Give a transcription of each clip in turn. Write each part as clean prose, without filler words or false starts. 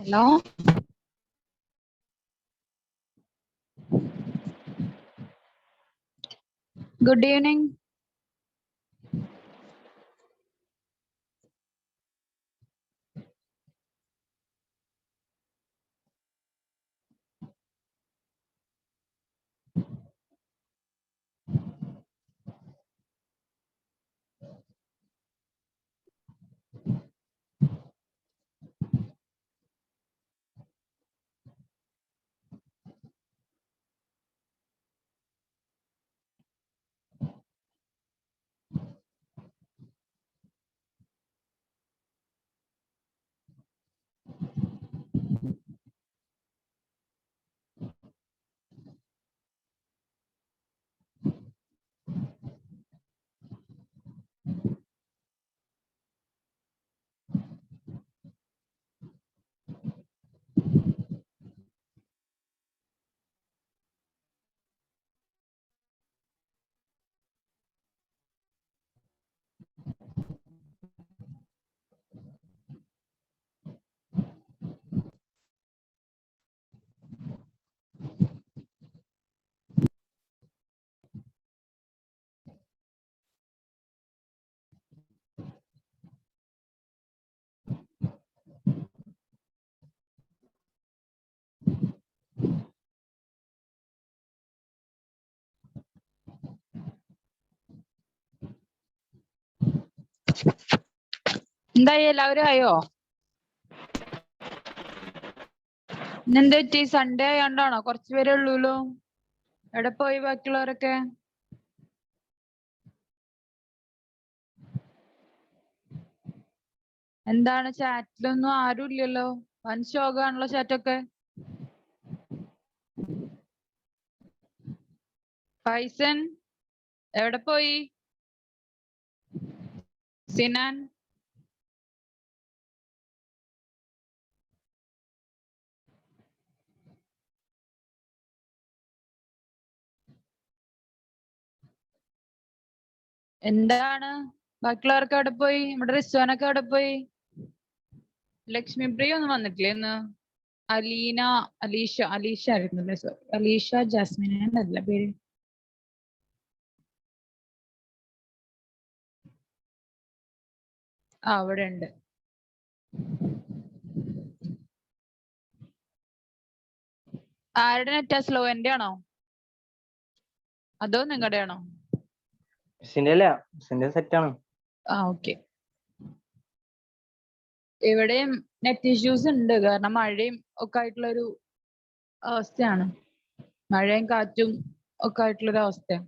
Hello. Good evening. എന്തായി എല്ലാവരും ആയോ? ഇന്നെന്താ പറ്റി? സൺഡേ ആയോണ്ടാണോ? കുറച്ചു പേരേ ഉള്ളൂല്ലോ. എവിടെ പോയി ബാക്കിയുള്ളവരൊക്കെ? എന്താണ് ചാറ്റിലൊന്നും ആരും ഇല്ലല്ലോ. വൻ ശോകാണല്ലോ ചാറ്റൊക്കെ. ഫൈസൻ എവിടെ പോയി? സിനാൻ എന്താണ്? ബാക്കിയുള്ളവർക്ക് എവിടെ പോയി? നമ്മുടെ റിസ്വാനൊക്കെ എവിടെ പോയി? ലക്ഷ്മി പ്രിയ ഒന്നും വന്നിട്ടില്ലേ ഇന്ന്? അലീന, അലീഷ ആയിരുന്നു. അലീഷ ജാസ്മിൻ എന്നല്ല പേര്. അവിടെ ഉണ്ട്. ആരുടെ നെറ്റാ സ്ലോ? എന്റെ ആണോ അതോ നിങ്ങളുടെ ആണോ? സെറ്റാണ്. ഓക്കെ. ഇവിടെയും നെറ്റ് ഇഷ്യൂസ് ഉണ്ട്, കാരണം മഴയും ഒക്കെ ആയിട്ടുള്ള ഒരു അവസ്ഥയാണ്. മഴയും കാറ്റും ഒക്കെ ആയിട്ടുള്ള ഒരു അവസ്ഥയാണ്.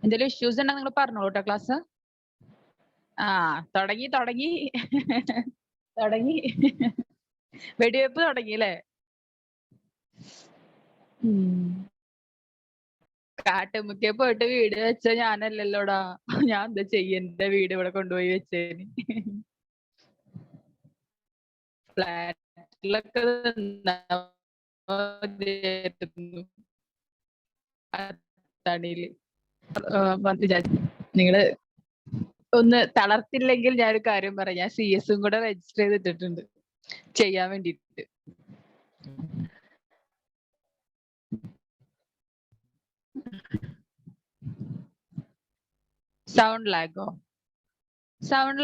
എന്തെങ്കിലും ഇഷ്യൂസ് ഉണ്ടെങ്കിൽ നിങ്ങൾ പറഞ്ഞോളൂ കേട്ടോ. ക്ലാസ് തുടങ്ങി തുടങ്ങി വെടിവെപ്പ് തുടങ്ങി അല്ലേ? കാട്ടുമുക്കെ പോയിട്ട് വീട് വെച്ച ഞാനല്ലല്ലോടാ. ഞാൻ എന്താ ചെയ്യ? എന്റെ വീട് ഇവിടെ കൊണ്ടുപോയി വെച്ചേന്. ഫ്ലാറ്റിലൊക്കെ നിങ്ങള് ഒന്ന് തളർത്തില്ലെങ്കിൽ ഞാനൊരു കാര്യം പറയാം. ഞാൻ CS കൂടെ രജിസ്റ്റർ ചെയ്തിട്ടിട്ടുണ്ട് ചെയ്യാൻ വേണ്ടിട്ട്. സൗണ്ട്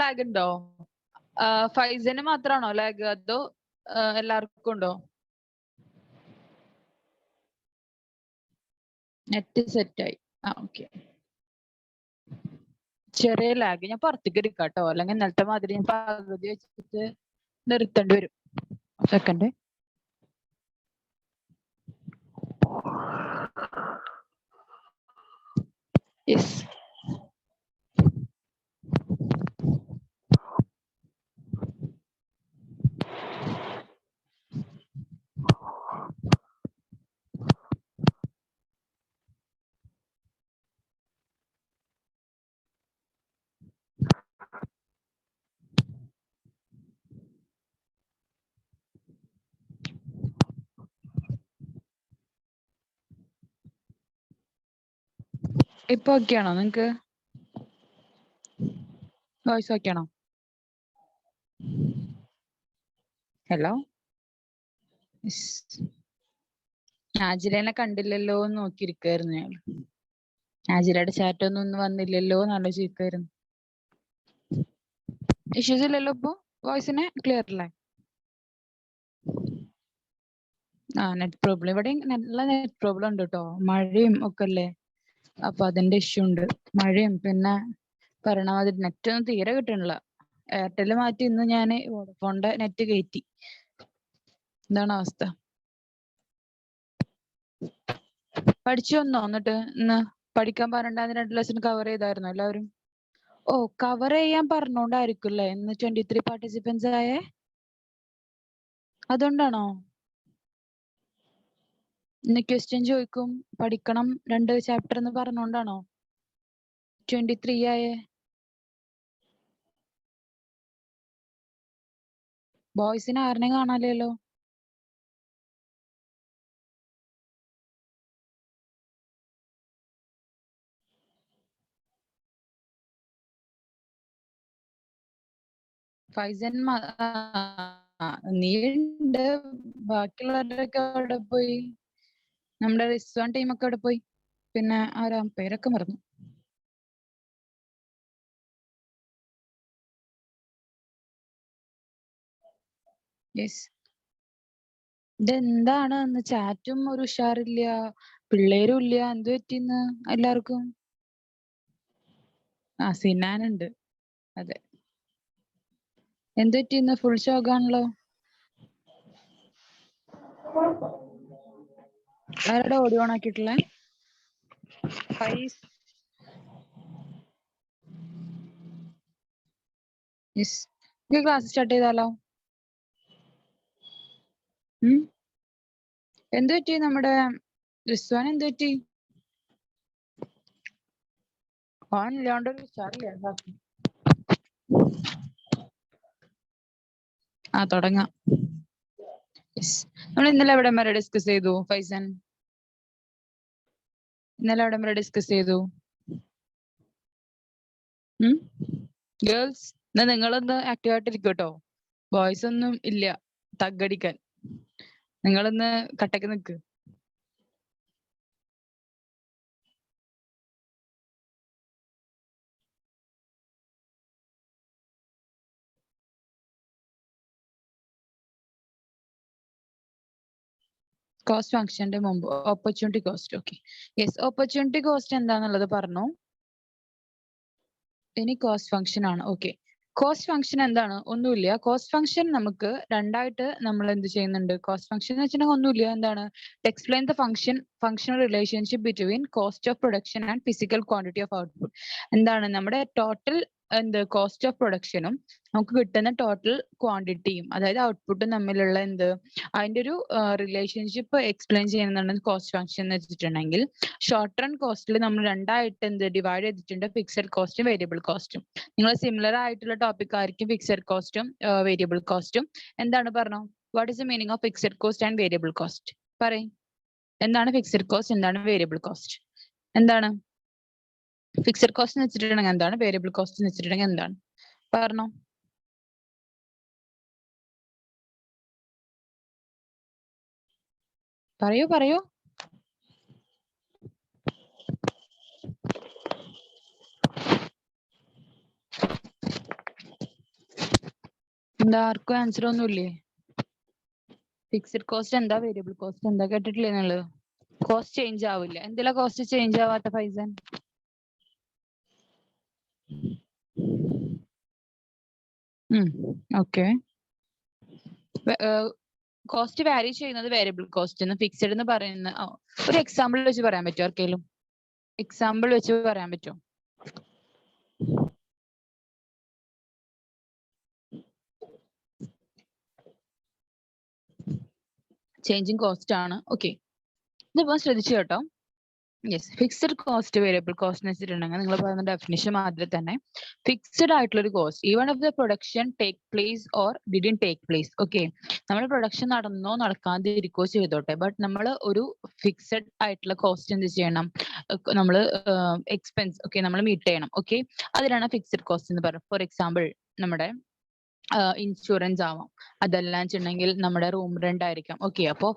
ലാഗ് ഉണ്ടോ? ഫൈസന് മാത്രാണോ ലാഗ് അതോ എല്ലാവർക്കും ഉണ്ടോ? നെറ്റ് സെറ്റായി. ഓക്കെ. ചെറിയ ലാഗ്. ഞാൻ പുറത്തേക്ക് എടുക്കാട്ടോ, അല്ലെങ്കിൽ ഇന്നലത്തെ മാതിരി ഞാൻ പകുതി വെച്ചിട്ട് നിർത്തേണ്ടി വരും. സെക്കൻഡ്. യെസ്. ഇപ്പൊ ഓക്കെ ആണോ നിങ്ങക്ക്? വോയിസ് ഓക്കെ ആണോ? ഹലോ. ആജിലേനെ കണ്ടില്ലല്ലോ എന്ന് നോക്കിയിരിക്കായിരുന്നു ഞാൻ. ആജിലയുടെ ചാറ്റ് ഒന്നും വന്നില്ലല്ലോ എന്ന് ആലോചിക്കായിരുന്നു. ഇഷ്യൂസ് ഇല്ലല്ലോ ഇപ്പൊ? വോയിസിന് ക്ലിയർ അല്ലേ? നെറ്റ് പ്രോബ്ലം ഇവിടെ നല്ല നെറ്റ് പ്രോബ്ലം ഉണ്ട് കേട്ടോ. മഴയും ഒക്കെ അല്ലേ, അപ്പൊ അതിന്റെ ഇഷ്യൂ ഉണ്ട്. മഴയും പിന്നെ പറയണ മാതിരി നെറ്റ് ഒന്നും തീരെ കിട്ടണില്ല. എയർടെൽ മാറ്റി ഇന്ന് ഞാൻ വോഡഫോണിന്റെ നെറ്റ് കയറ്റി. എന്താണ് അവസ്ഥ? പഠിച്ചു വന്നോ? എന്നിട്ട് ഇന്ന് പഠിക്കാൻ പറഞ്ഞിട്ടുണ്ടായിരുന്ന 2 ലെസൺ കവർ ചെയ്തായിരുന്നു എല്ലാവരും? ഓ, കവർ ചെയ്യാൻ പറഞ്ഞോണ്ടായിരിക്കും അല്ലേ ഇന്ന് 23 പാർട്ടിസിപ്പൻസ് ആയേ? അതുകൊണ്ടാണോ? ഇന്ന് ക്വസ്റ്റ്യൻ ചോദിക്കും, പഠിക്കണം 2 ചാപ്റ്റർ എന്ന് പറഞ്ഞോണ്ടാണോ 23 ആയേ? ബോയ്സിനെ ആരെയും കാണാനില്ലല്ലോ. ഫൈസൻ നീ ഉണ്ട്, ബാക്കിയുള്ളവരൊക്കെ അവിടെ പോയി. നമ്മുടെ റിസ്വാൻ ടീമൊക്കെ അവിടെ പോയി. പിന്നെ ആരാ പേരൊക്കെ മറന്നു. യെസ്. ഇതെന്താണ് ഇന്ന് ചാറ്റും ഒരു ഉഷാറില്ല, പിള്ളേരും ഇല്ല, എന്ത് പറ്റിന്ന് എല്ലാവർക്കും? സിനാനുണ്ട്. അതെ, എന്ത് പറ്റിന്ന്? ഫുൾ ഷോക്കാണല്ലോ. ആരുടെ ഓഡിയോ ഓൺ ആക്കിയിട്ടില്ലേ? ക്ലാസ് സ്റ്റാർട്ട് ചെയ്താലോ? എന്ത് പറ്റി നമ്മുടെ റിസ്വാൻ? എന്ത് പറ്റി? ഓൻ ഇല്ലാണ്ട് ഒരു ഉഷാറില്ല. തുടങ്ങാം. നമ്മൾ ഇന്നലെ എവിടെ വരെ ഡിസ്കസ് ചെയ്തു ഫൈസൻ? ഇന്നലെ എവിടെ വരെ ഡിസ്കസ് ചെയ്തു? ഗേൾസ്, എന്നാ നിങ്ങളൊന്ന് ആക്റ്റീവ് ആയിട്ടിരിക്കും കേട്ടോ. ബോയ്സ് ഒന്നും ഇല്ല തగ్గടിക്കാൻ. നിങ്ങളൊന്ന് കട്ടക്ക് നിക്ക്. കോസ്റ്റ് ഫംഗ്ഷന്റെ മുമ്പ് opportunity cost. Okay, yes. Opportunity cost എന്താന്നുള്ളത് പറഞ്ഞു. ഇനി കോസ്റ്റ് ഫംഗ്ഷൻ ആണ്. ഓക്കെ, കോസ്റ്റ് ഫംഗ്ഷൻ എന്താണ്? ഒന്നുമില്ല. കോസ്റ്റ് ഫംഗ്ഷൻ നമുക്ക് രണ്ടായിട്ട് നമ്മൾ എന്ത് ചെയ്യുന്നുണ്ട്? കോസ്റ്റ് ഫംഗ്ഷൻ എന്ന് വെച്ചിട്ടുണ്ടെങ്കിൽ ഒന്നുമില്ല. എന്താണ്? Explain the functional relationship between cost of production and physical quantity of output. എന്താണ് നമ്മുടെ ടോട്ടൽ കോസ്റ്റ് ഓഫ് പ്രൊഡക്ഷനും നമുക്ക് കിട്ടുന്ന ടോട്ടൽ ക്വാണ്ടിറ്റിയും, അതായത് ഔട്ട്പുട്ടും തമ്മിലുള്ള അതിന്റെ ഒരു റിലേഷൻഷിപ്പ് എക്സ്പ്ലെയിൻ ചെയ്യുന്നതാണ് കോസ്റ്റ് ഫംഗ്ഷൻ എന്ന് വെച്ചിട്ടുണ്ടെങ്കിൽ, ഷോർട്ട് റൺ കോസ്റ്റിൽ നമ്മൾ രണ്ടായിട്ട് ഡിവൈഡ് ചെയ്തിട്ടുണ്ട്, ഫിക്സഡ് കോസ്റ്റും വേരിയബിൾ കോസ്റ്റും. നിങ്ങൾ സിമിലർ ആയിട്ടുള്ള ടോപ്പിക് ആയിരിക്കും ഫിക്സഡ് കോസ്റ്റും വേരിയബിൾ കോസ്റ്റും. എന്താണ് പറഞ്ഞു? What is the meaning of fixed cost and variable cost? പറയും. എന്താണ് ഫിക്സഡ് കോസ്റ്റ്? എന്താണ് വേരിയബിൾ കോസ്റ്റ്? എന്താണ് ഫിക്സഡ് കോസ്റ്റ് എന്ന് വെച്ചിട്ടുണ്ടെങ്കിൽ എന്താണ്? വേരിയബിൾ കോസ്റ്റ് എന്ന് വെച്ചിട്ടുണ്ടെങ്കിൽ എന്താണ്? പറഞ്ഞോ. പറയൂ. എന്താ, ആർക്കും ആൻസർ ഒന്നുമില്ലേ? ഫിക്സഡ് കോസ്റ്റ് എന്താ, വേരിയബിൾ കോസ്റ്റ് എന്താ? കേട്ടിട്ടില്ലേ നിങ്ങള്? കോസ്റ്റ് ചേഞ്ച് ആവില്ല. എന്തിലാ കോസ്റ്റ് ചേഞ്ച് ആവാത്ത ഫൈസൻ? ഓക്കെ. കോസ്റ്റ് വാരി ചെയ്യുന്നത് വേരിയബിൾ കോസ്റ്റ് എന്ന്, ഫിക്സഡ് എന്ന് പറയുന്ന ഒരു എക്സാമ്പിൾ വെച്ച് പറയാൻ പറ്റുമോ ആർക്കെങ്കിലും? എക്സാമ്പിൾ വെച്ച് പറയാൻ പറ്റുമോ? ചേഞ്ചിങ് കോസ്റ്റ് ആണ്. ഓക്കെ, ഇതിപ്പോ ശ്രദ്ധിച്ചു കേട്ടോ. Yes, fixed cost variable cost എന്ന് വെച്ചിട്ടുണ്ടെങ്കിൽ നിങ്ങൾ പറയുന്ന ഡെഫിനിഷൻ മാതിരി തന്നെ ഫിക്സഡ് ആയിട്ടുള്ള ഒരു cost, even of the production take place or didn't take place. Okay, നമ്മൾ പ്രൊഡക്ഷൻ നടന്നോ നടക്കാതിരിക്കോ ചെയ്തോട്ടെ, ബട്ട് നമ്മൾ ഒരു ഫിക്സഡ് ആയിട്ടുള്ള കോസ്റ്റ് എന്ത് ചെയ്യണം? നമ്മൾ എക്സ്പെൻസ് നമ്മൾ മീറ്റ് ചെയ്യണം. ഓക്കെ, അതിനാണ് ഫിക്സഡ് കോസ്റ്റ് എന്ന് പറയുന്നത്. ഫോർ എക്സാമ്പിൾ, നമ്മുടെ ഇൻഷുറൻസ് ആവാം. അതല്ല വെച്ചിട്ടുണ്ടെങ്കിൽ നമ്മുടെ റൂം റെന്റ് ആയിരിക്കാം. ഓക്കെ, അപ്പോൾ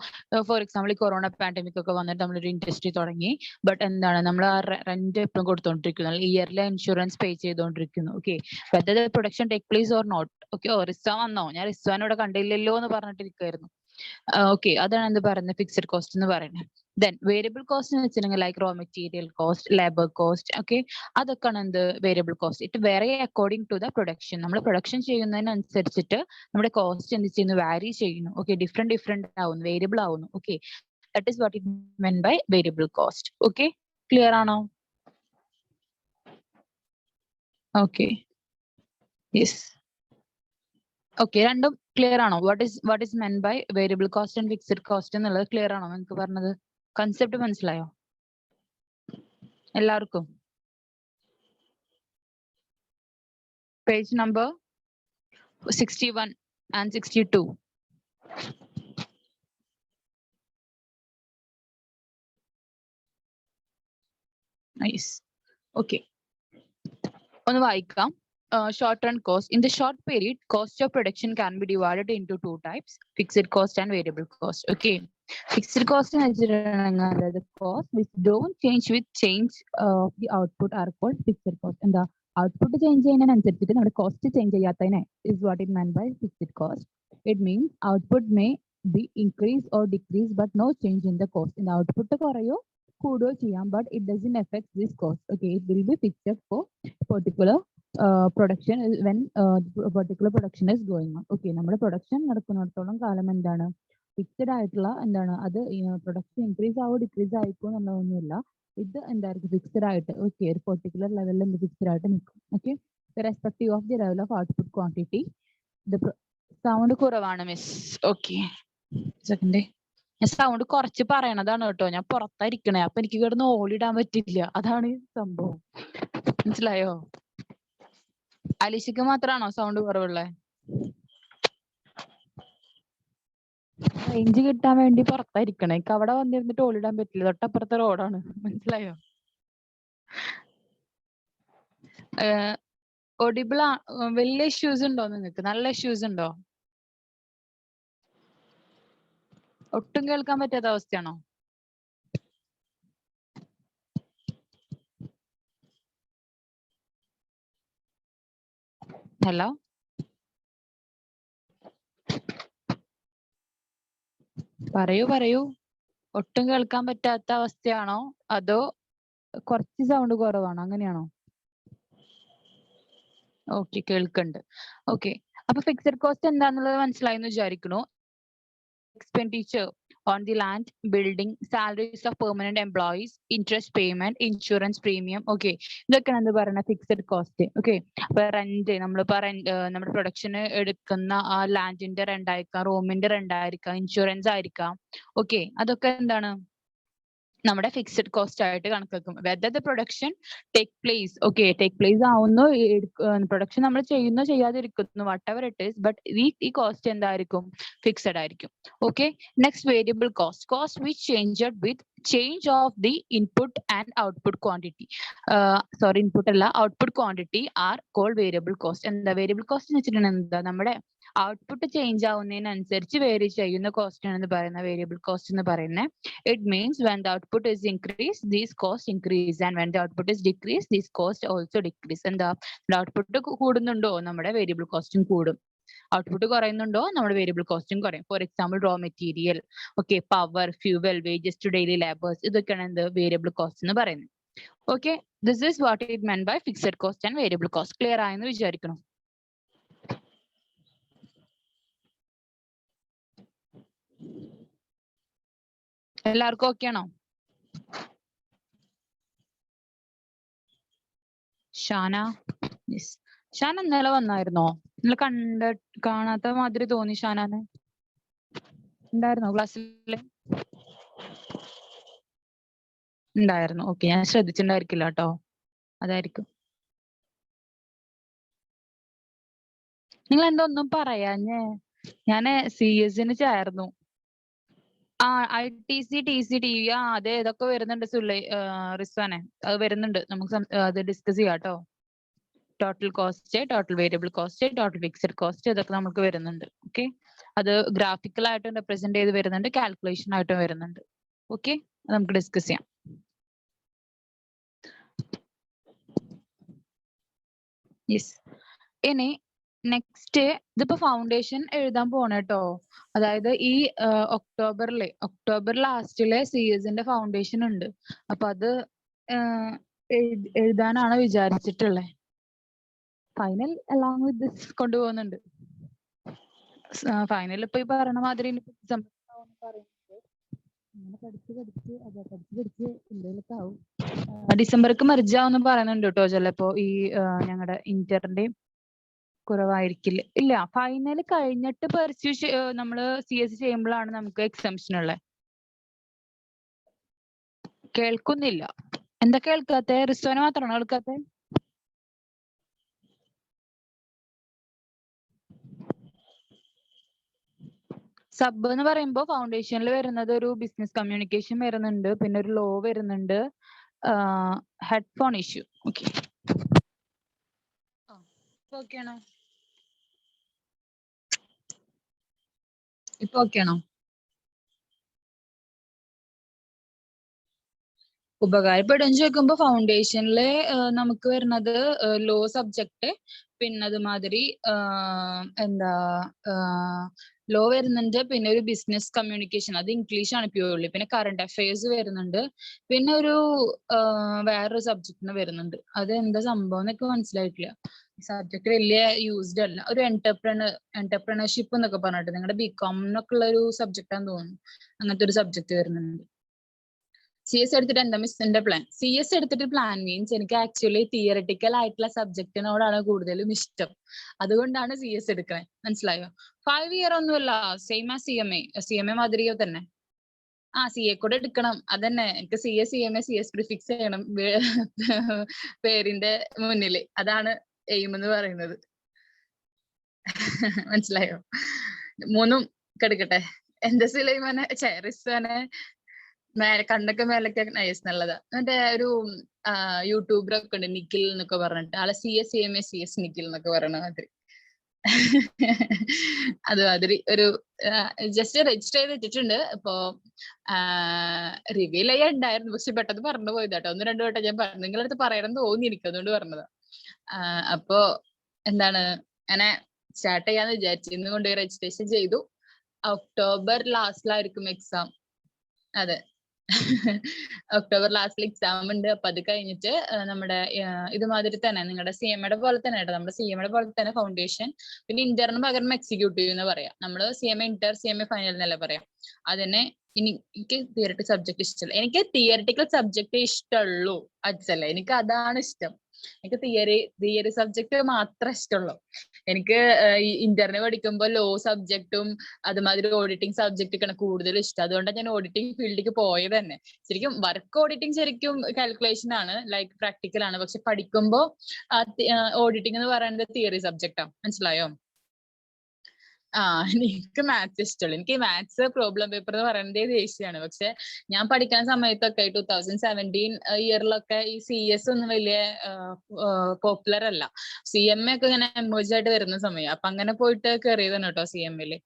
ഫോർ എക്സാമ്പിൾ ഈ കൊറോണ പാൻഡമിക് ഒക്കെ വന്നിട്ട് നമ്മളൊരു ഇൻഡസ്ട്രി തുടങ്ങി. ബട്ട് എന്താണ് നമ്മൾ ആ റെന്റ് എപ്പോഴും കൊടുത്തോണ്ടിരിക്കുന്നു, ഇയർലി ഇൻഷുറൻസ് പേ ചെയ്തുകൊണ്ടിരിക്കുന്നു. Okay, whether the production take place or not. Okay, Rizwan വന്നോ? ഞാൻ റിസ്വാൻ ഇവിടെ കണ്ടില്ലല്ലോ എന്ന് പറഞ്ഞിട്ടിരിക്കുവായിരുന്നു. ഓക്കെ, അതാണ് എന്ത് പറയുന്നത്, ഫിക്സഡ് കോസ്റ്റ് എന്ന് പറയുന്നത്. ദെൻ വേരിയബിൾ കോസ്റ്റ് എന്ന് വെച്ചിട്ടുണ്ടെങ്കിൽ like raw material cost, labour cost. Okay, അതൊക്കെയാണ് എന്ത് variable cost. It vary according to the production. നമ്മൾ പ്രൊഡക്ഷൻ ചെയ്യുന്നതിനനുസരിച്ചിട്ട് നമ്മുടെ കോസ്റ്റ് എന്ത് ചെയ്യുന്നു, വാരി ചെയ്യുന്നു. ഓക്കെ, ഡിഫറെന്റ് ആവുന്നു, വേരിയബിൾ ആവുന്നു. Okay, that is what it mean by variable cost. Okay, clear ആണോ? Okay, yes. ഓക്കെ, രണ്ടും ക്ലിയർ ആണോ? What is mean by variable cost and fixed cost എന്നുള്ളത് ക്ലിയർ ആണോ നിങ്ങൾക്ക് പറഞ്ഞത്? കൺസെപ്റ്റ് മനസ്സിലായോ എല്ലാവർക്കും? Page number 61 and 62. Nice. Okay, ഒന്ന് വായിക്കാം. Short run cost. In the short period, cost of production can be divided into two types: fixed cost and variable cost. Okay, fixed cost എന്ന് വെച്ചിട്ടുണ്ടെങ്കിൽ the cost which don't change with change of the output are called fixed cost. എന്താ, output change ചെയ്യുന്നതിനനുസരിച്ചിട്ട് നമ്മുടെ cost change ചെയ്യാത്തതിനെ is what it meant by fixed cost. It means output may be increase or decrease but no change in the cost. In the output കുറയോ കൂടുകയോ ചെയ്യാം, but it doesn't affect this cost. Okay, it will be fixed for particular production when particular production is going on. Okay, നമ്മുടെ production നടക്കുന്നിടത്തോളം കാലം എന്താണ്, fixed ആയിട്ടുള്ള എന്താണ്, അത് production increase ആവോ decrease ആയിക്കോ എന്നുള്ളതൊന്നുമില്ല. ഇത് എന്തായിരിക്കും, ഫിക്സഡ് ആയിട്ട്. ഓക്കെ, ഒരു പെർട്ടിക്കുലർ ലെവലിൽ എന്ത് ഫിക്സഡ് ആയിട്ട് നിൽക്കും. Okay, respective of the level of output quantity. Sound കുറവാണ് മിസ്. Okay, second. ഞാൻ സൗണ്ട് കുറച്ച് പറയണതാണ് കേട്ടോ, ഞാൻ പുറത്തായിരിക്കണേ, അപ്പൊ എനിക്ക് കിടന്ന് ഓളിടാൻ പറ്റില്ല, അതാണ് സംഭവം. മനസ്സിലായോ? അലിശക്ക് മാത്രാണോ സൗണ്ട് കുറവുള്ളത്? റേഞ്ച് കിട്ടാൻ വേണ്ടി പുറത്തായിരിക്കണേ, അവിടെ വന്നിരുന്നിട്ട് ഓളിടാൻ പറ്റില്ല, തൊട്ടപ്പുറത്തെ റോഡാണ്. മനസ്സിലായോ? ഓഡിബിൾ വലിയ ഇഷ്യൂസ് ഉണ്ടോ നിങ്ങൾക്ക്? നല്ല ഇഷ്യൂസ് ഉണ്ടോ? ഒട്ടും കേൾക്കാൻ പറ്റാത്ത അവസ്ഥയാണോ? ഹലോ, പറയൂ. ഒട്ടും കേൾക്കാൻ പറ്റാത്ത അവസ്ഥയാണോ അതോ കുറച്ച് സൗണ്ട് കുറവാണോ, അങ്ങനെയാണോ? ഓക്കെ, കേൾക്കുന്നുണ്ട്. ഓക്കെ, അപ്പൊ ഫിക്സഡ് കോസ്റ്റ് എന്താന്നുള്ളത് മനസ്സിലായി എന്ന് വിചാരിക്കണു. Expenditure on the land, building, salaries of permanent employees, interest payment, insurance premium. Okay, ഇതൊക്കെയാണ് എന്ത് പറയുന്നത്, ഫിക്സഡ് കോസ്റ്റ്. ഓക്കെ, അപ്പൊ റെന്റ്, നമ്മളിപ്പോ നമ്മുടെ പ്രൊഡക്ഷന് എടുക്കുന്ന ആ ലാൻഡിന്റെ റെന്റ് ആയിരിക്കാം, റൂമിന്റെ റെന്റ് ആയിരിക്കാം, ഇൻഷുറൻസ് ആയിരിക്കാം. ഓക്കെ, അതൊക്കെ എന്താണ്, നമ്മുടെ ഫിക്സഡ് കോസ്റ്റ് ആയിട്ട് കണക്കാക്കും. Whether the production take place. Okay, take place ആവുന്നു, പ്രൊഡക്ഷൻ നമ്മൾ ചെയ്യുന്നോ ചെയ്യാതിരിക്കുന്നു, whatever it is, but ഈ കോസ്റ്റ് എന്തായിരിക്കും, ഫിക്സഡ് ആയിരിക്കും. Okay, next variable cost. Cost which change with change of the input and output quantity. Sorry, input അല്ല, output quantity are called variable cost. എന്താ variable cost എന്ന് വെച്ചിട്ടുണ്ടെങ്കിൽ എന്താ, നമ്മുടെ output change ആവുന്നതിനനുസരിച്ച് വേരി ചെയ്യുന്ന കോസ്റ്റ് ആണ് പറയുന്ന വേരിയബിൾ കോസ്റ്റ് എന്ന് പറയുന്നത്. It means when the output is increased, these costs increase, and when the output is decreased, these costs also decrease. എന്താ, ഔട്ട്പുട്ട് കൂടുന്നുണ്ടോ, നമ്മുടെ വേരിയബിൾ കോസ്റ്റും കൂടും. ഔട്ട്പുട്ട് കുറയുന്നുണ്ടോ, നമ്മുടെ വേരിയബിൾ കോസ്റ്റും കുറയും. For example raw material, okay, power, fuel, wages to daily labours, ഇതൊക്കെയാണ് എന്ത് variable cost എന്ന് പറയുന്നത്. Okay, this is what it mean by fixed cost and variable cost. Clear ആയെന്ന് വിചാരിക്കണം. എല്ലാവർക്കും ഓക്കെ ആണോ? ഷാന, ഷാന ഇന്നലെ വന്നായിരുന്നോ? ഇന്നലെ കാണാത്ത മാതിരി തോന്നി ഷാനാനെ. ഉണ്ടായിരുന്നോ ക്ലാസ്സിൽ? ഉണ്ടായിരുന്നു. ഓക്കെ, ഞാൻ ശ്രദ്ധിച്ചിട്ടുണ്ടായിരിക്കില്ല കേട്ടോ, അതായിരിക്കും. നിങ്ങൾ എന്താ ഒന്നും പറയാഞ്ഞേ? ഞാന് CS ചേർന്നു. ആ, ITC, TC, TV, അതെ, ഇതൊക്കെ വരുന്നുണ്ട് റിസ്വാനെ, അത് വരുന്നുണ്ട്. നമുക്ക് അത് ഡിസ്കസ് ചെയ്യാം കേട്ടോ. Total cost, total variable cost, total fixed cost, ഇതൊക്കെ നമുക്ക് വരുന്നുണ്ട്. ഓക്കെ, അത് ഗ്രാഫിക്കൽ ആയിട്ടും റെപ്രസെന്റ് ചെയ്ത് വരുന്നുണ്ട്, കാൽക്കുലേഷൻ ആയിട്ടും വരുന്നുണ്ട്. ഓക്കെ, നമുക്ക് ഡിസ്കസ് ചെയ്യാം. യെസ്, ഇനി നെക്സ്റ്റ് ഇതിപ്പോ ഫൗണ്ടേഷൻ എഴുതാൻ പോണേട്ടോ. അതായത് ഈ ഒക്ടോബർ ലാസ്റ്റിലെ CS-ന്റെ ഫൗണ്ടേഷൻ ഉണ്ട്. അപ്പൊ അത് എഴുതാനാണ് വിചാരിച്ചിട്ടുള്ളത്. ഫൈനൽ അലോങ് വിത്ത് ദിസ് കൊണ്ടുപോകുന്നുണ്ട്. ഫൈനൽ ഇപ്പൊ ഈ പറയണ മാതിരി എന്തെങ്കിലുമൊക്കെ ആവും. ഡിസംബർക്ക് മെർജ് ആവുമെന്ന് പറയുന്നുണ്ട് കേട്ടോ. ചിലപ്പോ ഈ ഞങ്ങളുടെ ഇന്ററിന്റെയും കുറവായിരിക്കില്ല. ഇല്ല, ഫൈനൽ കഴിഞ്ഞിട്ട് പെർസ്യൂ നമ്മള് CS ചെയ്യുമ്പോഴാണ് നമുക്ക് എക്സംഷൻ ഉള്ളത്. കേൾക്കുന്നില്ല. എന്താ കേൾക്കാത്തെ? റിസ്വാന മാത്രമാണോ കേൾക്കാത്തെ? സബ് എന്ന് പറയുമ്പോൾ ഫൗണ്ടേഷനിൽ വരുന്നത് ഒരു ബിസിനസ് കമ്മ്യൂണിക്കേഷൻ വരുന്നുണ്ട്, പിന്നെ ഒരു ലോ വരുന്നുണ്ട്, ഹെഡ്ഫോൺ ഇഷ്യൂ. ഓക്കെ, ഓക്കെയാണോ? ഇപ്പൊ ഓക്കെയാണോ? ഉപകാരപ്പെടും ചോദിക്കുമ്പോ ഫൗണ്ടേഷനില് നമുക്ക് വരുന്നത് ലോ സബ്ജക്ട്, പിന്നെ അതുമാതിരി എന്താ ലോ വരുന്നുണ്ട്, പിന്നെ ഒരു ബിസിനസ് കമ്മ്യൂണിക്കേഷൻ, അത് ഇംഗ്ലീഷ് ആണ് പ്യൂർലി, പിന്നെ കറണ്ട് അഫയേഴ്സ് വരുന്നുണ്ട്, പിന്നെ ഒരു വേറൊരു സബ്ജക്റ്റിന് വരുന്നുണ്ട്. അത് എന്താ സംഭവം എന്നൊക്കെ മനസ്സിലായിട്ടില്ല. സബ്ജക്ട് വലിയ യൂസ്ഡ് അല്ല. ഒരു എന്റർപ്രണർഷിപ്പ് എന്നൊക്കെ പറഞ്ഞിട്ട് നിങ്ങളുടെ BCom ഉള്ള ഒരു സബ്ജക്റ്റ് ആണെന്ന് തോന്നുന്നു. അങ്ങനത്തെ ഒരു സബ്ജക്ട് വരുന്നുണ്ട്. CS എടുത്തിട്ട് എന്താ മിസ്സിന്റെ പ്ലാൻ? CS എടുത്തിട്ട് പ്ലാൻ മീൻസ് എനിക്ക് ആക്ച്വലി തിയറട്ടിക്കൽ ആയിട്ടുള്ള സബ്ജക്റ്റിനോടാണ് കൂടുതലും ഇഷ്ടം. അതുകൊണ്ടാണ് CS എടുക്കുന്നത്. മനസ്സിലായോ? 5 ഇയർ ഒന്നുമല്ല, സെയിം ആ CMA മാതിരിയോ തന്നെ. CA കൂടെ എടുക്കണം. അതന്നെ, എനിക്ക് CS പ്രിഫിക്സ് ചെയ്യണം പേരിന്റെ മുന്നില്. അതാണ് എയിം എന്ന് പറയുന്നത്. മനസ്സിലായോ? 3ഉം കെടുക്കട്ടെ. എന്താ സുലൈമാനെ റിസ്വാനെ കണ്ണൊക്കെ മേലൊക്കെ നൈസ്, നല്ലതാ. മറ്റേ ഒരു യൂട്യൂബർ ഒക്കെ ഉണ്ട്, നിഖിൽ എന്നൊക്കെ പറഞ്ഞിട്ട്, ആളെ CS നിഖിൽ എന്നൊക്കെ പറയണ മാതിരി. അതുമാതിരി ഒരു ജസ്റ്റ് രജിസ്റ്റർ ചെയ്ത് വെച്ചിട്ടുണ്ട്. ഇപ്പോ റിവീൽ ചെയ്യാനുണ്ടായിരുന്നു, പക്ഷെ പെട്ടെന്ന് പറഞ്ഞു പോയതാട്ടോ. 1-2 വട്ടം ഞാൻ പറഞ്ഞു, നിങ്ങളുടെ അടുത്ത് പറയണം തോന്നി എനിക്ക്, അതുകൊണ്ട് പറഞ്ഞതാ. അപ്പോ എന്താണ്, അങ്ങനെ സ്റ്റാർട്ട് ചെയ്യാന്ന് വിചാരിച്ചു. ഇന്ന് കൊണ്ടുപോയി രജിസ്ട്രേഷൻ ചെയ്തു. ഒക്ടോബർ ലാസ്റ്റിലായിരിക്കും എക്സാം. അതെ, ഒക്ടോബർ ലാസ്റ്റിൽ എക്സാം ഉണ്ട്. അപ്പൊ അത് കഴിഞ്ഞിട്ട് നമ്മുടെ ഇതുമാതിരി തന്നെ നിങ്ങളുടെ CMA പോലെ തന്നെ കേട്ടോ, നമ്മുടെ CMA പോലെ തന്നെ ഫൗണ്ടേഷൻ, പിന്നെ ഇന്ററിന് പകരം എക്സിക്യൂട്ടീവ് എന്ന് പറയാം. നമ്മള് CMA ഇന്റർ, CMA ഫൈനൽ എന്നല്ല പറയാം. അതിനെ എനിക്ക് തിയറട്ടിക്കൽ സബ്ജക്ട് ഇഷ്ടമല്ല. എനിക്ക് തിയറട്ടിക്കൽ സബ്ജക്ട് ഇഷ്ടമുള്ളൂ അച്ഛല്ല, എനിക്ക് അതാണ് ഇഷ്ടം. എനിക്ക് തിയറി സബ്ജക്ട് മാത്രമേ ഇഷ്ടമുള്ളൂ. എനിക്ക് ഈ ഇന്റർന് പഠിക്കുമ്പോൾ ലോ സബ്ജക്റ്റും അതുമാതിരി ഓഡിറ്റിംഗ് സബ്ജക്റ്റ് ഒക്കെയാണ് കൂടുതൽ ഇഷ്ടം. അതുകൊണ്ടാണ് ഞാൻ ഓഡിറ്റിംഗ് ഫീൽഡിലേക്ക് പോയത് തന്നെ. ശരിക്കും വർക്ക് ഓഡിറ്റിംഗ് ശരിക്കും കാൽക്കുലേഷൻ ആണ്, ലൈക്ക് പ്രാക്ടിക്കൽ ആണ്. പക്ഷെ പഠിക്കുമ്പോൾ ഓഡിറ്റിംഗ് എന്ന് പറയുന്നത് തിയറി സബ്ജക്റ്റാണ്. മനസ്സിലായോ? എനിക്ക് മാത്സ് ഇഷ്ടമുള്ളൂ. എനിക്ക് മാത്സ് പ്രോബ്ലം പേപ്പർ എന്ന് പറയുന്നത് ദേഷ്യമാണ്. പക്ഷെ ഞാൻ പഠിക്കുന്ന സമയത്തൊക്കെ 2017 ഇയറിലൊക്കെ ഈ CS ഒന്നും വലിയ പോപ്പുലർ അല്ല. CMA ഒക്കെ ഇങ്ങനെ എമേർജ് ആയിട്ട് വരുന്ന സമയം. അപ്പൊ അങ്ങനെ പോയിട്ട് കയറിയതാണ് കേട്ടോ CMAയില്.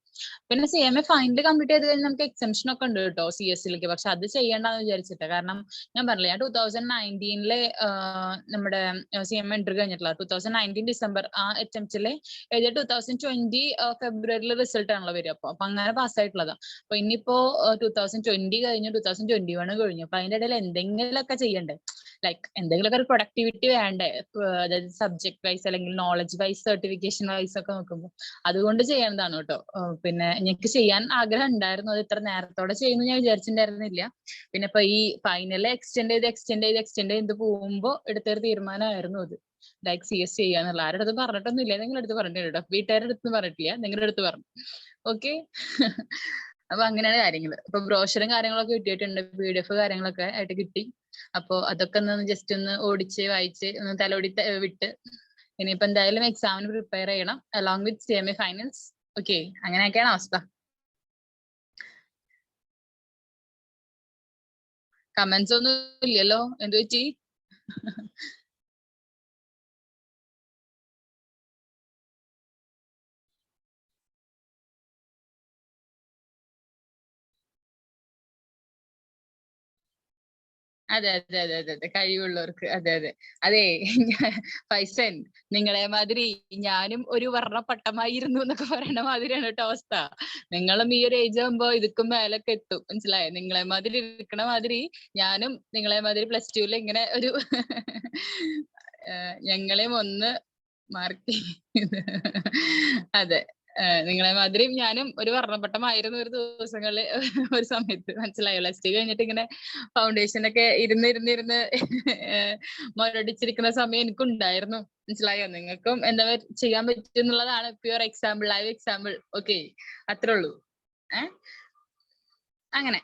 പിന്നെ CMA ഫൈനൽ കംപ്ലീറ്റ് ചെയ്ത് കഴിഞ്ഞാൽ നമുക്ക് എക്സംഷൻ ഒക്കെ ഉണ്ട് കേട്ടോ CS-ലേക്ക്. പക്ഷെ അത് ചെയ്യണ്ടെന്ന് വിചാരിച്ചിട്ട്, കാരണം ഞാൻ പറഞ്ഞില്ല, ഞാൻ 2019 നമ്മുടെ CMA ഇന്റർവ്യൂ കഴിഞ്ഞിട്ടില്ല. 2019 ഡിസംബർ അറ്റംപ്റ്റില് എഴുതിയ 2020 ഫെബ്രുവരിയിൽ റിസൾട്ട് ആണല്ലോ വരിക. അപ്പൊ അങ്ങനെ പാസ്സായിട്ടുള്ളതാ. അപ്പൊ ഇനിയിപ്പോ 2020 കഴിഞ്ഞു, 2021 കഴിഞ്ഞു. അപ്പൊ അതിന്റെ ഇടയിൽ എന്തെങ്കിലുമൊക്കെ ചെയ്യണ്ടേ, ലൈക്ക് എന്തെങ്കിലുമൊക്കെ ഒരു പ്രൊഡക്ടിവിറ്റി വേണ്ടേ, അതായത് സബ്ജക്ട് വൈസ് അല്ലെങ്കിൽ നോളജ് വൈസ്, സർട്ടിഫിക്കേഷൻ വൈസ് ഒക്കെ നോക്കുമ്പോൾ അതുകൊണ്ട് ചെയ്യുന്നതാണ് കേട്ടോ. പിന്നെ എനിക്ക് ചെയ്യാൻ ആഗ്രഹം ഉണ്ടായിരുന്നു, അത് ഇത്ര നേരത്തോടെ ചെയ്യുന്നു ഞാൻ വിചാരിച്ചിട്ടുണ്ടായിരുന്നില്ല. പിന്നെ ഇപ്പൊ ഈ ഫൈനൽ എക്സ്റ്റെൻഡ് ചെയ്ത് പോകുമ്പോ എടുത്തൊരു തീരുമാനമായിരുന്നു അത്, ലൈക്ക് CS ചെയ്യാന്നുള്ള. ആരുടെ അടുത്ത് പറഞ്ഞിട്ടൊന്നുമില്ല, നിങ്ങളുടെ അടുത്ത് പറഞ്ഞിട്ടുണ്ട് കേട്ടോ. വീട്ടുകാരുടെ അടുത്ത് പറഞ്ഞിട്ടില്ല, നിങ്ങളുടെ അടുത്ത് പറഞ്ഞു. ഓക്കെ. അപ്പൊ അങ്ങനെയാണ് കാര്യങ്ങൾ. ഇപ്പൊ ബ്രോഷറും കാര്യങ്ങളൊക്കെ കിട്ടിയിട്ടുണ്ട്, PDF കാര്യങ്ങളൊക്കെ ആയിട്ട് കിട്ടി. അപ്പൊ അതൊക്കെ ഒന്ന് ജസ്റ്റ് ഒന്ന് ഓടിച്ച് വായിച്ച് ഒന്ന് തലോടി വിട്ട് ഇനിയിപ്പോ എന്തായാലും എക്സാമിന് പ്രിപ്പയർ ചെയ്യണം along with CMA finals. Okay, അങ്ങനെയൊക്കെയാണ് അവസ്ഥ. കമന്റ്സ് ഒന്നും ഇല്ലല്ലോ, എന്ത് പറ്റി? അതെ അതെ അതെ അതെ അതെ കഴിവുള്ളവർക്ക് അതെ അതെ അതെ ഫൈസൻ നിങ്ങളെ മാതിരി ഞാനും ഒരു വർണ്ണപ്പട്ടമായിരുന്നു എന്നൊക്കെ പറയണ മാതിരിയാണ് കേട്ടോ അവസ്ഥ. നിങ്ങളും ഈ ഒരു ഏജ് ആകുമ്പോ ഇതുക്കും മേലൊക്കെ എത്തും, മനസ്സിലായോ? നിങ്ങളെ മാതിരി ഇരിക്കണ മാതിരി ഞാനും നിങ്ങളെ മാതിരി +2 ഇങ്ങനെ ഒരു ഞങ്ങളെയും ഒന്ന് മാർക്ക് അതെ. നിങ്ങളെ മാതിരി ഞാനും ഒരു വർണ്ണപ്പട്ടമായിരുന്നു ഒരു ദിവസങ്ങളില് ഒരു സമയത്ത്, മനസ്സിലായോ? +2 കഴിഞ്ഞിട്ട് ഇങ്ങനെ ഫൗണ്ടേഷൻ ഒക്കെ ഇരുന്ന് മൊരടിച്ചിരിക്കുന്ന സമയം എനിക്കുണ്ടായിരുന്നു, മനസ്സിലായോ? നിങ്ങൾക്കും എന്താ ചെയ്യാൻ പറ്റും എന്നുള്ളതാണ് pure example, live example. Okay, അത്രേ ഉള്ളൂ. അങ്ങനെ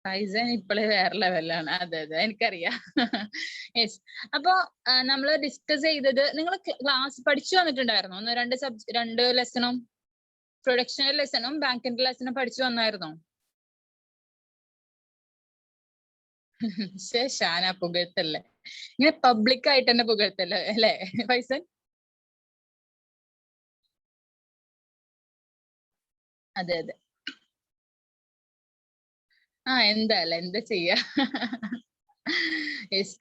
ഫൈസൻ ഇപ്പോഴേ വേറെ ലെവലാണ്. അതെ അതെ എനിക്കറിയാം. യെസ്. അപ്പൊ നമ്മൾ ഡിസ്കസ് ചെയ്തത്, നിങ്ങൾ ക്ലാസ് പഠിച്ചു വന്നിട്ടുണ്ടായിരുന്നോ? ഒന്ന് രണ്ട് ലെസണും, പ്രൊഡക്ഷൻ ലെസണും ബാങ്കിന്റെ ലെസണും പഠിച്ചു വന്നായിരുന്നോ? ഷാന പുകഴ്ത്തല്ലേ, ഇങ്ങനെ പബ്ലിക് ആയിട്ട് തന്നെ പുകഴ്ത്തല്ലേ അല്ലേ ഫൈസൻ? അതെ അതെ. എന്താ ചെയ്യാ. യെസ്.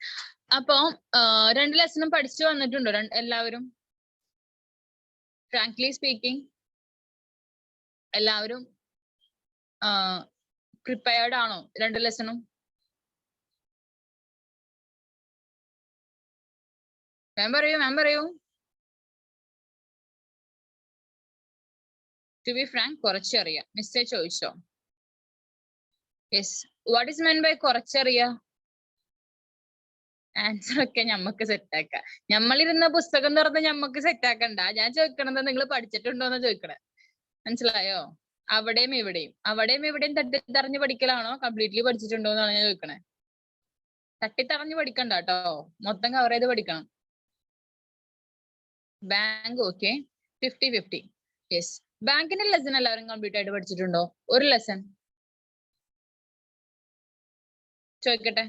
അപ്പൊ 2 ലെസണും പഠിച്ചു വന്നിട്ടുണ്ടോ എല്ലാവരും? ഫ്രാങ്ക്ലി സ്പീക്കിംഗ് എല്ലാവരും പ്രിപ്പയർഡ് ആണോ 2 ലെസണും? മാം പറയൂ. ടു ബി ഫ്രാങ്ക് കുറച്ചറിയാം. മിസ്റ്റേ ചോദിച്ചോ? Yes. What is mean by കുറച്ചറിയാ? ആൻസർ ഒക്കെ ഞമ്മക്ക് സെറ്റ് ആക്കാം. ഞമ്മളിരുന്ന പുസ്തകം തുറന്ന് ഞമ്മക്ക് സെറ്റ് ആക്കണ്ട. ഞാൻ ചോദിക്കണത് നിങ്ങൾ പഠിച്ചിട്ടുണ്ടോന്ന് ചോദിക്കണേ, മനസ്സിലായോ? അവിടെയും ഇവിടെയും തട്ടിത്തറിഞ്ഞ് പഠിക്കലാണോ കംപ്ലീറ്റ്ലി പഠിച്ചിട്ടുണ്ടോ എന്നാണ് ഞാൻ ചോദിക്കണേ. തട്ടിത്തറിഞ്ഞ് പഠിക്കണ്ട കേട്ടോ, മൊത്തം കവർ ചെയ്ത് പഠിക്കണം. Bank okay, 50-50. യെസ്. ബാങ്കിന്റെ ലെസൺ എല്ലാവരും കംപ്ലീറ്റ് ആയിട്ട് പഠിച്ചിട്ടുണ്ടോ? ഒരു ലെസൺ ചോദിക്കട്ടെ,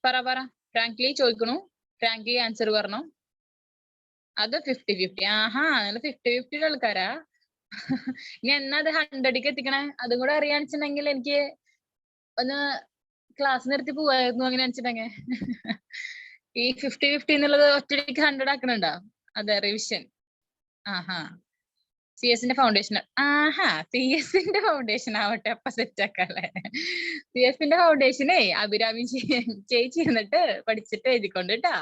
പറ. ഫ്രാങ്ക്ലി ചോദിക്കണു, ഫ്രാങ്ക്ലി ആൻസർ പറഞ്ഞോ. അത് 50-50. ആഹാ, നിങ്ങൾ 50-50 ആൾക്കാരാ. ഇനി എന്നാ അത് 100ക്ക് എത്തിക്കണേ? അതും കൂടെ അറിയാണെന്നുണ്ടെങ്കിൽ എനിക്ക് ഒന്ന് ക്ലാസ് നിർത്തി പോവായിരുന്നു. അങ്ങനെ വെച്ചിട്ടുണ്ടെങ്കിൽ ഈ 50-50 എന്നുള്ളത് ഒറ്റയ്ക്ക് 100 ആക്കണുണ്ടോ? അതെ, റിവിഷൻ. ആഹാ, CS-ന്റെ ഫൗണ്ടേഷൻ. CS-ന്റെ ഫൗണ്ടേഷൻ ആവട്ടെ, അപ്പൊ സെറ്റ് ആക്കല്ലേ. CS-ന്റെ ഫൗണ്ടേഷനേ അഭിരാമി ചേച്ചി എന്നിട്ട് പഠിച്ചിട്ട് എഴുതിക്കൊണ്ട് കേട്ടാ.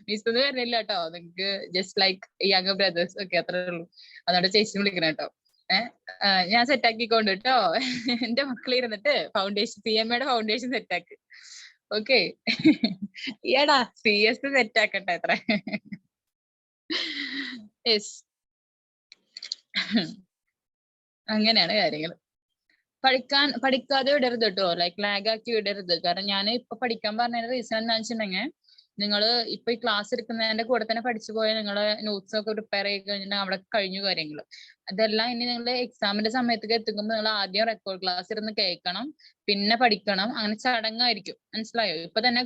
മിസ് ഒന്നും വരുന്നില്ല കേട്ടോ, നിങ്ങക്ക് ജസ്റ്റ് ലൈക്ക് യങ് ബ്രദേഴ്സ് ഒക്കെ, അത്രേ ഉള്ളൂ. അതുകൊണ്ട് ചേച്ചി വിളിക്കണം കേട്ടോ. ഞാൻ സെറ്റ് ആക്കിക്കൊണ്ട് കേട്ടോ. എന്റെ മക്കൾ ഇരുന്നിട്ട് ഫൗണ്ടേഷൻ, CMAയുടെ ഫൗണ്ടേഷൻ സെറ്റ് ആക്ക്. ഓക്കെ. ഈടാ CS സെറ്റ് ആക്കട്ടെ അത്ര. യെസ്. അങ്ങനെയാണ് കാര്യങ്ങൾ. പഠിക്കാതെ വിടരുത് കേട്ടോ, ലൈക്ക് ലാഗ് ആക്കി വിടരുത്. കാരണം ഞാൻ ഇപ്പൊ പഠിക്കാൻ പറഞ്ഞ റീസൺ എന്താണെന്ന് വെച്ചിട്ടുണ്ടെങ്കിൽ, നിങ്ങൾ ഇപ്പൊ ഈ ക്ലാസ് എടുക്കുന്നതിന്റെ കൂടെ തന്നെ പഠിച്ചു പോയാൽ നിങ്ങളെ നോട്ട്സ് ഒക്കെ പ്രിപ്പയർ ചെയ്ത് കഴിഞ്ഞാൽ അവിടെ കഴിഞ്ഞു കാര്യങ്ങൾ. അതെല്ലാം ഇനി നിങ്ങൾ എക്സാമിന്റെ സമയത്തേക്ക് എത്തുമ്പോൾ നിങ്ങൾ ആദ്യം റെക്കോർഡ് ക്ലാസ് ഇരുന്ന് കേൾക്കണം, പിന്നെ പഠിക്കണം. അങ്ങനെ ചടങ്ങായിരിക്കും, മനസ്സിലായോ? ഇപ്പൊ തന്നെ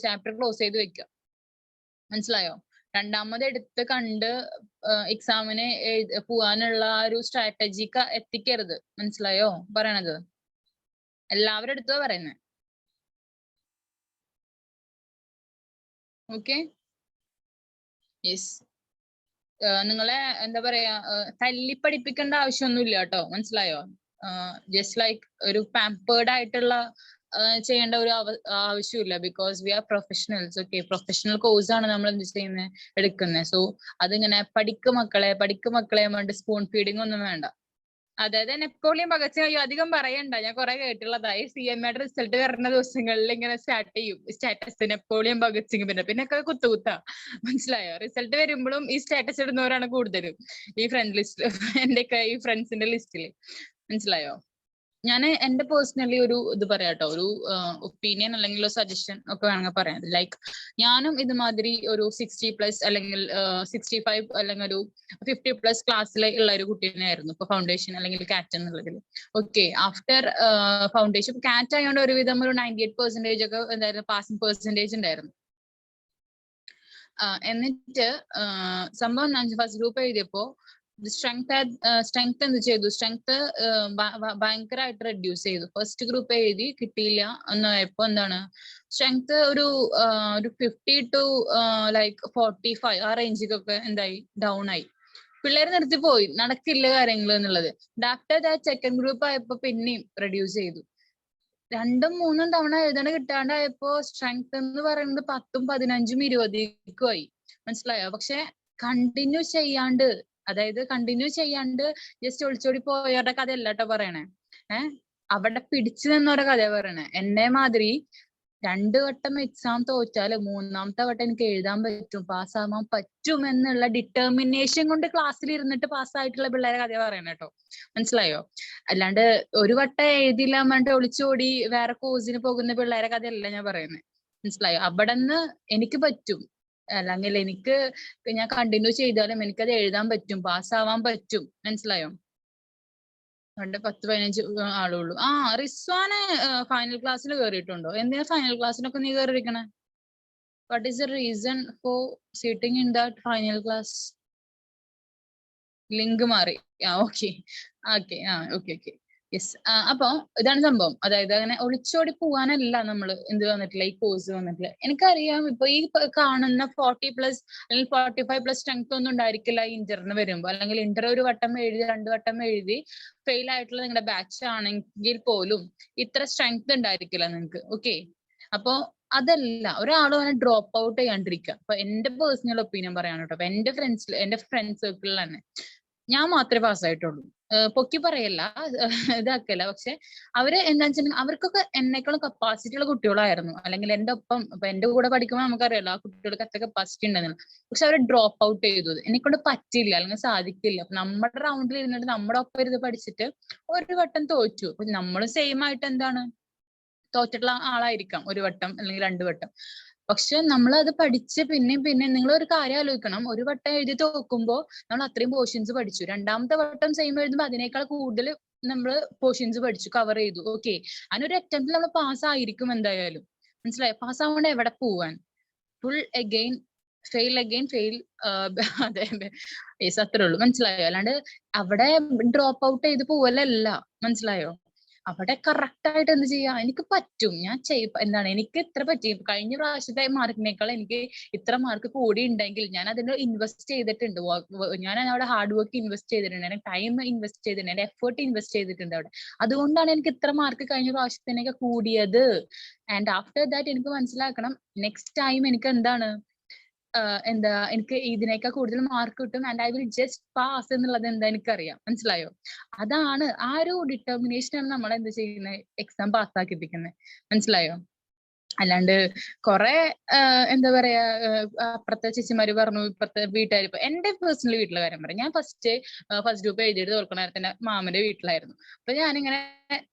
ചാപ്റ്റർ ക്ലോസ് ചെയ്ത് വെക്കുക, മനസ്സിലായോ? രണ്ടാമത് എടുത്ത് കണ്ട് എക്സാമിന് പോവാനുള്ള ഒരു സ്ട്രാറ്റജിക്ക് എത്തിക്കരുത്, മനസ്സിലായോ പറയണത്? എല്ലാവരും എടുത്തോ പറയുന്നത്. ഓക്കെ. യെസ്. നിങ്ങളെ എന്താ പറയാ, തല്ലി പഠിപ്പിക്കേണ്ട ആവശ്യമൊന്നുമില്ല കേട്ടോ, മനസ്സിലായോ? ജസ്റ്റ് ലൈക്ക് ഒരു പാമ്പേർഡ് ആയിട്ടുള്ള ചെയ്യേണ്ട ഒരു ആവശ്യമില്ല. Because we are professionals. Okay, professional course ആണ് നമ്മൾ എന്ത് ചെയ്യുന്നത്, എടുക്കുന്നത്. സോ അതിങ്ങനെ പഠിക്ക് മക്കളെ വേണ്ട, സ്പൂൺ ഫീഡിങ് ഒന്നും വേണ്ട. അതായത് നെപ്പോളിയൻ ഭഗത് സിംഗ്, അയ്യോ അധികം പറയണ്ട, ഞാൻ കുറെ കേട്ടുള്ളതായി. CMAയുടെ റിസൾട്ട് വരുന്ന ദിവസങ്ങളിൽ ഇങ്ങനെ സ്റ്റാർട്ട് ചെയ്യും സ്റ്റാറ്റസ്, നെപ്പോളിയൻ ഭഗത് സിംഗ്. പിന്നെ ഒക്കെ കുത്തുകുത്താ, മനസ്സിലായോ? റിസൾട്ട് വരുമ്പോഴും ഈ സ്റ്റാറ്റസ് ഇടുന്നവരാണ് കൂടുതലും ഈ ഫ്രണ്ട് ലിസ്റ്റ്, എന്റെ ഒക്കെ ഈ ഫ്രണ്ട്സിന്റെ ലിസ്റ്റിൽ, മനസ്സിലായോ? ഞാൻ എന്റെ പേഴ്സണലി ഒരു ഇത് പറയാട്ടോ, ഒരു ഒപ്പീനിയൻ അല്ലെങ്കിൽ ഒരു സജഷൻ ഒക്കെ വേണമെങ്കിൽ പറയാം. ലൈക്ക് ഞാനും ഇതുമാതിരി ഒരു 60+ അല്ലെങ്കിൽ 65 അല്ലെങ്കിൽ ഒരു 50+ ക്ലാസ്സിൽ ഉള്ള ഒരു കുട്ടീനെയായിരുന്നു ഇപ്പൊ ഫൗണ്ടേഷൻ അല്ലെങ്കിൽ കാറ്റ് എന്നുള്ളതിൽ. ഓക്കെ, ആഫ്റ്റർ ഫൗണ്ടേഷൻ കാറ്റ് ആയതുകൊണ്ട് ഒരുവിധം ഒരു 98% ഒക്കെ എന്തായാലും പാസിംഗ് പെർസെന്റേജ് ഉണ്ടായിരുന്നു. എന്നിട്ട് സംഭവം ഫസ്റ്റ് ഗ്രൂപ്പ് എഴുതിയപ്പോ സ്ട്രെങ്ത് എന്ത് ചെയ്തു, സ്ട്രെങ്ത് ഭയങ്കരമായിട്ട് റെഡ്യൂസ് ചെയ്തു. ഫസ്റ്റ് ഗ്രൂപ്പ് എഴുതി കിട്ടിയില്ല എന്നായപ്പോ എന്താണ് സ്ട്രെങ്ത് ഒരു 50 to like 45 ആ റേഞ്ചിലൊക്കെ എന്തായി ഡൗൺ ആയി. പിള്ളേര് നിർത്തി പോയി, നടക്കില്ല കാര്യങ്ങൾ എന്നുള്ളത്. ആഫ്റ്റർ ദാറ്റ് സെക്കൻഡ് ഗ്രൂപ്പ് ആയപ്പോ പിന്നെയും റെഡ്യൂസ് ചെയ്തു. 2ഉം 3ഉം തവണ എഴുതണ കിട്ടാണ്ടായപ്പോ സ്ട്രെങ്ത് എന്ന് പറയുന്നത് 10ഉം 15ഉം 20ക്കും ആയി. മനസ്സിലായോ? പക്ഷെ കണ്ടിന്യൂ ചെയ്യാണ്ട്, അതായത് കണ്ടിന്യൂ ചെയ്യാണ്ട് ജസ്റ്റ് ഒളിച്ചോടി പോയവരുടെ കഥയല്ല കേട്ടോ പറയണേ. അവിടെ പിടിച്ചു നിന്നവരുടെ കഥ പറയണേ. എന്നെ മാതിരി 2 വട്ടം എക്സാം തോറ്റാല് 3ാമത്തെ വട്ടം എനിക്ക് എഴുതാൻ പറ്റും, പാസ്സാവാൻ പറ്റും എന്നുള്ള ഡിറ്റർമിനേഷൻ കൊണ്ട് ക്ലാസ്സിൽ ഇരുന്നിട്ട് പാസ്സായിട്ടുള്ള പിള്ളേരെ കഥ പറയണേ കേട്ടോ. മനസ്സിലായോ? അല്ലാണ്ട് ഒരു വട്ടം എഴുതില്ല പറഞ്ഞിട്ട് ഒളിച്ചോടി വേറെ കോഴ്സിന് പോകുന്ന പിള്ളേരെ കഥയല്ല ഞാൻ പറയുന്നത്. മനസ്സിലായോ? അവിടെ നിന്ന് എനിക്ക് പറ്റും, അല്ലെങ്കിൽ എനിക്ക് ഞാൻ കണ്ടിന്യൂ ചെയ്താലും എനിക്കത് എഴുതാൻ പറ്റും, പാസ്സാവാൻ പറ്റും. മനസ്സിലായോ? 10-15 ആളുള്ളൂ. റിസ്വാന് ഫൈനൽ ക്ലാസ്സിൽ കയറിയിട്ടുണ്ടോ? എന്തിനാ ഫൈനൽ ക്ലാസ്സിനൊക്കെ നീ കയറിയിരിക്കണേ? What is the reason for sitting in that final class? Link മാറി. Okay okay yes. അപ്പൊ ഇതാണ് സംഭവം. അതായത് അങ്ങനെ ഒളിച്ചോടി പോവാനല്ല നമ്മൾ എന്ത് വന്നിട്ടില്ല, ഈ കോഴ്സ് വന്നിട്ടില്ല. എനിക്കറിയാം ഇപ്പൊ ഈ കാണുന്ന 40+ അല്ലെങ്കിൽ 45+ സ്ട്രെങ്ത് ഒന്നും ഉണ്ടായിരിക്കില്ല ഇന്ററിന് വരുമ്പോ. അല്ലെങ്കിൽ ഇന്റർ ഒരു വട്ടം എഴുതി 2 വട്ടം എഴുതി ഫെയിൽ ആയിട്ടുള്ള നിങ്ങളുടെ ബാച്ച് ആണെങ്കിൽ പോലും ഇത്ര സ്ട്രെങ്ത് ഉണ്ടായിരിക്കില്ല നിങ്ങൾക്ക്. ഓക്കെ, അപ്പൊ അതല്ല ഒരാളും അങ്ങനെ ഡ്രോപ്പ് ഔട്ട് ചെയ്യാണ്ടിരിക്കുക. അപ്പൊ എന്റെ പേഴ്സണൽ ഒപ്പീനിയൻ പറയാണ് കേട്ടോ. എന്റെ ഫ്രണ്ട് സർക്കിളിൽ തന്നെ ഞാൻ മാത്രമേ പാസ്സായിട്ടുള്ളൂ. പൊക്കി പറയല്ല, ഇതാക്കല്ല. പക്ഷെ അവര് എന്താ വെച്ചിട്ടുണ്ടെങ്കിൽ അവർക്കൊക്കെ എന്നെക്കാളും കപ്പാസിറ്റി ഉള്ള കുട്ടികളായിരുന്നു. അല്ലെങ്കിൽ എന്റെ ഒപ്പം ഇപ്പൊ എന്റെ കൂടെ പഠിക്കുമ്പോൾ നമുക്കറിയാലോ ആ കുട്ടികൾക്ക് എത്ര കപ്പാസിറ്റി ഉണ്ടെന്ന്. പക്ഷെ അവര് ഡ്രോപ്പ് ഔട്ട് ചെയ്തു. എന്നെക്കൊണ്ട് പറ്റില്ല അല്ലെങ്കിൽ സാധിക്കില്ല. നമ്മുടെ റൗണ്ടിൽ ഇരുന്നിട്ട് നമ്മുടെ ഒപ്പം ഇരുന്ന് പഠിച്ചിട്ട് ഒരു വട്ടം തോറ്റു. നമ്മൾ സെയിം ആയിട്ട് എന്താണ് തോറ്റിട്ടുള്ള ആളായിരിക്കാം ഒരു വട്ടം അല്ലെങ്കിൽ 2 വട്ടം. പക്ഷെ നമ്മൾ അത് പഠിച്ച് പിന്നെ നിങ്ങൾ ഒരു കാര്യം ആലോചിക്കണം. ഒരു വട്ടം എഴുതി തോക്കുമ്പോൾ നമ്മൾ അത്രയും പോർഷൻസ് പഠിച്ചു. 2ാമത്തെ വട്ടം സെയിം എഴുതുമ്പോൾ അതിനേക്കാൾ കൂടുതൽ നമ്മൾ പോർഷൻസ് പഠിച്ചു, കവർ ചെയ്തു. ഓക്കെ, അതിനൊരു അറ്റംപ്റ്റിൽ നമ്മൾ പാസ് ആയിരിക്കും എന്തായാലും. മനസ്സിലായോ? പാസ് ആവാണ്ട് എവിടെ പോവാൻ? ഫുൾ അഗെയിൻ ഫെയിൽ അതെ യെസ്, അത്രേ ഉള്ളൂ. മനസ്സിലായോ? അല്ലാണ്ട് അവിടെ ഡ്രോപ്പ് ഔട്ട് ചെയ്ത് പോവലല്ല. മനസ്സിലായോ? അവിടെ കറക്റ്റ് ആയിട്ട് എന്ത് ചെയ്യാ, എനിക്ക് പറ്റും, ഞാൻ എന്താണ് എനിക്ക് ഇത്ര പറ്റി. കഴിഞ്ഞ പ്രാവശ്യത്തെ മാർക്കിനേക്കാൾ എനിക്ക് ഇത്ര മാർക്ക് കൂടി ഉണ്ടെങ്കിൽ ഞാൻ അതിന് ഇൻവെസ്റ്റ് ചെയ്തിട്ടുണ്ട്. ഞാൻ അവിടെ ഹാർഡ് വർക്ക് ഇൻവെസ്റ്റ് ചെയ്തിട്ടുണ്ട്, ഞാൻ ടൈം ഇൻവെസ്റ്റ് ചെയ്തിട്ടുണ്ട്, എന്റെ എഫേർട്ട് ഇൻവെസ്റ്റ് ചെയ്തിട്ടുണ്ട് അവിടെ. അതുകൊണ്ടാണ് എനിക്ക് ഇത്ര മാർക്ക് കഴിഞ്ഞ പ്രാവശ്യത്തിനൊക്കെ കൂടിയത്. ആൻഡ് ആഫ്റ്റർ ദാറ്റ് എനിക്ക് മനസ്സിലാക്കണം നെക്സ്റ്റ് ടൈം എനിക്ക് എന്താണ് എനിക്ക് ഇതിനേക്കാൾ കൂടുതൽ മാർക്ക് കിട്ടും and I will just pass എന്നുള്ളത് എന്താ എനിക്കറിയാം. മനസ്സിലായോ? അതാണ് ആ ഒരു ഡിറ്റർമിനേഷൻ ആണ് നമ്മൾ എന്ത് ചെയ്യുന്നത്, എക്സാം പാസ്സാക്കിപ്പിക്കുന്നത്. മനസ്സിലായോ? അല്ലാണ്ട് കുറെ എന്താ പറയാ അപ്പുറത്തെ ചേച്ചിമാര് പറഞ്ഞു, ഇപ്പുറത്തെ വീട്ടുകാർ. ഇപ്പൊ എന്റെ പേഴ്സണൽ വീട്ടിലെ കാര്യം പറയാം. ഞാൻ ഫസ്റ്റ് ഗ്രൂപ്പ് എഴുതിയിട്ട് തോൽക്കണ എന്റെ മാമന്റെ വീട്ടിലായിരുന്നു. അപ്പൊ ഞാനിങ്ങനെ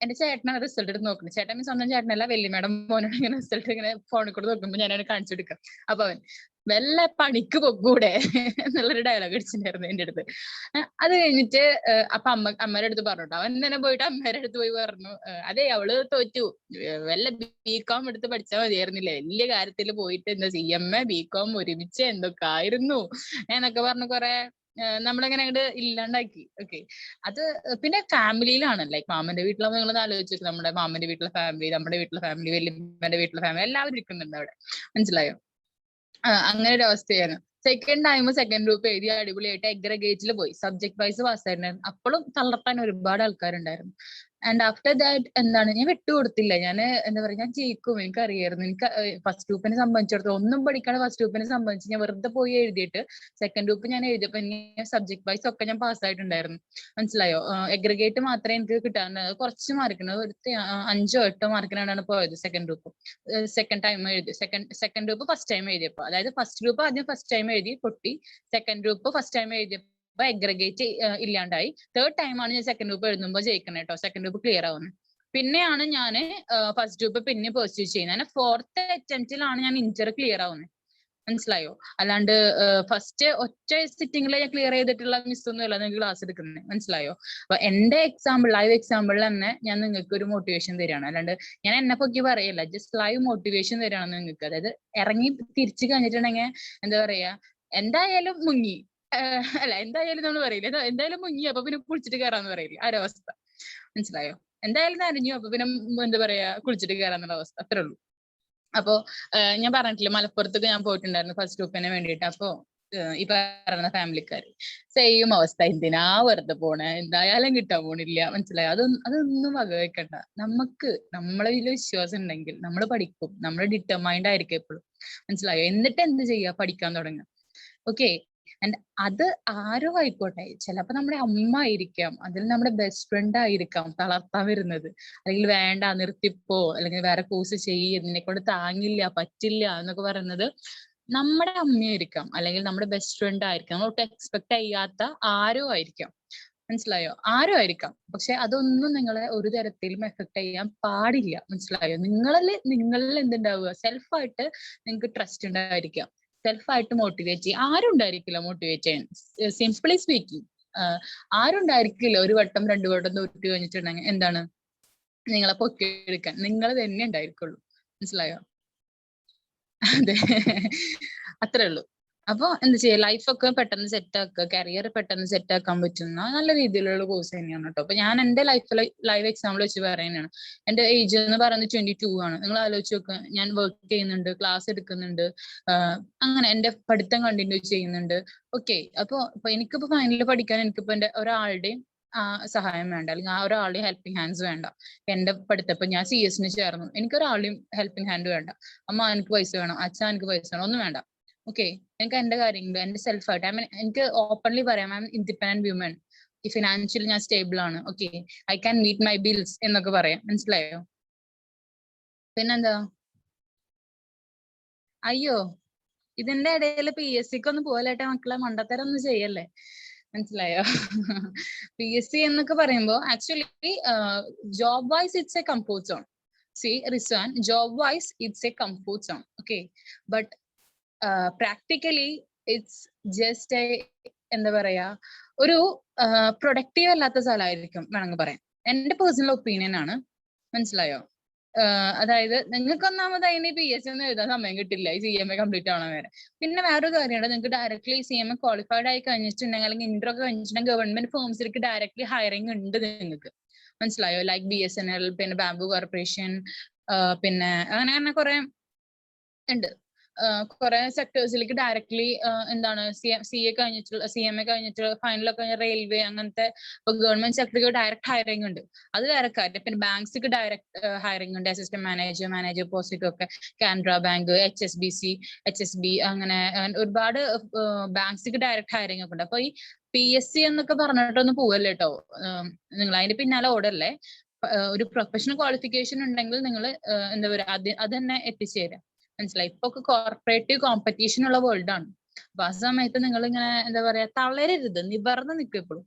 എന്റെ ചേട്ടനാണ് റിസൾട്ട് എടുത്ത് നോക്കുന്നത്. ചേട്ടൻ മീൻസ് സ്വന്തം ചേട്ടനല്ല, വലിയ മേഡം മോനോട് ഇങ്ങനെ റിസൾട്ട് ഇങ്ങനെ ഫോണിൽ കൂടെ നോക്കുമ്പോൾ ഞാൻ അവനെ കാണിച്ചു കൊടുക്കാം. അപ്പൊ അവൻ വല്ല പണിക്ക് പൊക്കൂടെ എന്നുള്ളൊരു ഡയലോഗ് അടിച്ചിട്ടുണ്ടായിരുന്നു എന്റെ അടുത്ത്. അത് കഴിഞ്ഞിട്ട് അപ്പൊ അമ്മയുടെ അടുത്ത് പറഞ്ഞു. അവൻ തന്നെ പോയിട്ട് അമ്മയുടെ അടുത്ത് പോയി പറഞ്ഞു, അതെ അവള് തോറ്റു, വല്ല ബികോം എടുത്ത് പഠിച്ചാൽ മതിയായിരുന്നില്ലേ, വലിയ കാര്യത്തിൽ പോയിട്ട് എന്താ CMA BCom ഒരുമിച്ച് എന്തൊക്കെ ആയിരുന്നു എന്നൊക്കെ പറഞ്ഞു കുറെ നമ്മളിങ്ങനെ അങ്ങോട്ട് ഇല്ലാണ്ടാക്കി. ഓക്കെ, അത് പിന്നെ ഫാമിലിയിലാണ്. ലൈക് മാമന്റെ വീട്ടിലാവുമ്പോൾ നിങ്ങൾ ആലോചിച്ചു, നമ്മുടെ മാമന്റെ വീട്ടിലെ ഫാമിലി, നമ്മുടെ വീട്ടിലെ ഫാമിലി, വല്യമ്മന്റെ വീട്ടിലെ ഫാമിലി, എല്ലാവരും ഇരിക്കുന്നുണ്ട് അവിടെ. മനസ്സിലായോ? അങ്ങനെ ഒരു അവസ്ഥയാണ്. സെക്കൻഡ് ഗ്രൂപ്പ് എഴുതി അടിപൊളിയായിട്ട് എഗ്രഗേറ്റിൽ പോയി, സബ്ജക്ട് വൈസ് പാസ്സായിരുന്നു. അപ്പോഴും തളർത്താൻ ഒരുപാട് ആൾക്കാരുണ്ടായിരുന്നു. ആൻഡ് ആഫ്റ്റർ ദാറ്റ് എന്താണ്, ഞാൻ വിട്ടുകൊടുത്തില്ല. ഞാൻ എന്താ പറയാ, ഞാൻ ജയിക്കും, എനിക്കറിയായിരുന്നു. എനിക്ക് ഫസ്റ്റ് ഗ്രൂപ്പിനെ സംബന്ധിച്ചിടത്തോളം ഒന്നും പഠിക്കാതെ ഫസ്റ്റ് ഗ്രൂപ്പിനെ സംബന്ധിച്ച് ഞാൻ വെറുതെ പോയി എഴുതിയിട്ട് സെക്കൻഡ് ഗ്രൂപ്പ് ഞാൻ എഴുതിയപ്പോ എനിക്ക് സബ്ജക്ട് വൈസ് ഒക്കെ ഞാൻ പാസ്സായിട്ടുണ്ടായിരുന്നു. മനസ്സിലായോ? എഗ്രഗേറ്റ് മാത്രമേ എനിക്ക് കിട്ടാൻ കുറച്ച് മാർക്കിന്, ഒരു 5-8 മാർക്കിനാണ് പോയത് സെക്കൻഡ് ഗ്രൂപ്പ്. സെക്കൻഡ് ടൈം എഴുതി, സെക്കൻഡ് ഗ്രൂപ്പ് ഫസ്റ്റ് ടൈം എഴുതിയപ്പോ, അതായത് ഫസ്റ്റ് ഗ്രൂപ്പ് ആദ്യം ഫസ്റ്റ് ടൈം എഴുതി പൊട്ടി, സെക്കൻഡ് ഗ്രൂപ്പ് ഫസ്റ്റ് ടൈം എഴുതിയപ്പോ എഗ്രഗേറ്റ് ഇല്ലാണ്ടായി. തേർഡ് ടൈം ആണ് ഞാൻ സെക്കൻഡ് ഗ്രൂപ്പ് എഴുതുമ്പോൾ ജയിക്കണേ കേട്ടോ, സെക്കൻഡ് ഗ്രൂപ്പ് ക്ലിയർ ആവുന്നത്. പിന്നെയാണ് ഞാൻ ഫസ്റ്റ് ഗ്രൂപ്പ് പിന്നെ പെർസ്യൂ ചെയ്യുന്നത്. 4th അറ്റംപ്റ്റിലാണ് ഞാൻ ഇന്റർ ക്ലിയർ ആവുന്നത്. മനസ്സിലായോ? അല്ലാണ്ട് ഫസ്റ്റ് ഒറ്റ സിറ്റിംഗിൽ ഞാൻ ക്ലിയർ ചെയ്തിട്ടുള്ള മിസ് ഒന്നും അല്ല നിങ്ങൾക്ക് ക്ലാസ് എടുക്കുന്നത്. മനസ്സിലായോ? അപ്പൊ എന്റെ എക്സാമ്പിൾ, ലൈവ് എക്സാമ്പിളിൽ തന്നെ ഞാൻ നിങ്ങൾക്ക് ഒരു മോട്ടിവേഷൻ തരികയാണ്. അല്ലാണ്ട് ഞാൻ എന്നെ പൊക്കി പറയല്ല, ജസ്റ്റ് ലൈവ് മോട്ടിവേഷൻ തരികയാണ് നിങ്ങൾക്ക്. അതായത് ഇറങ്ങി തിരിച്ചു കഴിഞ്ഞിട്ടുണ്ടെങ്കിൽ എന്താ പറയാ, എന്തായാലും മുങ്ങി, അല്ല എന്തായാലും നമ്മൾ പറയില്ല, എന്തായാലും മുങ്ങി അപ്പൊ പിന്നെ കുളിച്ചിട്ട് കയറാന്ന് പറയില്ല, ആ ഒരു അവസ്ഥ. മനസ്സിലായോ? എന്തായാലും നനഞ്ഞു അപ്പൊ പിന്നെ എന്താ പറയാ കുളിച്ചിട്ട് കയറാന്നുള്ള അവസ്ഥ, അത്രേ ഉള്ളൂ. അപ്പൊ ഞാൻ പറഞ്ഞിട്ടില്ല, മലപ്പുറത്തേക്ക് ഞാൻ പോയിട്ടുണ്ടായിരുന്നു ഫസ്റ്റ് ഗ്രൂപ്പിന് വേണ്ടിയിട്ട്. അപ്പൊ ഈ പറയുന്ന ഫാമിലിക്കാര് സെയിം അവസ്ഥ, എന്തിനാ വെറുതെ പോണേ, എന്തായാലും കിട്ടാൻ പോണില്ല. മനസ്സിലായോ? അതൊന്നും വകവെക്കണ്ട. നമുക്ക് നമ്മളെ വിശ്വാസം ഉണ്ടെങ്കിൽ നമ്മൾ പഠിക്കും, നമ്മൾ ഡിറ്റർമൈൻഡ് ആയിരിക്കും എപ്പോഴും. മനസ്സിലായോ? എന്നിട്ട് എന്ത് ചെയ്യാ, പഠിക്കാൻ തുടങ്ങുക. ഓക്കെ. ആൻഡ് അത് ആരോ ആയിക്കോട്ടെ, ചിലപ്പോ നമ്മുടെ അമ്മ ആയിരിക്കാം, അതിൽ നമ്മുടെ ബെസ്റ്റ് ഫ്രണ്ട് ആയിരിക്കാം തളർത്താൻ വരുന്നത്, അല്ലെങ്കിൽ വേണ്ട നിർത്തിപ്പോ, അല്ലെങ്കിൽ വേറെ കോഴ്സ് ചെയ്യ്, നിന്നെക്കൊണ്ട് താങ്ങില്ല പറ്റില്ല എന്നൊക്കെ പറയുന്നത് നമ്മുടെ അമ്മയായിരിക്കാം, അല്ലെങ്കിൽ നമ്മുടെ ബെസ്റ്റ് ഫ്രണ്ട് ആയിരിക്കാം, നമ്മളൊട്ട് എക്സ്പെക്ട് ചെയ്യാത്ത ആരോ ആയിരിക്കാം. മനസ്സിലായോ? ആരോ ആയിരിക്കാം. പക്ഷെ അതൊന്നും നിങ്ങളെ ഒരു തരത്തിലും എഫക്ട് ചെയ്യാൻ പാടില്ല. മനസ്സിലായോ? നിങ്ങളിൽ എന്തുണ്ടാവുക, സെൽഫായിട്ട് നിങ്ങൾക്ക് ട്രസ്റ്റ് ഉണ്ടായിരിക്കാം, സെൽഫായിട്ട് മോട്ടിവേറ്റ് ചെയ്യുക. ആരും ഉണ്ടായിരിക്കില്ല മോട്ടിവേറ്റ് ചെയ്യാൻ, സിംപിളി സ്പീക്കിംഗ്. ആരും ഉണ്ടായിരിക്കില്ല ഒരു വട്ടം 2 വട്ടം തോറ്റു കഴിഞ്ഞിട്ടുണ്ടെങ്കിൽ എന്താണ് നിങ്ങളെ പൊക്കിയെടുക്കാൻ, നിങ്ങൾ തന്നെ ഉണ്ടായിരിക്കുള്ളൂ. മനസ്സിലായോ? അതെ, അത്രേ ഉള്ളൂ. അപ്പൊ എന്താ ചെയ്യാ, ലൈഫൊക്കെ പെട്ടെന്ന് സെറ്റ് ആക്കുക, കരിയർ പെട്ടെന്ന് സെറ്റ് ആക്കാൻ പറ്റുന്ന നല്ല രീതിയിലുള്ള കോഴ്സ് തന്നെയാണ് കേട്ടോ. അപ്പൊ ഞാൻ എന്റെ ലൈവ് എക്സാമ്പിൾ വെച്ച് പറയുന്നതാണ്. എന്റെ ഏജ് എന്ന് പറയുന്നത് 22 ആണ്. നിങ്ങൾ ആലോചിച്ച് നോക്കുക, ഞാൻ വർക്ക് ചെയ്യുന്നുണ്ട്, ക്ലാസ് എടുക്കുന്നുണ്ട്, അങ്ങനെ എന്റെ പഠിത്തം കണ്ടിന്യൂ ചെയ്യുന്നുണ്ട്. ഓക്കെ. അപ്പൊ എനിക്കിപ്പോ ഫൈനലിൽ പഠിക്കാൻ എനിക്കിപ്പോ എന്റെ ഒരാളുടെയും സഹായം വേണ്ട, അല്ലെങ്കിൽ ആ ഒരാളുടെയും ഹെൽപ്പിംഗ് ഹാൻഡ്സ് വേണ്ട. എന്റെ പഠിത്തം ഇപ്പൊ ഞാൻ CS ചേർന്നു, എനിക്ക് ഒരാളുടെയും ഹെൽപ്പിംഗ് ഹാൻഡ് വേണ്ട. അമ്മ എനിക്ക് പൈസ വേണം, അച്ഛൻ എനിക്ക് പൈസ വേണം, ഒന്നും വേണ്ട. ഓക്കെ. എനിക്ക് എന്റെ കാര്യങ്ങൾ എന്റെ സെൽഫായിട്ട് എനിക്ക് ഓപ്പൺലി പറയാം, I am independent woman, financially ഞാൻ സ്റ്റേബിൾ ആണ്. Okay. I can meet my bills എന്നൊക്കെ പറയാം. മനസ്സിലായോ? പിന്നെന്താ, അയ്യോ ഇതിന്റെ ഇടയിൽ PSC ഒന്നും പോലെട്ടെ മക്കളെ, മണ്ടത്തരം ഒന്നും ചെയ്യല്ലേ. മനസ്സിലായോ? PSC എന്നൊക്കെ പറയുമ്പോ actually job wise it's A comfort zone. C Rizwan, job wise it's A comfort zone. Okay. But practically it's just A, എന്താ പറയാ, ഒരു പ്രൊഡക്റ്റീവ് അല്ലാത്ത സ്ഥലമായിരിക്കും വേണമെങ്കിൽ പറയാം. എന്റെ പേഴ്സണൽ ഒപ്പീനിയൻ ആണ്. മനസ്സിലായോ? അതായത് നിങ്ങൾക്ക് ഒന്നാമത് അതിന് PSC ഒന്നും എഴുതാൻ സമയം കിട്ടില്ല ഈ CMA കംപ്ലീറ്റ് ആവണ വരെ. പിന്നെ വേറൊരു കാര്യമുണ്ട്, നിങ്ങൾക്ക് ഡയറക്ട്ലി CMA ക്വാളിഫൈഡ് ആയി കഴിഞ്ഞിട്ടുണ്ടെങ്കിൽ, അല്ലെങ്കിൽ ഇന്റർ ഒക്കെ കഴിഞ്ഞിട്ടുണ്ടെങ്കിൽ ഗവൺമെന്റ് ഫേംസിലേക്ക് ഡയറക്ട്ലി ഹയറിംഗ് ഉണ്ട് നിങ്ങൾക്ക്. മനസ്സിലായോ? ലൈക്ക് BSNL, പിന്നെ ബാംബു കോർപ്പറേഷൻ, പിന്നെ അങ്ങനെ കുറെ ഉണ്ട്. കുറെ സെക്ടേഴ്സിലേക്ക് ഡയറക്ട്ലി എന്താണ് CMA കഴിഞ്ഞിട്ട് ഫൈനലൊക്കെ കഴിഞ്ഞ റെയിൽവേ അങ്ങനത്തെ ഗവൺമെന്റ് സെക്ടറിക്ക് ഡയറക്റ്റ് ഹയറിംഗ് ഉണ്ട്. അത് വേറെ കാര്യം. പിന്നെ ബാങ്ക്സിക്ക് ഡയറക്റ്റ് ഹയറിംഗ് ഉണ്ട്, അസിസ്റ്റന്റ് മാനേജർ പോസ്റ്റിക്കൊക്കെ. കാനറ ബാങ്ക്, HSB അങ്ങനെ ഒരുപാട് ബാങ്ക്സിക്ക് ഡയറക്റ്റ് ഹയറിംഗ് ഒക്കെ ഉണ്ട്. അപ്പൊ ഈ PSC എന്നൊക്കെ പറഞ്ഞിട്ടൊന്നും പോവല്ലേ കേട്ടോ, നിങ്ങൾ അതിന്റെ പിന്നാലെ ഓടല്ലേ. ഒരു പ്രൊഫഷണൽ ക്വാളിഫിക്കേഷൻ ഉണ്ടെങ്കിൽ നിങ്ങൾ എന്താ പറയുക, അത് തന്നെ എത്തിച്ചേരാം. മനസ്സിലായി? ഇപ്പൊ കോർപ്പറേറ്റീവ് കോമ്പറ്റീഷൻ ഉള്ള വേൾഡ് ആണ്. അപ്പൊ ആ സമയത്ത് നിങ്ങൾ ഇങ്ങനെ എന്താ പറയാ, തളരരുത്, നിവർന്ന് നിൽക്കുക എപ്പോഴും.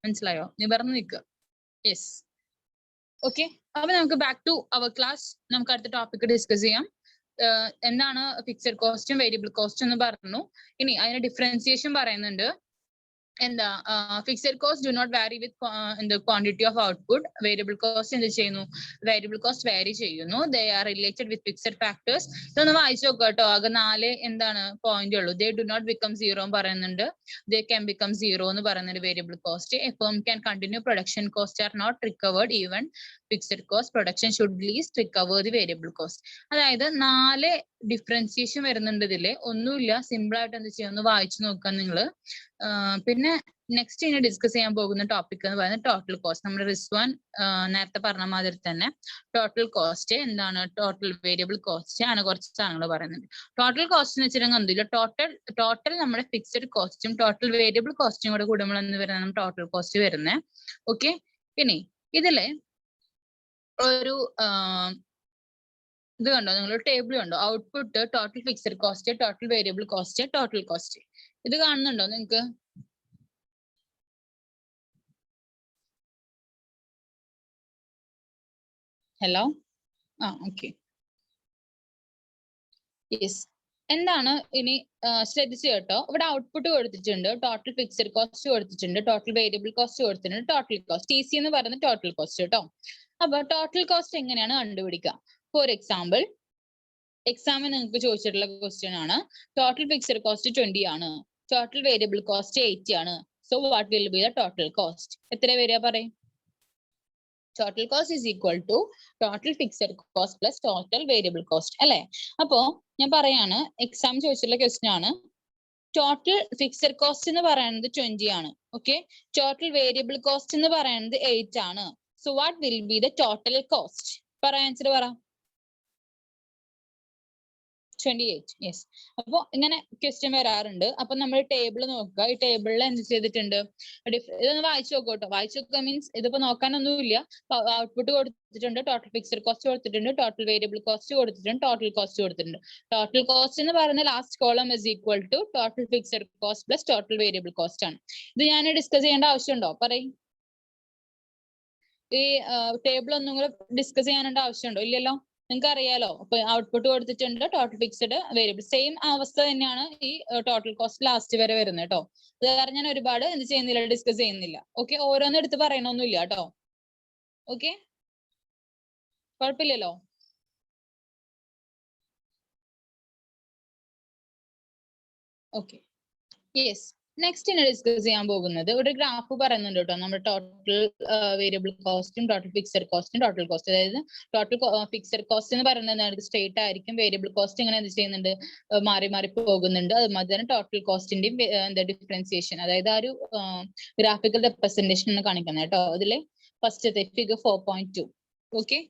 മനസ്സിലായോ? നിവർന്ന് നിൽക്കുക. യെസ്. ഓക്കെ. അപ്പൊ നമുക്ക് ബാക്ക് ടു അവർ ക്ലാസ്, നമുക്ക് അടുത്ത ടോപ്പിക് ഡിസ്കസ് ചെയ്യാം. എന്താണ് ഫിക്സഡ് കോസ്റ്റും വേരിയബിൾ കോസ്റ്റും എന്ന് പറഞ്ഞു. ഇനി അതിന്റെ ഡിഫറൻസിയേഷൻ പറയുന്നുണ്ട്. എന്താ, fixed cost do not vary with quantity of output. Variable cost എന്ത് ചെയ്യുന്നു, വേരിയബിൾ കോസ്റ്റ് വാരി ചെയ്യുന്നു. They are related with fixed factors. ഇതൊന്ന് വായിച്ചു നോക്കുക കേട്ടോ. ആകെ 4 എന്താണ് പോയിന്റ് ഉള്ളൂ. They do not become zero പറയുന്നുണ്ട്, ദേ ക്യാൻ ബിക്കം സീറോ എന്ന് പറയുന്നുണ്ട്. Variable cost, a firm can continue production cost are not recovered even fixed cost. Production should least recover the variable cost. അതായത് 4 differentiation വരുന്നുണ്ട് ഇതില്. ഒന്നുമില്ല, simple ആയിട്ട് എന്ത് ചെയ്യാം, ഒന്ന് വായിച്ചു നോക്കാം നിങ്ങള്. പിന്നെ നെക്സ്റ്റ് ഇനി ഡിസ്കസ് ചെയ്യാൻ പോകുന്ന ടോപ്പിക് എന്ന് പറയുന്നത് ടോട്ടൽ കോസ്റ്റ്. നമ്മുടെ റിസ്വാൻ നേരത്തെ പറഞ്ഞ മാതിരി തന്നെ ടോട്ടൽ കോസ്റ്റ് എന്താണ്, ടോട്ടൽ വേരിയബിൾ കോസ്റ്റ് ആണ് കുറച്ച് സാധനങ്ങൾ പറയുന്നുണ്ട്. ടോട്ടൽ കോസ്റ്റ് എന്ന് വെച്ചിട്ടുണ്ടെങ്കിൽ എന്തില്ല, ടോട്ടൽ നമ്മുടെ ഫിക്സഡ് കോസ്റ്റും ടോട്ടൽ വേരിയബിൾ കോസ്റ്റും കൂടെ കൂടുമ്പോൾ എന്ന് പറയുന്നത് ടോട്ടൽ കോസ്റ്റ് വരുന്നത്. ഓക്കെ. ഇനി ഇതില് ഒരു ഇത് കണ്ടോ, നിങ്ങൾ ടേബിൾ കണ്ടോ, output, total fixed cost, total variable cost, total cost. ഇത് കാണുന്നുണ്ടോ നിങ്ങക്ക്? ഹലോ. ഓക്കെ. യെസ്. എന്താണ് ഇനി ശ്രദ്ധിച്ചു കേട്ടോ. ഇവിടെ ഔട്ട്പുട്ട് കൊടുത്തിട്ടുണ്ട്, ടോട്ടൽ ഫിക്സഡ് കോസ്റ്റ് കൊടുത്തിട്ടുണ്ട്, ടോട്ടൽ വേരിയബിൾ കോസ്റ്റ് കൊടുത്തിട്ടുണ്ട്, ടോട്ടൽ കോസ്റ്റ്, TC എന്ന് പറയുന്നത് ടോട്ടൽ കോസ്റ്റ് കേട്ടോ. അപ്പൊ ടോട്ടൽ കോസ്റ്റ് എങ്ങനെയാണ് കണ്ടുപിടിക്കുക? ഫോർ എക്സാമ്പിൾ, എക്സാമിന് നിങ്ങൾക്ക് ചോദിച്ചിട്ടുള്ള ക്വസ്റ്റ്യൻ ആണ്. ടോട്ടൽ ഫിക്സഡ് കോസ്റ്റ് 20 ആണ്, ടോട്ടൽ വേരിയബിൾ കോസ്റ്റ് 80 ആണ്. So what will be the total cost? എത്ര വരിക പറയും? Total cost is equal to total fixed cost plus total variable cost അല്ലെ? അപ്പോ ഞാൻ പറയാണ്, എക്സാം ചോദിച്ചിട്ടുള്ള ക്വസ്റ്റ്യൻ ആണ്. ടോട്ടൽ ഫിക്സഡ് കോസ്റ്റ് എന്ന് പറയുന്നത് 20 ആണ്. ഓക്കെ, ടോട്ടൽ വേരിയബിൾ കോസ്റ്റ് എന്ന് പറയുന്നത് 8 ആണ്. So what will be the total cost? പറ, ആൻസർ പറ. 28. യെസ്. അപ്പൊ ഇങ്ങനെ ക്വസ്റ്റ്യൻ വരാറുണ്ട്. അപ്പൊ നമ്മൾ ടേബിൾ നോക്കുക. ഈ ടേബിളിൽ എന്ത് ചെയ്തിട്ടുണ്ട്? ഇതൊന്ന് വായിച്ചു നോക്കുക കേട്ടോ. വായിച്ചു നോക്കുക മീൻസ് ഇതിപ്പോ നോക്കാനൊന്നുമില്ല. ഔട്ട്പുട്ട് കൊടുത്തിട്ടുണ്ട്, ടോട്ടൽ ഫിക്സഡ് കോസ്റ്റ് കൊടുത്തിട്ടുണ്ട്, ടോട്ടൽ വേരിയബിൾ കോസ്റ്റ് കൊടുത്തിട്ടുണ്ട്, ടോട്ടൽ കോസ്റ്റ് കൊടുത്തിട്ടുണ്ട്. ടോട്ടൽ കോസ്റ്റ് എന്ന് പറയുന്ന last column is equal to total fixed cost plus total variable cost ആണ്. ഇത് ഞാൻ ഡിസ്കസ് ചെയ്യേണ്ട ആവശ്യമുണ്ടോ? പറയും. ഈ ടേബിൾ ഒന്നും കൂടെ ഡിസ്കസ് ചെയ്യാനുള്ള ആവശ്യമുണ്ടോ? ഇല്ലല്ലോ, നിങ്ങൾക്ക് അറിയാലോ. അപ്പൊ ഔട്ട്പുട്ട് കൊടുത്തിട്ടുണ്ട്, ടോട്ടൽ ഫിക്സഡ് വേരിയബിൾ സെയിം അവസ്ഥ തന്നെയാണ് ഈ ടോട്ടൽ കോസ്റ്റ് ലാസ്റ്റ് വരെ വരുന്നത് കേട്ടോ. അത് കാരണം ഞാൻ ഒരുപാട് എന്ത് ചെയ്യുന്നില്ല, ഡിസ്കസ് ചെയ്യുന്നില്ല. ഓക്കെ, ഓരോന്നും എടുത്ത് പറയണമൊന്നുമില്ല കേട്ടോ. ഓക്കെ, കുഴപ്പമില്ലല്ലോ. Okay, yes. നെക്സ്റ്റ് ഇനി ഡിസ്കസ് ചെയ്യാൻ പോകുന്നത് ഒരു ഗ്രാഫ് പറയുന്നുണ്ട് കേട്ടോ. നമ്മുടെ ടോട്ടൽ വേരിയബിൾ കോസ്റ്റും ടോട്ടൽ ഫിക്സഡ് കോസ്റ്റും ടോട്ടൽ കോസ്റ്റ്. അതായത് ടോട്ടൽ ഫിക്സഡ് കോസ്റ്റ് എന്ന് പറയുന്നത് സ്ട്രേറ്റ് ആയിരിക്കും. വേരിയബിൾ കോസ്റ്റ് ഇങ്ങനെ എന്ത് ചെയ്യുന്നുണ്ട്, മാറി മാറി പോകുന്നുണ്ട്. അതുമാതിരി തന്നെ ടോട്ടൽ കോസ്റ്റിന്റെയും എന്താ ഡിഫറൻസിയേഷൻ, അതായത് ആ ഒരു ഗ്രാഫിക്കൽ റെപ്രസെന്റേഷൻ ആണ് കാണിക്കുന്നത് കേട്ടോ. അതില് ഫസ്റ്റത്തെ ഫിഗർ 4.2. ഓക്കെ,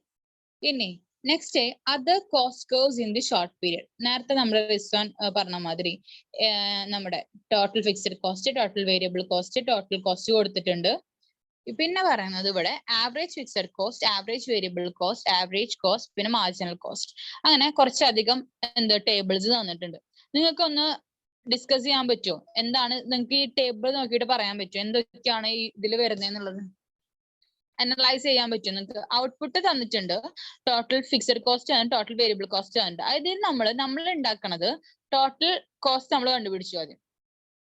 ഇനി next other cost curves in the short period. നേരത്തെ നമ്മുടെ റിസ്വാൻ പറഞ്ഞ മാതിരി നമ്മുടെ total fixed cost, total variable cost, total cost കൊടുത്തിട്ടുണ്ട്. പിന്നെ പറയുന്നത് ഇവിടെ average fixed cost, average variable cost, average cost, പിന്നെ മാർജിനൽ കോസ്റ്റ്. അങ്ങനെ കുറച്ചധികം എന്താ ടേബിൾസ് തന്നിട്ടുണ്ട്. നിങ്ങൾക്കൊന്ന് ഡിസ്കസ് ചെയ്യാൻ പറ്റുമോ? എന്താണ് നിങ്ങൾക്ക് ഈ ടേബിൾ നോക്കിയിട്ട് പറയാൻ പറ്റുമോ എന്തൊക്കെയാണ് ഈ ഇതിൽ വരുന്നതെന്നുള്ളത്? അനലൈസ് ചെയ്യാൻ പറ്റും നിങ്ങൾക്ക്. ഔട്ട്പുട്ട് തന്നിട്ടുണ്ട്, ടോട്ടൽ ഫിക്സഡ് കോസ്റ്റ് ആണ്, ടോട്ടൽ വേരിയബിൾ കോസ്റ്റ് ആണ്. അതിൽ നമ്മൾ ഉണ്ടാക്കണത് ടോട്ടൽ കോസ്റ്റ് നമ്മൾ കണ്ടുപിടിച്ചു ആദ്യം.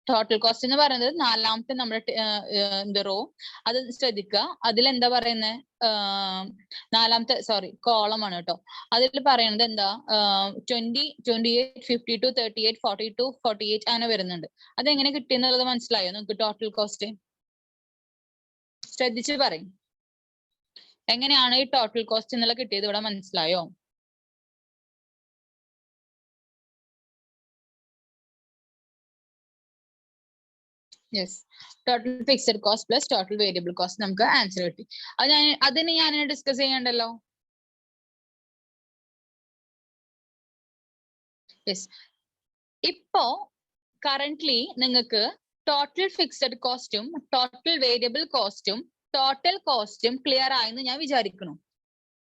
ടോട്ടൽ കോസ്റ്റ് എന്ന് പറയുന്നത് നാലാമത്തെ നമ്മുടെ റോ, അത് ശ്രദ്ധിക്കുക. അതിൽ എന്താ പറയുന്നത്, നാലാമത്തെ കോളം ആണ് കേട്ടോ. അതിൽ പറയുന്നത് എന്താ, 20, 28, 52, 38, 42, 48 അങ്ങനെ വരുന്നുണ്ട്. അതെങ്ങനെ കിട്ടിയെന്നുള്ളത് മനസ്സിലായോ നിങ്ങൾക്ക്? ടോട്ടൽ കോസ്റ്റ് ശ്രദ്ധിച്ച് പറയും. എങ്ങനെയാണ് ഈ ടോട്ടൽ കോസ്റ്റ് എന്നുള്ള കിട്ടിയത് ഇവിടെ മനസ്സിലായോ? Yes, total fixed cost plus total variable cost നമുക്ക് ആൻസർ കിട്ടി. അതിന് ഞാൻ ഡിസ്കസ് ചെയ്യണ്ടല്ലോ. യെസ്, ഇപ്പോ കറന്റ്ലി നിങ്ങൾക്ക് ടോട്ടൽ ഫിക്സഡ് കോസ്റ്റും ടോട്ടൽ വേരിയബിൾ കോസ്റ്റും ടോട്ടൽ കോസ്റ്റും ക്ലിയർ ആയെന്ന് ഞാൻ വിചാരിക്കുന്നു.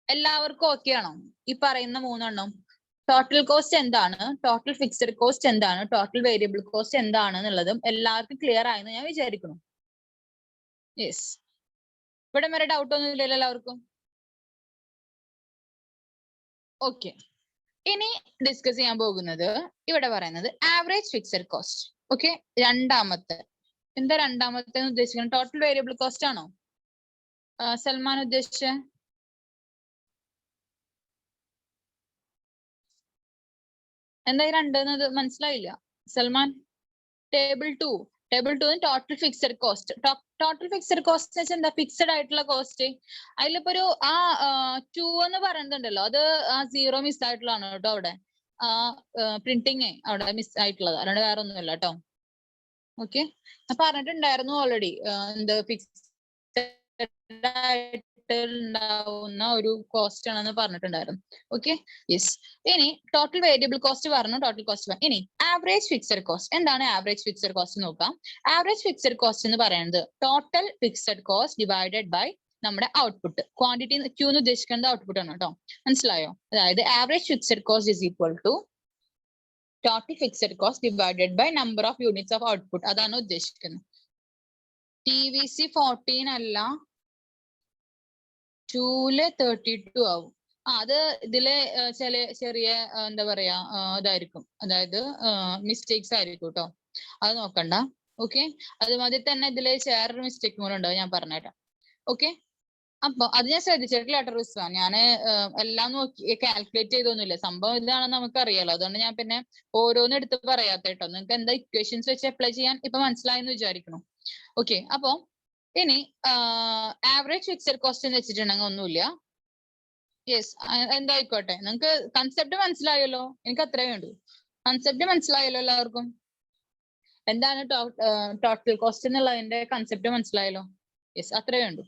എല്ലാവർക്കും ഓക്കെ ആണോ ഈ പറയുന്ന മൂന്നെണ്ണം? ടോട്ടൽ കോസ്റ്റ് എന്താണ്, ടോട്ടൽ ഫിക്സഡ് കോസ്റ്റ് എന്താണ്, ടോട്ടൽ വേരിയബിൾ കോസ്റ്റ് എന്താണ് എന്നുള്ളതും എല്ലാവർക്കും ക്ലിയർ ആയെന്ന് ഞാൻ വിചാരിക്കുന്നു. യെസ്, ഇവിടെ വരെ ഡൗട്ട് ഒന്നും ഇല്ലല്ലോ എല്ലാവർക്കും? ഓക്കെ, ഇനി ഡിസ്കസ് ചെയ്യാൻ പോകുന്നത് ഇവിടെ പറയുന്നത് ആവറേജ് ഫിക്സഡ് കോസ്റ്റ്. ഓക്കെ, രണ്ടാമത്തെ. എന്താ രണ്ടാമത്തെ ഉദ്ദേശിക്കുന്നത്? ടോട്ടൽ വേരിയബിൾ കോസ്റ്റ് ആണോ സൽമാൻ ഉദ്ദേശിച്ച? എന്താ ഈ രണ്ടെന്നത് മനസ്സിലായില്ല Salman? Table 2 total fixed cost. Total fixed cost എന്ന് വെച്ചാൽ എന്താ? ഫിക്സഡ് ആയിട്ടുള്ള കോസ്റ്റ്. അതിലിപ്പോ ഒരു 2 എന്ന് പറയുന്നുണ്ടല്ലോ, അത് ആ 0 മിസ് ആയിട്ടുള്ളതാണ് കേട്ടോ. അവിടെ ആ പ്രിന്റിങ് അവിടെ മിസ് ആയിട്ടുള്ളത്, അല്ലാണ്ട് വേറെ ഒന്നുമില്ല കേട്ടോ. ഓക്കെ, ഞാൻ പറഞ്ഞിട്ടുണ്ടായിരുന്നു ഓൾറെഡി, എന്താ ഫിക്സഡ് ആയിട്ട് ഉണ്ടാവുന്ന ഒരു കോസ്റ്റ് ആണെന്ന് പറഞ്ഞിട്ടുണ്ടായിരുന്നു. Okay, yes. ഇനി ടോട്ടൽ വേരിയബിൾ കോസ്റ്റ് പറഞ്ഞു, ടോട്ടൽ കോസ്റ്റ്. ഇനി ആവറേജ് ഫിക്സഡ് കോസ്റ്റ്. എന്താണ് ആവറേജ് ഫിക്സഡ് കോസ്റ്റ് നോക്കാം. ആവറേജ് ഫിക്സഡ് കോസ്റ്റ് എന്ന് പറയുന്നത് total fixed cost divided by നമ്മുടെ ഔട്ട്പുട്ട്. ക്വാണ്ടിറ്റി Q എന്ന് ഉദ്ദേശിക്കുന്നത് ഔട്ട്പുട്ട് ആണ് കേട്ടോ. മനസ്സിലായോ? അതായത് average fixed cost is equal to total fixed cost divided by number of units of output. അതാണ് ഉദ്ദേശിക്കുന്നത്. TVC 14 അല്ല, 2 32 ആവും. അത് ഇതിലെ ചെറിയ എന്താ പറയാ ഇതായിരിക്കും, അതായത് മിസ്റ്റേക്സ് ആയിരിക്കും കേട്ടോ. അത് നോക്കണ്ട. ഓക്കെ, അതുമാതിരി തന്നെ ഇതിലെ വേറൊരു മിസ്റ്റേക്ക് കൂടെ ഉണ്ടാവും, ഞാൻ പറഞ്ഞുതരാം. ഓക്കെ, അപ്പൊ അത് ഞാൻ ശ്രദ്ധിച്ചിട്ടില്ല കേട്ടോ റിസ്വാൻ. ഞാന് എല്ലാം നോക്കി കാൽക്കുലേറ്റ് ചെയ്തൊന്നുമില്ല. സംഭവം ഇതാണെന്ന് നമുക്ക് അറിയാലോ. അതുകൊണ്ട് ഞാൻ പിന്നെ ഓരോന്നും എടുത്ത് പറയാത്ത കേട്ടോ. നിങ്ങൾക്ക് എന്താ ഇക്വേഷൻസ് വെച്ച് അപ്ലൈ ചെയ്യാൻ ഇപ്പൊ മനസ്സിലായെന്ന് വിചാരിക്കണം. ഓക്കെ, അപ്പൊ ഇനി ആവറേജ് ഫിക്സഡ് കോസ്റ്റ് എന്ന് വെച്ചിട്ടുണ്ടെങ്കിൽ ഒന്നുമില്ല. യെസ്, എന്തായിക്കോട്ടെ, നിങ്ങൾക്ക് കൺസെപ്റ്റ് മനസ്സിലായല്ലോ. എനിക്ക് അത്രേ വേണ്ടു. കൺസെപ്റ്റ് മനസ്സിലായല്ലോ എല്ലാവർക്കും. എന്താണ് ടോട്ടൽ കോസ്റ്റ് എന്നുള്ളതിന്റെ കൺസെപ്റ്റ് മനസ്സിലായല്ലോ. യെസ്, അത്രേ വേണ്ടു.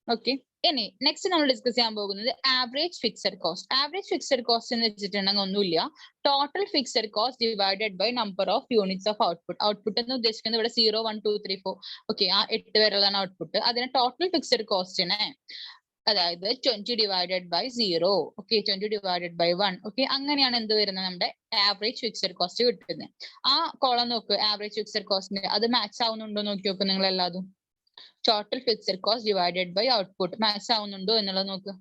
ഓക്കെ, ഇനി നെക്സ്റ്റ് നമ്മൾ ഡിസ്കസ് ചെയ്യാൻ പോകുന്നത് average fixed cost. Average fixed cost എന്ന് വെച്ചിട്ടുണ്ടെങ്കിൽ ഒന്നുമില്ല, total fixed cost divided by number of units of output. Output എന്ന് ഉദ്ദേശിക്കുന്നത് ഇവിടെ 0, 1, 2, 3, 4 ഓക്കെ, ആ 8 വരെയുള്ളതാണ് ഔട്ട്പുട്ട്. അതിന് ടോട്ടൽ ഫിക്സഡ് കോസ്റ്റിനെ, അതായത് 20 divided by 0, okay, 20 divided by 1, okay, അങ്ങനെയാണ് എന്ത് വരുന്നത്, നമ്മുടെ ആവറേജ് ഫിക്സഡ് കോസ്റ്റ് കിട്ടുന്നത്. ആ കോളം നോക്ക്, ആവറേജ് ഫിക്സഡ് കോസ്റ്റിന് അത് മാച്ച് ആവുന്നുണ്ടോ നോക്കി നോക്ക് നിങ്ങൾ എല്ലാതും. Total fixed cost divided by output match ആവുന്നുണ്ടോ എന്നുള്ളത് നോക്ക്.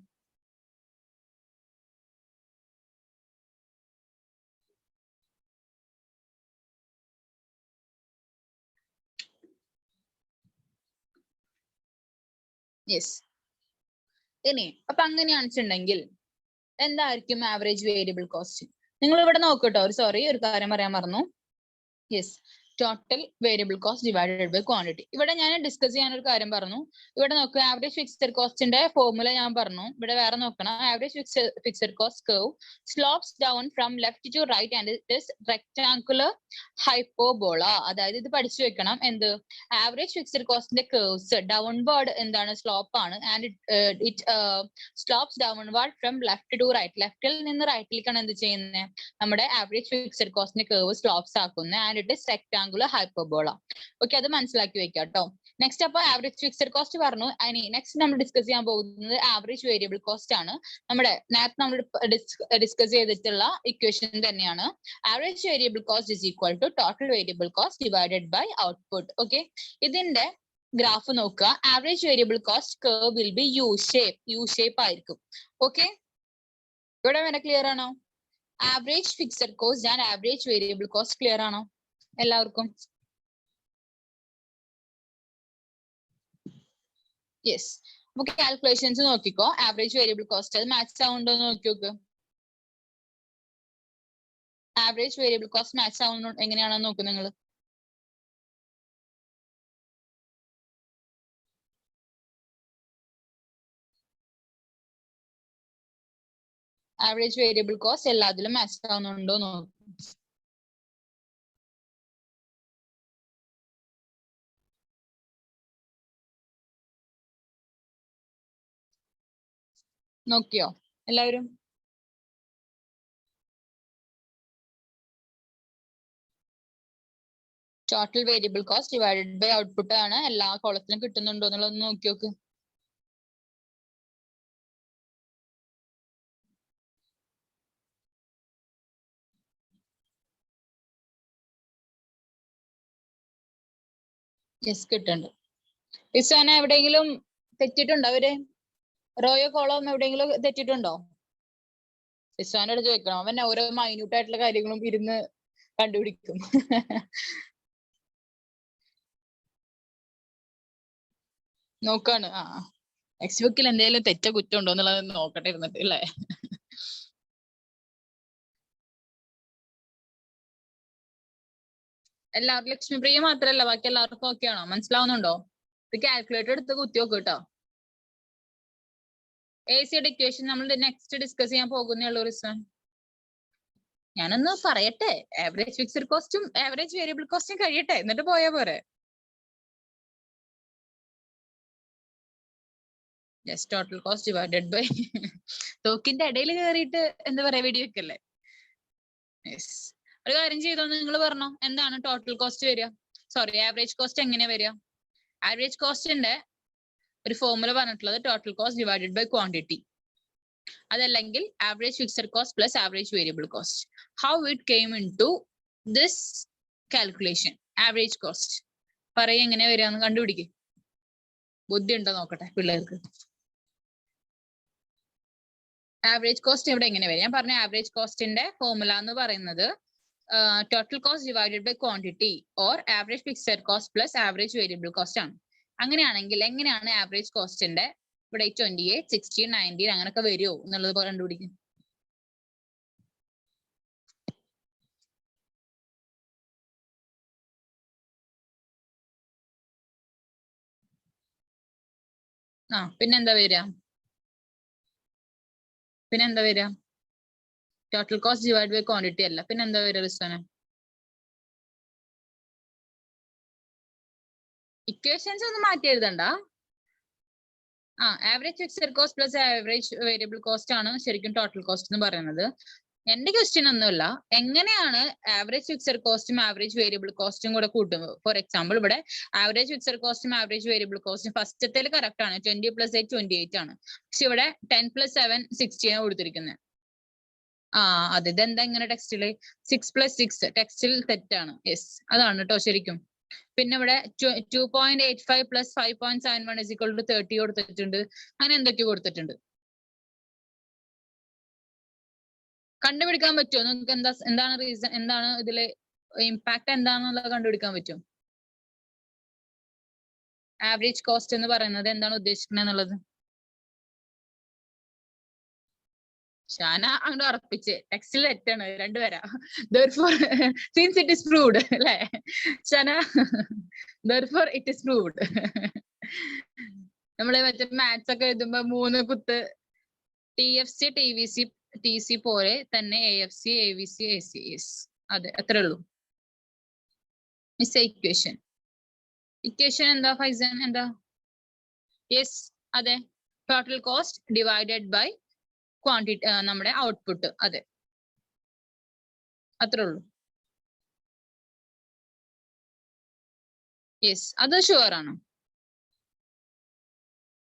യെസ്. ഇനി അപ്പൊ അങ്ങനെയാണെന്നുണ്ടെങ്കിൽ എന്തായിരിക്കും ആവറേജ് വേരിയബിൾ കോസ്റ്റ്? നിങ്ങൾ ഇവിടെ നോക്കട്ടോ. ഒരു കാര്യം പറയാൻ മറന്നു. Yes, total variable cost divided by quantity. ഇവിടെ ഞാൻ ഡിസ്കസ് ചെയ്യാൻ ഒരു കാര്യം പറഞ്ഞു. ഇവിടെ നോക്കുക, ആവറേജ് ഫിക്സഡ് കോസ്റ്റിന്റെ ഫോർമുല ഞാൻ പറഞ്ഞു. ഇവിടെ വേറെ നോക്കണം. Average fixed cost curve slopes down from left to right and it is rectangular hyperbola. അതായത് ഇത് പഠിച്ചു വെക്കണം. എന്ത്? ആവറേജ് ഫിക്സഡ് കോസ്റ്റിന്റെ കർവ്സ് ഡൗൺവേർഡ് എന്താണ്, സ്ലോപ്പ് ആണ്. And it slopes downward from left to right. ലെഫ്റ്റിൽ നിന്ന് റൈറ്റിലേക്കാണ് എന്ത് ചെയ്യുന്നത്, നമ്മുടെ ആവറേജ് ഫിക്സഡ് കോസ്റ്റിന്റെ കർവ് സ്ലോപ്സ് ആക്കുന്നത്. And it is rectangular hyperbola. Okay, അത് മനസ്സിലാക്കി വെക്കാം കേട്ടോ. നെക്സ്റ്റ് അപ്പൊ ആവറേജ് ഫിക്സഡ് കോസ്റ്റ് പറഞ്ഞു. ഇനി നെക്സ്റ്റ് നമ്മൾ ഡിസ്കസ് ചെയ്യാൻ പോകുന്നത് ആവറേജ് വേരിയബിൾ കോസ്റ്റ് ആണ്. നമ്മുടെ നേരത്തെ നമ്മൾ ഡിസ്കസ് ചെയ്തിട്ടുള്ള ഇക്വേഷൻ തന്നെയാണ്. Average variable cost is equal to total variable cost divided by output. Okay, ഇതിന്റെ ഗ്രാഫ് നോക്കുക. Average variable cost curve will be U shape ആയിരിക്കും. ഓക്കെ, ഇവിടെ വരെ ക്ലിയർ ആണോ? Average fixed cost and average variable cost clear ആണോ എല്ലാവർക്കും? Yes. നമുക്ക് calculations നോക്കിക്കോ. ആവറേജ് വേരിയബിൾ കോസ്റ്റ് അത് മാച്ച് ആവുന്നുണ്ടോ നോക്കി നോക്ക്. ആവറേജ് വേരിയബിൾ കോസ്റ്റ് മാച്ച് ആവുന്നു എങ്ങനെയാണെന്ന് നോക്ക് നിങ്ങൾ. ആവറേജ് വേരിയബിൾ കോസ്റ്റ് എല്ലാത്തിലും മാച്ച് ആവുന്നുണ്ടോ നോക്ക്. നോക്കിയോ എല്ലാവരും? Total variable cost divided by output ആണ്. എല്ലാ കോളത്തിലും കിട്ടുന്നുണ്ടോ എന്നുള്ളത് നോക്കി നോക്ക്. യെസ്, കിട്ടുന്നുണ്ട്. ഇസാന എവിടെയെങ്കിലും തെറ്റിട്ടുണ്ടോ? അവര് റോയോ കോളം എവിടെയെങ്കിലും തെറ്റിട്ടുണ്ടോ? ഇസാന്റെ അടുത്ത് ചോദിക്കണം. അവൻ ഓരോ മൈന്യൂട്ട് ആയിട്ടുള്ള കാര്യങ്ങളും ഇരുന്ന് കണ്ടുപിടിക്കും. നോക്കാണ്. ടെക്സ്റ്റ് ബുക്കിൽ എന്തെങ്കിലും തെറ്റ കുറ്റം ഉണ്ടോ എന്നുള്ളത് നോക്കട്ടെ ഇരുന്നിട്ട് അല്ലേ. എല്ലാവർക്കും ലക്ഷ്മിപ്രിയ മാത്രല്ല, ബാക്കി എല്ലാവർക്കും ഓക്കെ ആണോ? മനസ്സിലാവുന്നുണ്ടോ? ഇത് കാൽക്കുലേറ്റർ എടുത്ത് കുത്തി നോക്ക് കേട്ടോ. എസിയുടെ ഇക്വേഷൻ നമ്മൾ നെക്സ്റ്റ് ഡിസ്കസ് ചെയ്യാൻ പോകുന്നേ ഉള്ളൂ റിസ്വാൻ. ഞാനൊന്ന് പറയട്ടെ. ആവറേജ് ഫിക്സഡ് കോസ്റ്റും ആവറേജ് വേരിയബിൾ കോസ്റ്റും കഴിയട്ടെ, എന്നിട്ട് പോയാ പോരെ. Yes, total cost divided by തോക്കിന്റെ ഇടയിൽ കയറിയിട്ട് എന്താ പറയാ, വെടിവെക്കല്ലേ. യെസ്, ഒരു കാര്യം ചെയ്തോ, നിങ്ങൾ പറഞ്ഞോ എന്താണ് ടോട്ടൽ കോസ്റ്റ് വരിക, സോറി ആവറേജ് കോസ്റ്റ് എങ്ങനെയാ വരിക? ആവറേജ് കോസ്റ്റിന്റെ ഒരു ഫോർമുല പറഞ്ഞിട്ടുള്ളത് total cost divided by quantity, അതല്ലെങ്കിൽ average fixed cost plus average variable cost. How it came into this calculation average cost പറയ എങ്ങനെ വരികയെന്ന് കണ്ടുപിടിക്കും. ബുദ്ധി ഉണ്ടോ നോക്കട്ടെ പിള്ളേർക്ക്. ആവറേജ് കോസ്റ്റ് ഇവിടെ എങ്ങനെ വരും? ഞാൻ പറഞ്ഞ ആവറേജ് കോസ്റ്റിന്റെ ഫോർമുല എന്ന് പറയുന്നത് total cost divided by quantity or average fixed cost plus average variable cost ആണ്. അങ്ങനെയാണെങ്കിൽ എങ്ങനെയാണ് ആവറേജ് കോസ്റ്റിന്റെ ഇവിടെ 28, 16, 19 അങ്ങനൊക്കെ വരുമോ എന്നുള്ളത് കണ്ടുപിടിക്കും. പിന്നെന്താ വരിക? Total cost divide by quantity അല്ല, പിന്നെന്താ വരിക റിസ്വാന? ഇക്വേഷൻസ് ഒന്നും മാറ്റി എഴുതണ്ട. Average fixed cost plus average variable cost ആണ് ശരിക്കും ടോട്ടൽ കോസ്റ്റ് എന്ന് പറയുന്നത്. എന്റെ ക്വസ്റ്റ്യൻ ഒന്നുമില്ല, എങ്ങനെയാണ് ആവറേജ് ഫിക്സഡ് കോസ്റ്റും ആവറേജ് വേരിയബിൾ കോസ്റ്റും കൂടെ കൂട്ടുന്നത്. ഫോർ എക്സാമ്പിൾ ഇവിടെ ആവറേജ് ഫിക്സഡ് കോസ്റ്റും ആവറേജ് വേരിയബിൾ കോസ്റ്റും ഫസ്റ്റത്തേൽ കറക്റ്റ് ആണ്, 20 + 8 28 ആണ്. പക്ഷെ ഇവിടെ 10 + 7 60 ആണ് കൊടുത്തിരിക്കുന്നത്. അതെ, ഇതെന്താ ഇങ്ങനെ ടെക്സ്റ്റില് 6 + 6 ടെക്സ്റ്റിൽ തെറ്റാണ്. യെസ്, അതാണ് കേട്ടോ ശരിക്കും. പിന്നെ ഇവിടെ 2.85 + 5.71 = 30 കൊടുത്തിട്ടുണ്ട്. അങ്ങനെ എന്തൊക്കെയോ കൊടുത്തിട്ടുണ്ട്. കണ്ടുപിടിക്കാൻ പറ്റുമോ നിങ്ങൾക്ക്? എന്താണ് റീസൺ, എന്താണ് ഇതിലെ ഇമ്പാക്ട് എന്താണെന്നുള്ളത് കണ്ടുപിടിക്കാൻ പറ്റും? ആവറേജ് കോസ്റ്റ് എന്ന് പറയുന്നത് എന്താണ് ഉദ്ദേശിക്കുന്നത് എന്നുള്ളത് ഷാന അങ്ങോട്ട് ഉറപ്പിച്ച്. ടെക്സ്റ്റിൽ തെറ്റാണ്, രണ്ടുപേരാ. therefore since it is proved അല്ലേ Shana? therefore it is proved. നമ്മള് മറ്റേ മാത്സ് ഒക്കെ എഴുതുമ്പോ 3 കുത്ത് TFC, TVC, TC പോലെ തന്നെ AFC, AVC, ACS. അതെ, അത്രേ ഉള്ളൂ. മിസ് ഇക്വേഷൻ എന്താ ഫൈസൻ? എന്താ? യെസ്, അതെ, total cost divided by quantity, നമ്മുടെ ഔട്ട്പുട്ട്. അതെ, അത്രേ ഉള്ളൂ. യെസ്, അത് ഷുവർ ആണ്.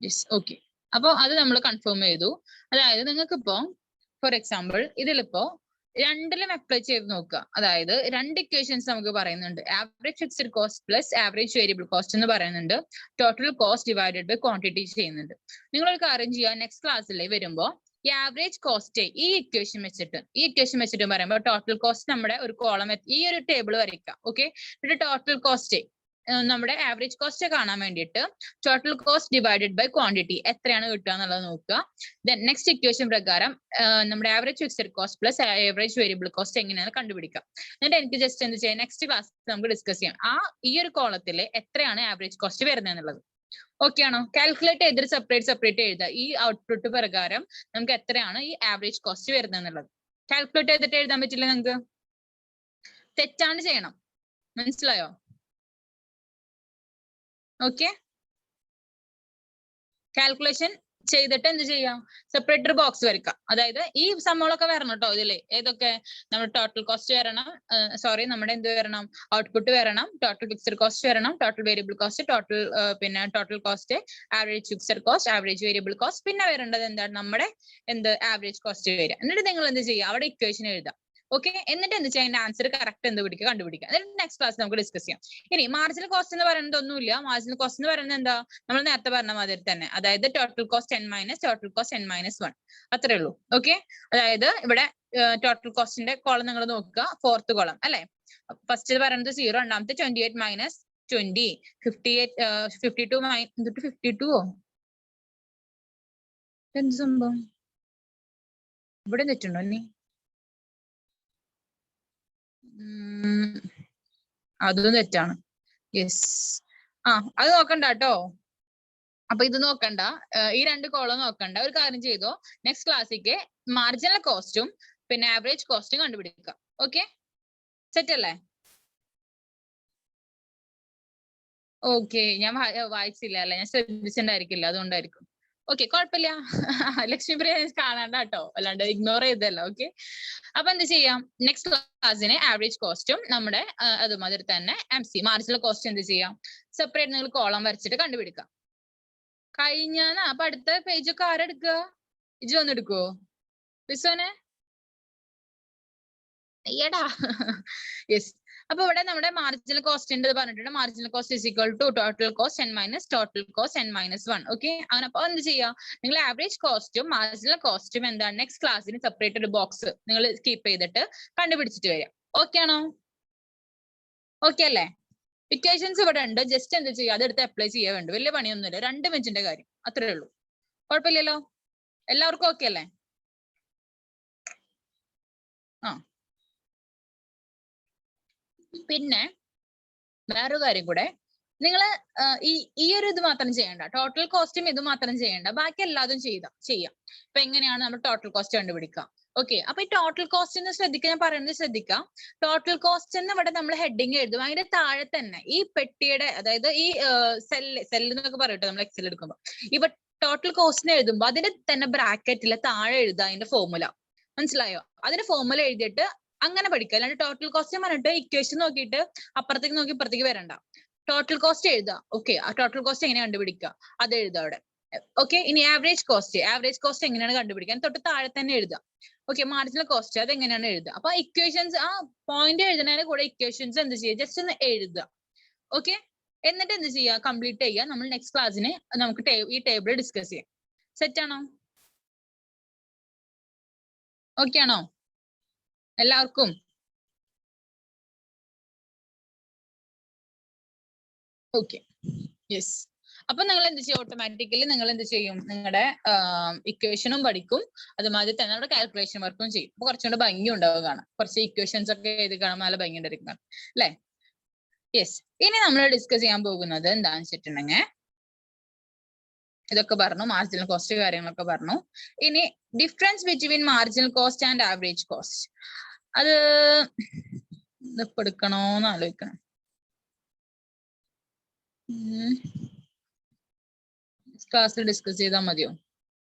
Yes, okay. അപ്പൊ അത് നമ്മൾ കൺഫേം ചെയ്തു. അതായത് നിങ്ങൾക്ക് ഇപ്പോ ഫോർ എക്സാമ്പിൾ ഇതിലിപ്പോ രണ്ടിലും അപ്ലൈ ചെയ്ത് നോക്കുക. അതായത് 2 ഇക്വേഷൻസ് നമുക്ക് പറയുന്നുണ്ട്. Average fixed cost plus average variable cost എന്ന് പറയുന്നുണ്ട്. Total cost divided by quantity ചെയ്യുന്നുണ്ട്. നിങ്ങളൊരു കാര്യം ചെയ്യുക, നെക്സ്റ്റ് ക്ലാസ്സിൽ വരുമ്പോ ഈ ആവറേജ് കോസ്റ്റ് ഈ ഇക്വേഷൻ വെച്ചിട്ട് പറയുമ്പോൾ ടോട്ടൽ കോസ്റ്റ് നമ്മുടെ ഒരു കോളം ഈ ഒരു ടേബിൾ വരയ്ക്കുക. ഓക്കെ, എന്നിട്ട് ടോട്ടൽ കോസ്റ്റ് നമ്മുടെ ആവറേജ് കോസ്റ്റ് കാണാൻ വേണ്ടിയിട്ട് total cost divided by quantity എത്രയാണ് കിട്ടുക എന്നുള്ളത് നോക്കുക. ദെൻ നെക്സ്റ്റ് ഇക്വേഷൻ പ്രകാരം നമ്മുടെ average fixed cost plus average variable cost എങ്ങനെയാണ് കണ്ടുപിടിക്കുക. എന്നിട്ട് എനിക്ക് ജസ്റ്റ് എന്ത് ചെയ്യാം, നെക്സ്റ്റ് ക്ലാസ് നമുക്ക് ഡിസ്കസ് ചെയ്യാം ഈ ഒരു കോളത്തിൽ എത്രയാണ് ആവറേജ് കോസ്റ്റ് വരുന്നത് എന്നുള്ളത്. ഓക്കെ ആണോ? കാൽക്കുലേറ്റ് ചെയ്തിട്ട് സെപ്പറേറ്റ് എഴുതുക. ഈ ഔട്ട്പുട്ട് പ്രകാരം നമുക്ക് എത്രയാണ് ഈ ആവറേജ് കോസ്റ്റ് വരുന്നത് എന്നുള്ളത് കാൽക്കുലേറ്റ് ചെയ്തിട്ട് എഴുതാൻ പറ്റില്ല നിങ്ങൾക്ക്. തെറ്റാണ് ചെയ്യണം, മനസ്സിലായോ? ഓക്കെ, കാൽക്കുലേഷൻ ചെയ്തിട്ട് എന്ത് ചെയ്യാം, സെപ്പറേറ്റർ ബോക്സ് വരയ്ക്കാം. അതായത് ഈ സംഭവങ്ങളൊക്കെ വരണം കേട്ടോ ഇതില്. ഏതൊക്കെ? നമ്മുടെ ടോട്ടൽ കോസ്റ്റ് വരണം, നമ്മുടെ എന്ത് വരണം, ഔട്ട്പുട്ട് വരണം, ടോട്ടൽ ഫിക്സഡ് കോസ്റ്റ് വരണം, ടോട്ടൽ വേരിയബിൾ കോസ്റ്റ്, പിന്നെ total cost, average fixed cost, average variable cost, പിന്നെ വരേണ്ടത് എന്താണ്, നമ്മുടെ ആവറേജ് കോസ്റ്റ് വരിക. എന്നിട്ട് നിങ്ങൾ എന്ത് ചെയ്യുക, അവിടെ ഇക്വേഷൻ എഴുതാം. ഓക്കെ, എന്നിട്ട് എന്ത് ചെയ്യാം, ആൻസർ കറക്റ്റ് കണ്ടുപിടിക്കുക. എന്നിട്ട് നെക്സ്റ്റ് ക്ലാസ് നമുക്ക് ഡിസ്കസ് ചെയ്യാം. ഇനി മാർജിനൽ കോസ്റ്റ് എന്ന് പറയുന്നത് ഒന്നുമില്ല. മാർജിനൽ കോസ്റ്റ് എന്ന് പറയുന്നത് എന്താ, നമ്മൾ നേരത്തെ പറഞ്ഞ മാതിരി തന്നെ, അതായത് total cost n - total cost n-1 അത്രേ ഉള്ളൂ. ഓക്കെ, അതായത് ഇവിടെ ടോട്ടൽ കോസ്റ്റിന്റെ കോളം നിങ്ങൾ നോക്കുക, 4th കോളം അല്ലെ. ഫസ്റ്റ് പറയുന്നത് 0, രണ്ടാമത്തെ 28 - 20, 52 52 എന്ത് സംഭവം ഇവിടെ തെറ്റുണ്ടോ? ഇനി അതും തെറ്റാണ്. യെസ്, അത് നോക്കണ്ട കേട്ടോ. അപ്പൊ ഇത് നോക്കണ്ട, ഈ 2 കോളം നോക്കണ്ട. ഒരു കാര്യം ചെയ്തോ, നെക്സ്റ്റ് ക്ലാസ്സിക്ക് മാർജിനൽ കോസ്റ്റും പിന്നെ ആവറേജ് കോസ്റ്റും കണ്ടുപിടിക്കുക. ഓക്കെ, സെറ്റ് അല്ലേ? ഓക്കെ, ഞാൻ വായിച്ചില്ല അല്ലെ, ഞാൻ ശ്രദ്ധിച്ചിട്ടുണ്ടായിരിക്കില്ല, അതുകൊണ്ടായിരിക്കും. ഓക്കെ, കുഴപ്പമില്ല. ലക്ഷ്മിപ്രിയ കാണാണ്ട കേട്ടോ, അല്ലാണ്ട് ഇഗ്നോർ ചെയ്തല്ല. ഓക്കെ, അപ്പൊ എന്ത് ചെയ്യാം, നെക്സ്റ്റ് ക്ലാസ്സിന് ആവറേജ് കോസ്റ്റും നമ്മുടെ അതുമാതിരി തന്നെ മാർജിനൽ കോസ്റ്റ് എന്ത് ചെയ്യാം, സെപ്പറേറ്റ് നിങ്ങൾ കോളം വരച്ചിട്ട് കണ്ടുപിടിക്കാം. കഴിഞ്ഞാണ്. അപ്പൊ അടുത്ത പേജ് ഒക്കെ ആരെടുക്കുക? ഇജ് വന്നെടുക്കുവോ റിസോനെ? അയ്യടാ. യെസ്, അപ്പൊ ഇവിടെ നമ്മുടെ മാർജിനൽ കോസ്റ്റ് പറഞ്ഞിട്ടുണ്ട്. Marginal cost is equal to total cost n- total cost n-1. Okay, അങ്ങനെ അപ്പൊ എന്ത് ചെയ്യാം, നിങ്ങൾ ആവറേജ് കോസ്റ്റും മാർജിനൽ കോസ്റ്റും എന്താണ് നെക്സ്റ്റ് ക്ലാസ്സിന് സെപ്പറേറ്റ് ഒരു ബോക്സ് നിങ്ങൾ കീപ്പ് ചെയ്തിട്ട് കണ്ടുപിടിച്ചിട്ട് വരാം. ഓക്കെ ആണോ? ഓക്കെ അല്ലേ? ഇക്വേഷൻസ് ഇവിടെ ഉണ്ട്, ജസ്റ്റ് എന്ത് ചെയ്യുക, അതെടുത്ത് അപ്ലൈ ചെയ്യാൻ വേണ്ട, വലിയ പണിയൊന്നുമില്ല. 2 മിനിറ്റിന്റെ കാര്യം, അത്രേ ഉള്ളൂ. കുഴപ്പമില്ലല്ലോ, എല്ലാവർക്കും ഓക്കെ അല്ലേ? ആ പിന്നെ വേറൊരു കാര്യം കൂടെ, നിങ്ങൾ ഈ ഒരു ഇത് മാത്രം ചെയ്യണ്ട, ടോട്ടൽ കോസ്റ്റും ഇത് മാത്രം ചെയ്യണ്ട, ബാക്കി എല്ലാതും ചെയ്യാം. ഇപ്പൊ എങ്ങനെയാണ് നമ്മൾ ടോട്ടൽ കോസ്റ്റ് കണ്ടുപിടിക്കുക? ഓക്കെ, അപ്പൊ ഈ ടോട്ടൽ കോസ്റ്റ് എന്ന് ശ്രദ്ധിക്കാൻ പറയുന്നത് ശ്രദ്ധിക്കാം. ടോട്ടൽ കോസ്റ്റ് എന്ന് ഇവിടെ നമ്മൾ ഹെഡിങ് എഴുതും, അതിന്റെ താഴെ തന്നെ ഈ പെട്ടിയുടെ, അതായത് ഈ സെല്ല് എന്നൊക്കെ പറയട്ടെ നമ്മൾ എക്സൽ എടുക്കുമ്പോൾ, ഇപ്പൊ ടോട്ടൽ കോസ്റ്റിന് എഴുതുമ്പോൾ അതിന്റെ തന്നെ ബ്രാക്കറ്റിൽ താഴെ എഴുതുക അതിന്റെ ഫോർമുല. മനസ്സിലായോ? അതിന്റെ ഫോർമുല എഴുതിയിട്ട് അങ്ങനെ പഠിക്കുക. അല്ലാണ്ട് ടോട്ടൽ കോസ്റ്റ് പറഞ്ഞിട്ട് ഇക്വേഷൻ നോക്കിയിട്ട് അപ്പുറത്തേക്ക് നോക്കി ഇപ്പുറത്തേക്ക് വരണ്ട. ടോട്ടൽ കോസ്റ്റ് എഴുതുക. ഓക്കെ, ആ ടോട്ടൽ കോസ്റ്റ് എങ്ങനെ കണ്ടുപിടിക്കുക അത് എഴുതുക അവിടെ. ഓക്കെ, ഇനി ആവറേജ് കോസ്റ്റ് എങ്ങനെയാണ് കണ്ടുപിടിക്കാൻ തൊട്ട് താഴെ തന്നെ എഴുതുക. ഓക്കെ, മാർജിനൽ കോസ്റ്റ് അത് എങ്ങനെയാണ് എഴുതുക. അപ്പൊ ഇക്വേഷൻസ്, ആ പോയിന്റ് എഴുതുന്നതിന് കൂടെ ഇക്വേഷൻസ് എന്ത് ചെയ്യുക, ജസ്റ്റ് ഒന്ന് എഴുതുക. ഓക്കെ, എന്നിട്ട് എന്ത് ചെയ്യുക, കംപ്ലീറ്റ് ചെയ്യുക. നമ്മൾ നെക്സ്റ്റ് ക്ലാസ്സിന് നമുക്ക് ഈ ടേബിൾ ഡിസ്കസ് ചെയ്യാം. സെറ്റ് ആണോ? ഓക്കെ ആണോ എല്ലാവർക്കും? Okay, yes. അപ്പൊ നിങ്ങൾ എന്ത് ചെയ്യും, ഓട്ടോമാറ്റിക്കലി നിങ്ങൾ എന്ത് ചെയ്യും, നിങ്ങളുടെ ഇക്വേഷനും പഠിക്കും, അതുമാതിരി തന്നെ നമ്മുടെ കാൽക്കുലേഷൻ വർക്കും ചെയ്യും. അപ്പൊ കുറച്ചുകൂടെ ഭംഗി ഉണ്ടാവുക കാണാം. കുറച്ച് ഇക്വേഷൻസ് ഒക്കെ എഴുതി കാണാൻ നല്ല ഭംഗി ഉണ്ടായിരിക്കും അല്ലെ? യെസ്. ഇനി നമ്മൾ ഡിസ്കസ് ചെയ്യാൻ പോകുന്നത് എന്താണെന്ന് വെച്ചിട്ടുണ്ടെങ്കിൽ, ഇതൊക്കെ പറഞ്ഞു, മാർജിനൽ കോസ്റ്റ് കാര്യങ്ങളൊക്കെ പറഞ്ഞു. ഇനി difference between marginal cost and average cost, അത് ഇപ്പൊ എടുക്കണോന്ന് ആലോചിക്കണം. ക്ലാസ്സിൽ ഡിസ്കസ് ചെയ്താൽ മതിയോ?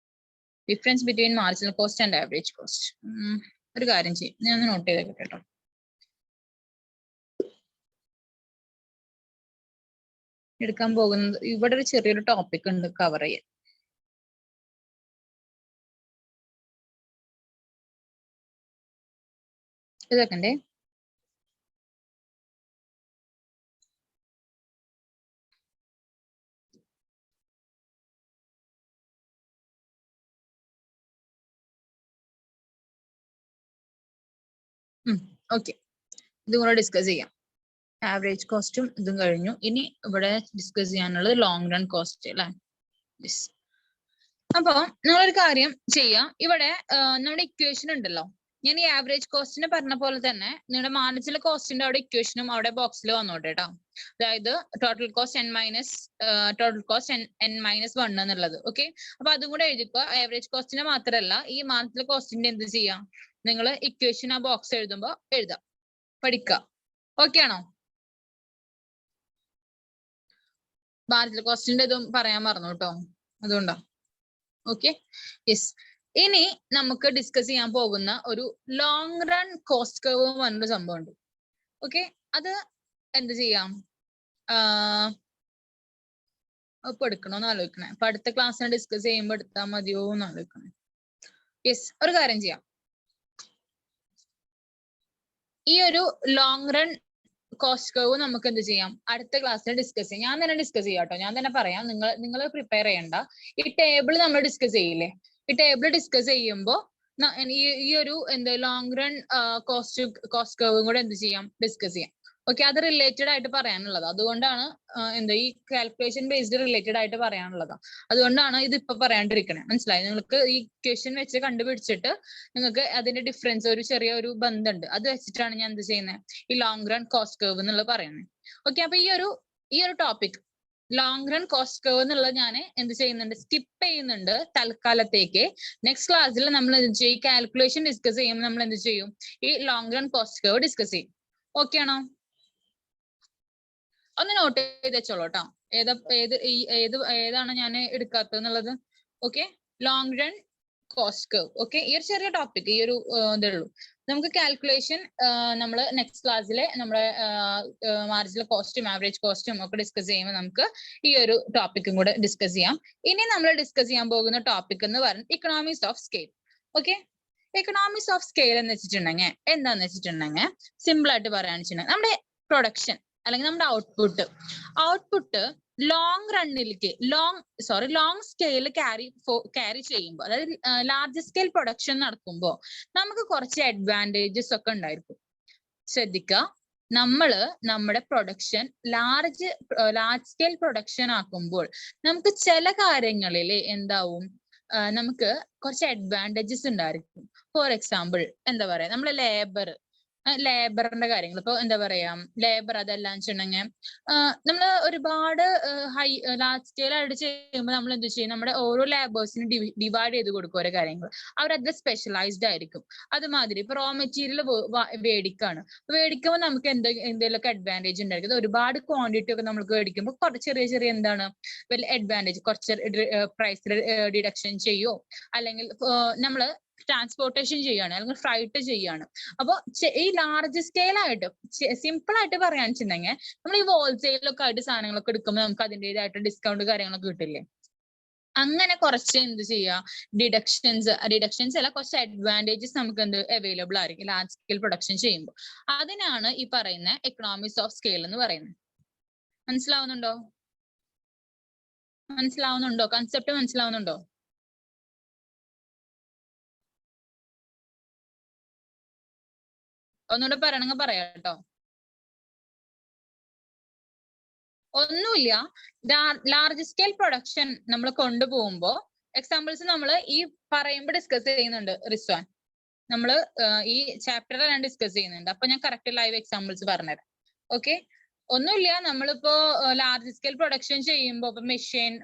Difference between marginal cost and average cost. ഒരു കാര്യം ചെയ്യും, ഞാൻ ഒന്ന് നോട്ട് ചെയ്തേക്കട്ടെ കേട്ടോ. എടുക്കാൻ പോകുന്നത് ഇവിടെ ഒരു ചെറിയൊരു ടോപ്പിക് ഉണ്ട് കവർ ചെയ്യാൻ. ഇതൊക്കെ ഓക്കെ, ഇതും കൂടെ ഡിസ്കസ് ചെയ്യാം. ആവറേജ് കോസ്റ്റും ഇതും കഴിഞ്ഞു. ഇനി ഇവിടെ ഡിസ്കസ് ചെയ്യാനുള്ളത് ലോങ് റൺ കോസ്റ്റ് അല്ലെ? യെസ്. അപ്പൊ നിങ്ങളൊരു കാര്യം ചെയ്യാം, ഇവിടെ നമ്മുടെ ഇക്വേഷൻ ഉണ്ടല്ലോ, ഞാൻ ഈ ആവറേജ് കോസ്റ്റിന് പറഞ്ഞ പോലെ തന്നെ നിങ്ങളുടെ മാർജിനൽ കോസ്റ്റിന്റെ അവിടെ ഇക്വേഷനും അവിടെ ബോക്സിൽ വന്നോട്ടെ കേട്ടോ. അതായത് ടോട്ടൽ കോസ്റ്റ് n-1 എന്നുള്ളത്. ഓക്കെ, അപ്പൊ അതും കൂടെ എഴുതിക്കോ. ആവറേജ് കോസ്റ്റിന് മാത്രമല്ല ഈ മാർജിനൽ കോസ്റ്റിന്റെ എന്ത് ചെയ്യാം, നിങ്ങൾ ഇക്വേഷൻ ആ ബോക്സ് എഴുതുമ്പോ എഴുതാം, പഠിക്കുക. ഓക്കെ ആണോ? മാർജിനൽ കോസ്റ്റിന്റെ ഇതും പറയാൻ മറന്നു കേട്ടോ, അതുകൊണ്ടാ. Okay, yes. ഇനി നമുക്ക് ഡിസ്കസ് ചെയ്യാൻ പോകുന്ന ഒരു ലോങ് റൺ കോസ്റ്റ് കർവ് പറഞ്ഞൊരു സംഭവം ഉണ്ട്. ഓക്കെ, അത് എന്ത് ചെയ്യാം, ഇപ്പൊ എടുക്കണോന്ന് ആലോചിക്കണേ. അപ്പൊ അടുത്ത ക്ലാസ്സിന് ഡിസ്കസ് ചെയ്യുമ്പോ എടുത്താൽ മതിയോ എന്ന് ആലോചിക്കണേ. യെസ്, ഒരു കാര്യം ചെയ്യാം, ഈ ഒരു ലോങ് റൺ കോസ്റ്റ് കർവ് നമുക്ക് എന്ത് ചെയ്യാം, അടുത്ത ക്ലാസ്സിൽ ഡിസ്കസ് ചെയ്യാം. ഞാൻ തന്നെ ഡിസ്കസ് ചെയ്യാം കേട്ടോ, ഞാൻ തന്നെ പറയാം, നിങ്ങൾ പ്രിപ്പയർ ചെയ്യണ്ട. ഈ ടേബിൾ നമ്മൾ ഡിസ്കസ് ചെയ്യില്ലേ, ഈ ടേബിൾ ഡിസ്കസ് ചെയ്യുമ്പോൾ ഈ ഒരു എന്ത് ലോങ് റൺ കോസ്റ്റ് കർവും കൂടെ എന്ത് ചെയ്യാം, ഡിസ്കസ് ചെയ്യാം. ഓക്കെ, അത് റിലേറ്റഡ് ആയിട്ട് പറയാനുള്ളത്, അതുകൊണ്ടാണ് എന്താ ഈ കാൽക്കുലേഷൻ ബേസ്ഡ് റിലേറ്റഡ് ആയിട്ട് പറയാനുള്ളത്, അതുകൊണ്ടാണ് ഇത് ഇപ്പൊ പറയാണ്ടിരിക്കണേ. മനസ്സിലായി? നിങ്ങൾക്ക് ഈ ക്വസ്റ്റ്യൻ വെച്ച് കണ്ടുപിടിച്ചിട്ട് നിങ്ങൾക്ക് അതിന്റെ ഡിഫറൻസ്, ഒരു ചെറിയ ഒരു ബന്ധമുണ്ട്, അത് വെച്ചിട്ടാണ് ഞാൻ എന്ത് ചെയ്യുന്നത്, ഈ ലോങ് റൺ കോസ്റ്റ് കർവ് എന്നുള്ളത് പറയുന്നത്. ഓക്കെ, അപ്പൊ ഈ ഒരു topic long run cost curve എന്നുള്ളത് ഞാൻ എന്ത് ചെയ്യുന്നുണ്ട്, സ്കിപ്പ് ചെയ്യുന്നുണ്ട് തൽക്കാലത്തേക്ക്. നെക്സ്റ്റ് ക്ലാസ്സിൽ നമ്മൾ എന്ത് ചെയ്യും, കാൽക്കുലേഷൻ ഡിസ്കസ് ചെയ്യുമ്പോൾ നമ്മൾ എന്ത് ചെയ്യും, ഈ long run cost curve discuss ചെയ്യും. ഓക്കെ ആണോ? ഒന്ന് നോട്ട് ചെയ്ത് വെച്ചോളൂ കേട്ടോ, ഏതാണ് ഞാൻ എടുക്കാത്തത് എന്നുള്ളത്. Okay, long run cost curve. Okay, ഈ ഒരു ചെറിയ ടോപ്പിക്, ഈ ഒരു ഇതേ ഉള്ളൂ. നമുക്ക് കാൽക്കുലേഷൻ നമ്മൾ നെക്സ്റ്റ് ക്ലാസ്സിലെ നമ്മുടെ മാർജിനൽ കോസ്റ്റും ആവറേജ് കോസ്റ്റും ഒക്കെ ഡിസ്കസ് ചെയ്യുമ്പോൾ നമുക്ക് ഈ ഒരു ടോപ്പിക്കും കൂടെ ഡിസ്കസ് ചെയ്യാം. ഇനി നമ്മൾ ഡിസ്കസ് ചെയ്യാൻ പോകുന്ന ടോപ്പിക് എന്ന് പറയുന്നത് economics of scale. Okay, economics of scale എന്ന് വെച്ചിട്ടുണ്ടെങ്കിൽ എന്താന്ന് വെച്ചിട്ടുണ്ടെങ്കിൽ സിമ്പിൾ ആയിട്ട് പറയാന്ന് വെച്ചിട്ടുണ്ടെങ്കിൽ നമ്മുടെ പ്രൊഡക്ഷൻ അല്ലെങ്കിൽ നമ്മുടെ ഔട്ട്പുട്ട് ലോങ് റണ്ണിലേക്ക് ലോങ് സ്കെയിൽ ക്യാരി ചെയ്യുമ്പോൾ, അതായത് ലാർജ് സ്കെയിൽ പ്രൊഡക്ഷൻ നടക്കുമ്പോൾ നമുക്ക് കുറച്ച് അഡ്വാൻറ്റേജസ് ഒക്കെ ഉണ്ടായിരിക്കും. ശ്രദ്ധിക്കുക, നമ്മുടെ പ്രൊഡക്ഷൻ ലാർജ് സ്കെയിൽ പ്രൊഡക്ഷൻ ആക്കുമ്പോൾ നമുക്ക് ചില കാര്യങ്ങളിൽ എന്താവും, നമുക്ക് കുറച്ച് അഡ്വാൻറ്റേജസ് ഉണ്ടായിരിക്കും. ഫോർ എക്സാമ്പിൾ എന്താ പറയാ, നമ്മളെ ലേബറിന്റെ കാര്യങ്ങൾ, ഇപ്പൊ എന്താ പറയാ, ലേബർ അതെല്ലാം വെച്ചിട്ടുണ്ടെങ്കിൽ നമ്മള് ഒരുപാട് ലാർജ് സ്കെയിൽ ആയിട്ട് ചെയ്യുമ്പോൾ നമ്മൾ എന്ത് ചെയ്യും, നമ്മുടെ ഓരോ ലേബേഴ്സിനും ഡിവൈഡ് ചെയ്ത് കൊടുക്കും ഓരോ കാര്യങ്ങൾ. അവരത് സ്പെഷ്യലൈസ്ഡ് ആയിരിക്കും. അതുമാതിരി ഇപ്പൊ റോ മെറ്റീരിയൽ മേടിക്കുമ്പോൾ നമുക്ക് എന്തെങ്കിലുമൊക്കെ അഡ്വാൻറ്റേജ് ഉണ്ടായിരിക്കും. അത് ഒരുപാട് ക്വാണ്ടിറ്റി ഒക്കെ നമുക്ക് മേടിക്കുമ്പോൾ ചെറിയ ചെറിയ എന്താണ് വലിയ അഡ്വാൻറ്റേജ്, കുറച്ച് പ്രൈസിൽ ഡിഡക്ഷൻ ചെയ്യോ, അല്ലെങ്കിൽ നമ്മള് ട്രാൻസ്പോർട്ടേഷൻ ചെയ്യാണ്, അല്ലെങ്കിൽ ഫ്ലൈറ്റ് ചെയ്യാണ്. അപ്പൊ ഈ ലാർജ് സ്കെയിൽ ആയിട്ട് സിമ്പിൾ ആയിട്ട് പറയാന്ന് വെച്ചിട്ടുണ്ടെങ്കിൽ നമ്മൾ ഈ ഹോൾസെയിലൊക്കെ ആയിട്ട് സാധനങ്ങളൊക്കെ എടുക്കുമ്പോൾ നമുക്ക് അതിൻ്റെതായിട്ട് ഡിസ്കൗണ്ട് കാര്യങ്ങളൊക്കെ കിട്ടില്ലേ. അങ്ങനെ കുറച്ച് എന്ത് ചെയ്യാ, ഡിഡക്ഷൻസ് അല്ല, കുറച്ച് അഡ്വാൻറ്റേജസ് നമുക്ക് എന്ത് അവൈലബിൾ ആയിരിക്കും ലാർജ് സ്കെയിൽ പ്രൊഡക്ഷൻ ചെയ്യുമ്പോൾ. അതിനാണ് ഈ പറയുന്ന എക്കണോമിക്സ് ഓഫ് സ്കെയിൽ എന്ന് പറയുന്നത്. മനസ്സിലാവുന്നുണ്ടോ? കൺസെപ്റ്റ് മനസ്സിലാവുന്നുണ്ടോ? ഒന്നുകൂടെ പറയണമെങ്കിൽ പറയാം കേട്ടോ. ഒന്നുമില്ല, ലാർജ് സ്കെയിൽ പ്രൊഡക്ഷൻ നമ്മൾ കൊണ്ടുപോകുമ്പോ എക്സാമ്പിൾസ് നമ്മൾ ഈ പറയുമ്പോൾ ഡിസ്കസ് ചെയ്യുന്നുണ്ട് റിസ്വാൻ. നമ്മൾ ഈ ചാപ്റ്ററിലാണ് ഡിസ്കസ് ചെയ്യുന്നുണ്ട്. അപ്പൊ ഞാൻ കറക്റ്റ് ലൈവ് എക്സാമ്പിൾസ് പറഞ്ഞുതരാം. ഓക്കെ, ഒന്നുമില്ല, നമ്മളിപ്പോ ലാർജ് സ്കെയിൽ പ്രൊഡക്ഷൻ ചെയ്യുമ്പോൾ ഇപ്പൊ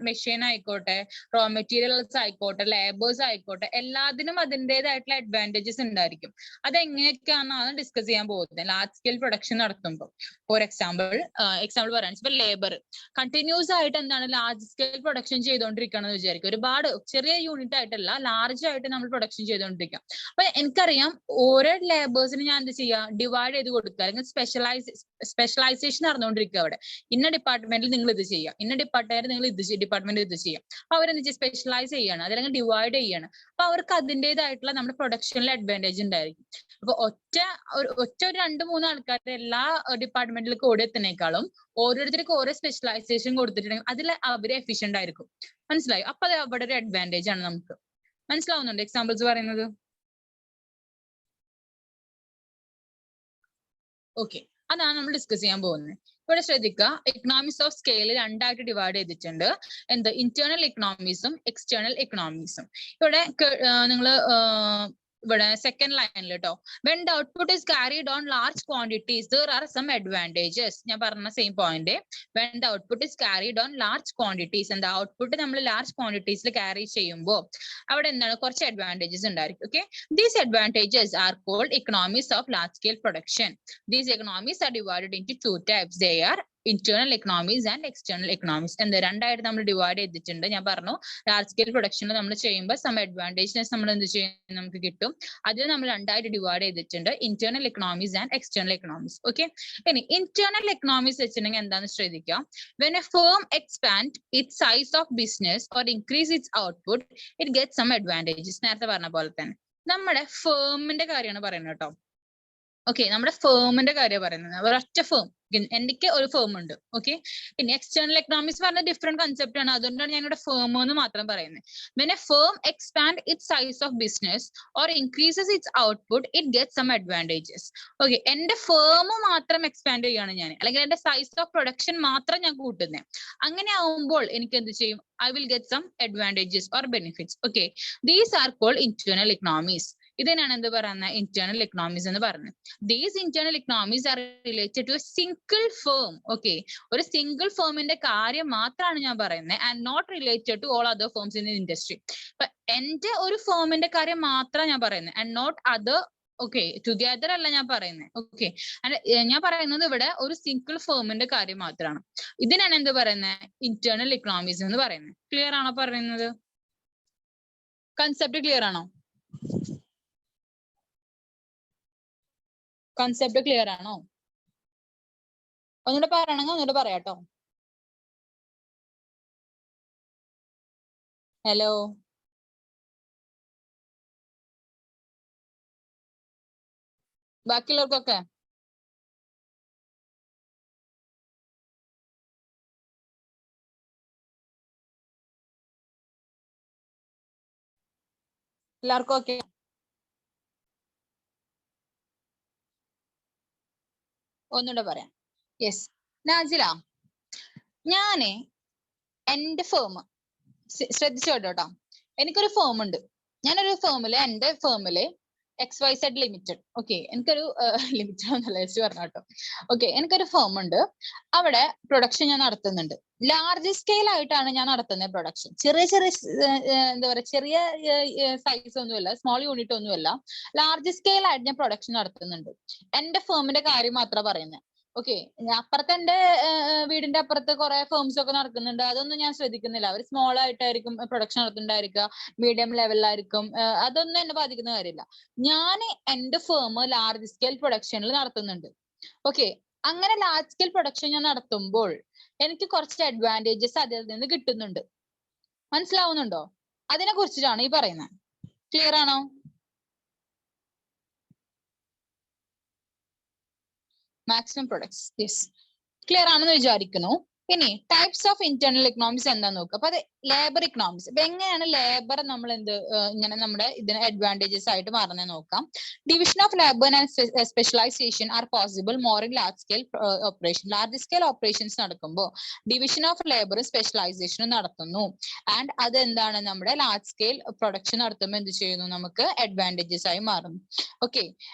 മെഷീൻ ആയിക്കോട്ടെ, റോ മെറ്റീരിയൽസ് ആയിക്കോട്ടെ, ലേബേഴ്സ് ആയിക്കോട്ടെ, എല്ലാത്തിനും അതിൻ്റെതായിട്ടുള്ള അഡ്വാൻറ്റേജസ് ഉണ്ടായിരിക്കും. അതെങ്ങനെയൊക്കെയാണെന്നാണ് ഡിസ്കസ് ചെയ്യാൻ പോകുന്നത് ലാർജ് സ്കെയിൽ പ്രൊഡക്ഷൻ നടത്തുമ്പോൾ. ഫോർ എക്സാമ്പിൾ പറയാൻ ഇപ്പൊ ലേബർ കണ്ടിന്യൂസ് ആയിട്ട് എന്താണ് ലാർജ് സ്കെയിൽ പ്രൊഡക്ഷൻ ചെയ്തുകൊണ്ടിരിക്കുകയാണെന്ന് വിചാരിക്കും. ഒരുപാട് ചെറിയ യൂണിറ്റ് ആയിട്ടല്ല, ലാർജ് ആയിട്ട് നമ്മൾ പ്രൊഡക്ഷൻ ചെയ്തുകൊണ്ടിരിക്കാം. അപ്പൊ എനിക്കറിയാം ഓരോ ലേബേഴ്സിന് ഞാൻ എന്ത് ചെയ്യാം, ഡിവൈഡ് ചെയ്ത് കൊടുക്കുക, അല്ലെങ്കിൽ സ്പെഷ്യലൈസേഷൻ നടന്നുകൊണ്ടിരിക്കുക. അവിടെ ഇന്ന ഡിപ്പാർട്ട്മെന്റിൽ നിങ്ങൾ ഇത് ചെയ്യാം, ഇന്ന ഡിപ്പാർട്ട്മെന്റ് നിങ്ങൾ ഡിപ്പാർട്ട്മെന്റ് ഇത് ചെയ്യാം. അപ്പൊ അവരെന്ത് സ്പെഷ്യലൈസ് ചെയ്യാണ്, അതല്ലെങ്കിൽ ഡിവൈഡ് ചെയ്യാണ്. അപ്പൊ അവർക്ക് അതിൻ്റെതായിട്ടുള്ള നമ്മുടെ പ്രൊഡക്ഷനിൽ അഡ്വാൻറ്റേജ് ഉണ്ടായിരിക്കും. അപ്പൊ ഒറ്റ ഒരു 2-3 ആൾക്കാരുടെ എല്ലാ ഡിപ്പാർട്ട്മെന്റിലേക്ക് ഓടി എത്തുന്നേക്കാളും ഓരോരുത്തർക്ക് ഓരോ സ്പെഷ്യലൈസേഷൻ കൊടുത്തിട്ടുണ്ടെങ്കിൽ അതിൽ അവര് എഫിഷ്യന്റ് ആയിരിക്കും. മനസ്സിലായി? അപ്പൊ അത് അവിടെ ഒരു അഡ്വാൻറ്റേജ് ആണ് നമുക്ക്. മനസ്സിലാവുന്നുണ്ട് എക്സാമ്പിൾസ് പറയുന്നത്? ഓക്കെ, അതാണ് നമ്മൾ ഡിസ്കസ് ചെയ്യാൻ പോകുന്നത്. ഇവിടെ ശ്രദ്ധിക്കുക, എക്കണോമിക്സ് ഓഫ് സ്കെയിൽ രണ്ടായിട്ട് ഡിവൈഡ് ചെയ്തിട്ടുണ്ട്. ഇന്റേണൽ എക്കണോമിക്സും എക്സ്റ്റേണൽ എക്കണോമിക്സും. ഇവിടെ നിങ്ങൾ ഇവിടെ സെക്കൻഡ് ലൈനിൽ കേട്ടോ, when the output is carried on large quantities there are some advantages. ഞാൻ പറഞ്ഞ same point, when the output is carried on large quantities, എന്താ ഔട്ട്പുട്ട് നമ്മൾ ലാർജ് ക്വാണ്ടിറ്റീസിൽ ക്യാരി ചെയ്യുമ്പോൾ അവിടെ എന്താണ് കുറച്ച് അഡ്വാൻറ്റേജസ് ഉണ്ടായിരിക്കും. Okay, these advantages are called economics of large scale production. These economies are divided into two types. They are internal economies and external economies. എന്താ രണ്ടായിട്ട് നമ്മൾ ഡിവൈഡ് ചെയ്തിട്ടുണ്ട്. ഞാൻ പറഞ്ഞു ലാർജ് സ്കെയിൽ പ്രൊഡക്ഷനിൽ നമ്മൾ ചെയ്യുമ്പോൾ സം അഡ്വാൻറ്റേജസ് നമ്മൾ എന്ത് ചെയ്യും, നമുക്ക് കിട്ടും. അതിൽ നമ്മൾ രണ്ടായിട്ട് ഡിവൈഡ് ചെയ്തിട്ടുണ്ട്, internal economies and external economies. Okay, ഇനി ഇന്റേണൽ എക്കണോമീസ് വെച്ചിട്ടുണ്ടെങ്കിൽ എന്താണെന്ന് ശ്രദ്ധിക്കാം. When a firm expand its size of business or increase its output, it gets some advantages. നേരത്തെ പറഞ്ഞ പോലെ തന്നെ നമ്മുടെ ഫേമിന്റെ കാര്യമാണ് പറയുന്നത് കേട്ടോ. ഓക്കെ, നമ്മുടെ ഫേമിന്റെ കാര്യം പറയുന്നത്, ഒരൊറ്റ ഫേം, എനിക്ക് ഒരു ഫേം ഉണ്ട്. ഓക്കെ, പിന്നെ എക്സ്റ്റേണൽ എക്കണോമിക്സ് പറഞ്ഞ ഡിഫറെന്റ് കൺസെപ്റ്റ് ആണ്, അതുകൊണ്ടാണ് ഞാൻ ഇവിടെ ഫേം എന്ന് മാത്രം പറയുന്നത്. When a firm expand its size of business or increases its output, it gets some advantages. Okay, എന്റെ ഫേം മാത്രം എക്സ്പാൻഡ് ചെയ്യാണ് ഞാൻ, അല്ലെങ്കിൽ എന്റെ സൈസ് ഓഫ് പ്രൊഡക്ഷൻ മാത്രം ഞാൻ കൂട്ടുന്നത്. അങ്ങനെ ആവുമ്പോൾ എനിക്ക് എന്ത് ചെയ്യും, I will get some advantages or benefits. Okay, these are called internal economies. ഇതിനാണ് എന്ത് പറയുന്നത്, ഇന്റേണൽ എക്കണോമീസ് എന്ന് പറയുന്നത്. These internal economies are related to a single firm. Okay, ഒരു സിംഗിൾ ഫേമിന്റെ കാര്യം മാത്രമാണ് ഞാൻ പറയുന്നത്, and not related to all other firms in the industry. ഇപ്പൊ എന്റെ ഒരു ഫേമിന്റെ കാര്യം മാത്രമാണ് ഞാൻ പറയുന്നത്, and not other. Okay, together അല്ല ഞാൻ പറയുന്നത്. ഓക്കെ, ഞാൻ പറയുന്നത് ഇവിടെ ഒരു സിംഗിൾ ഫേമിന്റെ കാര്യം മാത്രമാണ്. ഇതിനാണ് എന്ത് പറയുന്നത്, ഇന്റേണൽ എക്കണോമീസ് എന്ന് പറയുന്നത്. ക്ലിയർ ആണോ പറയുന്നത്? കൺസെപ്റ്റ് ക്ലിയർ ആണോ? കൺസെപ്റ്റ് ക്ലിയർ ആണോ? ഒന്നുകൂടെ പറയണമെങ്കിൽ ഒന്നുകൂടെ പറയാട്ടോ. ഹലോ, ബാക്കിയുള്ളവർക്കൊക്കെ എല്ലാവർക്കും ഓക്കെ? ഒന്നുകൂടെ പറയാം. യെസ്, നാജില, ഞാന് എന്റെ ഫേം ശ്രദ്ധിച്ചു കേട്ടോ. എനിക്കൊരു ഫേം ഉണ്ട്. ഞാനൊരു ഫേമില്, എന്റെ ഫേമില് XYZ ലിമിറ്റഡ്, ഓക്കെ, എനിക്കൊരു ലിമിറ്റഡ് എന്നല്ല ജസ്റ്റ് പറഞ്ഞ കേട്ടോ. ഓക്കെ, എനിക്കൊരു ഫേം ഉണ്ട്. അവിടെ പ്രൊഡക്ഷൻ ഞാൻ നടത്തുന്നുണ്ട്. ലാർജ് സ്കെയിൽ ആയിട്ടാണ് ഞാൻ നടത്തുന്നത് പ്രൊഡക്ഷൻ. ചെറിയ ചെറിയ എന്താ പറയാ, ചെറിയ സൈസ് ഒന്നുമല്ല, സ്മോൾ യൂണിറ്റ് ഒന്നുമല്ല, ലാർജ് സ്കെയിൽ ആയിട്ട് ഞാൻ പ്രൊഡക്ഷൻ നടത്തുന്നുണ്ട്. എന്റെ ഫേമിന്റെ കാര്യം മാത്രം പറയുന്നത്. ഓക്കെ, അപ്പുറത്തെ എന്റെ വീടിന്റെ അപ്പുറത്ത് കുറെ ഫേംസ് ഒക്കെ നടക്കുന്നുണ്ട്. അതൊന്നും ഞാൻ ശ്രദ്ധിക്കുന്നില്ല. അവർ സ്മോൾ ആയിട്ടായിരിക്കും പ്രൊഡക്ഷൻ നടത്തുന്നുണ്ടായിരിക്കുക, മീഡിയം ലെവലിലായിരിക്കും. അതൊന്നും എന്നെ ബാധിക്കുന്ന കാര്യമില്ല. ഞാൻ എന്റെ ഫേം ലാർജ് സ്കെയിൽ പ്രൊഡക്ഷനിൽ നടത്തുന്നുണ്ട്. ഓക്കെ, അങ്ങനെ ലാർജ് സ്കെയിൽ പ്രൊഡക്ഷൻ ഞാൻ നടത്തുമ്പോൾ എനിക്ക് കുറച്ച് അഡ്വാൻറ്റേജസ് അതിൽ നിന്ന് കിട്ടുന്നുണ്ട്. മനസ്സിലാവുന്നുണ്ടോ? അതിനെ കുറിച്ചിട്ടാണ് ഈ പറയുന്നത്. ക്ലിയർ ആണോ? മാക്സിമം പ്രൊഡക്ട്സ്, യെസ്, ക്ലിയർ ആണെന്ന് വിചാരിക്കുന്നു. ഇനി ടൈപ്സ് ഓഫ് ഇന്റേണൽ എക്കണോമിക്സ് എന്താന്ന് നോക്കുക. അപ്പൊ അത് ലേബർ ഇക്കണോമിക്സ്. അപ്പൊ എങ്ങനെയാണ് ലേബർ നമ്മൾ ഇങ്ങനെ നമ്മുടെ ഇതിന് അഡ്വാൻറ്റേജസ് ആയിട്ട് മാറുന്നത് നോക്കാം. Division of labour and specialisation are possible more in large scale operation. Large scale operations നടക്കുമ്പോൾ ഡിവിഷൻ ഓഫ് ലേബറും സ്പെഷ്യലൈസേഷനും നടത്തുന്നു. ആൻഡ് അത് എന്താണ്, നമ്മുടെ ലാർജ് സ്കെയിൽ പ്രൊഡക്ഷൻ നടത്തുമ്പോൾ എന്ത് ചെയ്യുന്നു, നമുക്ക് അഡ്വാൻറ്റേജസ് ആയി മാറുന്നു. ഓക്കെ,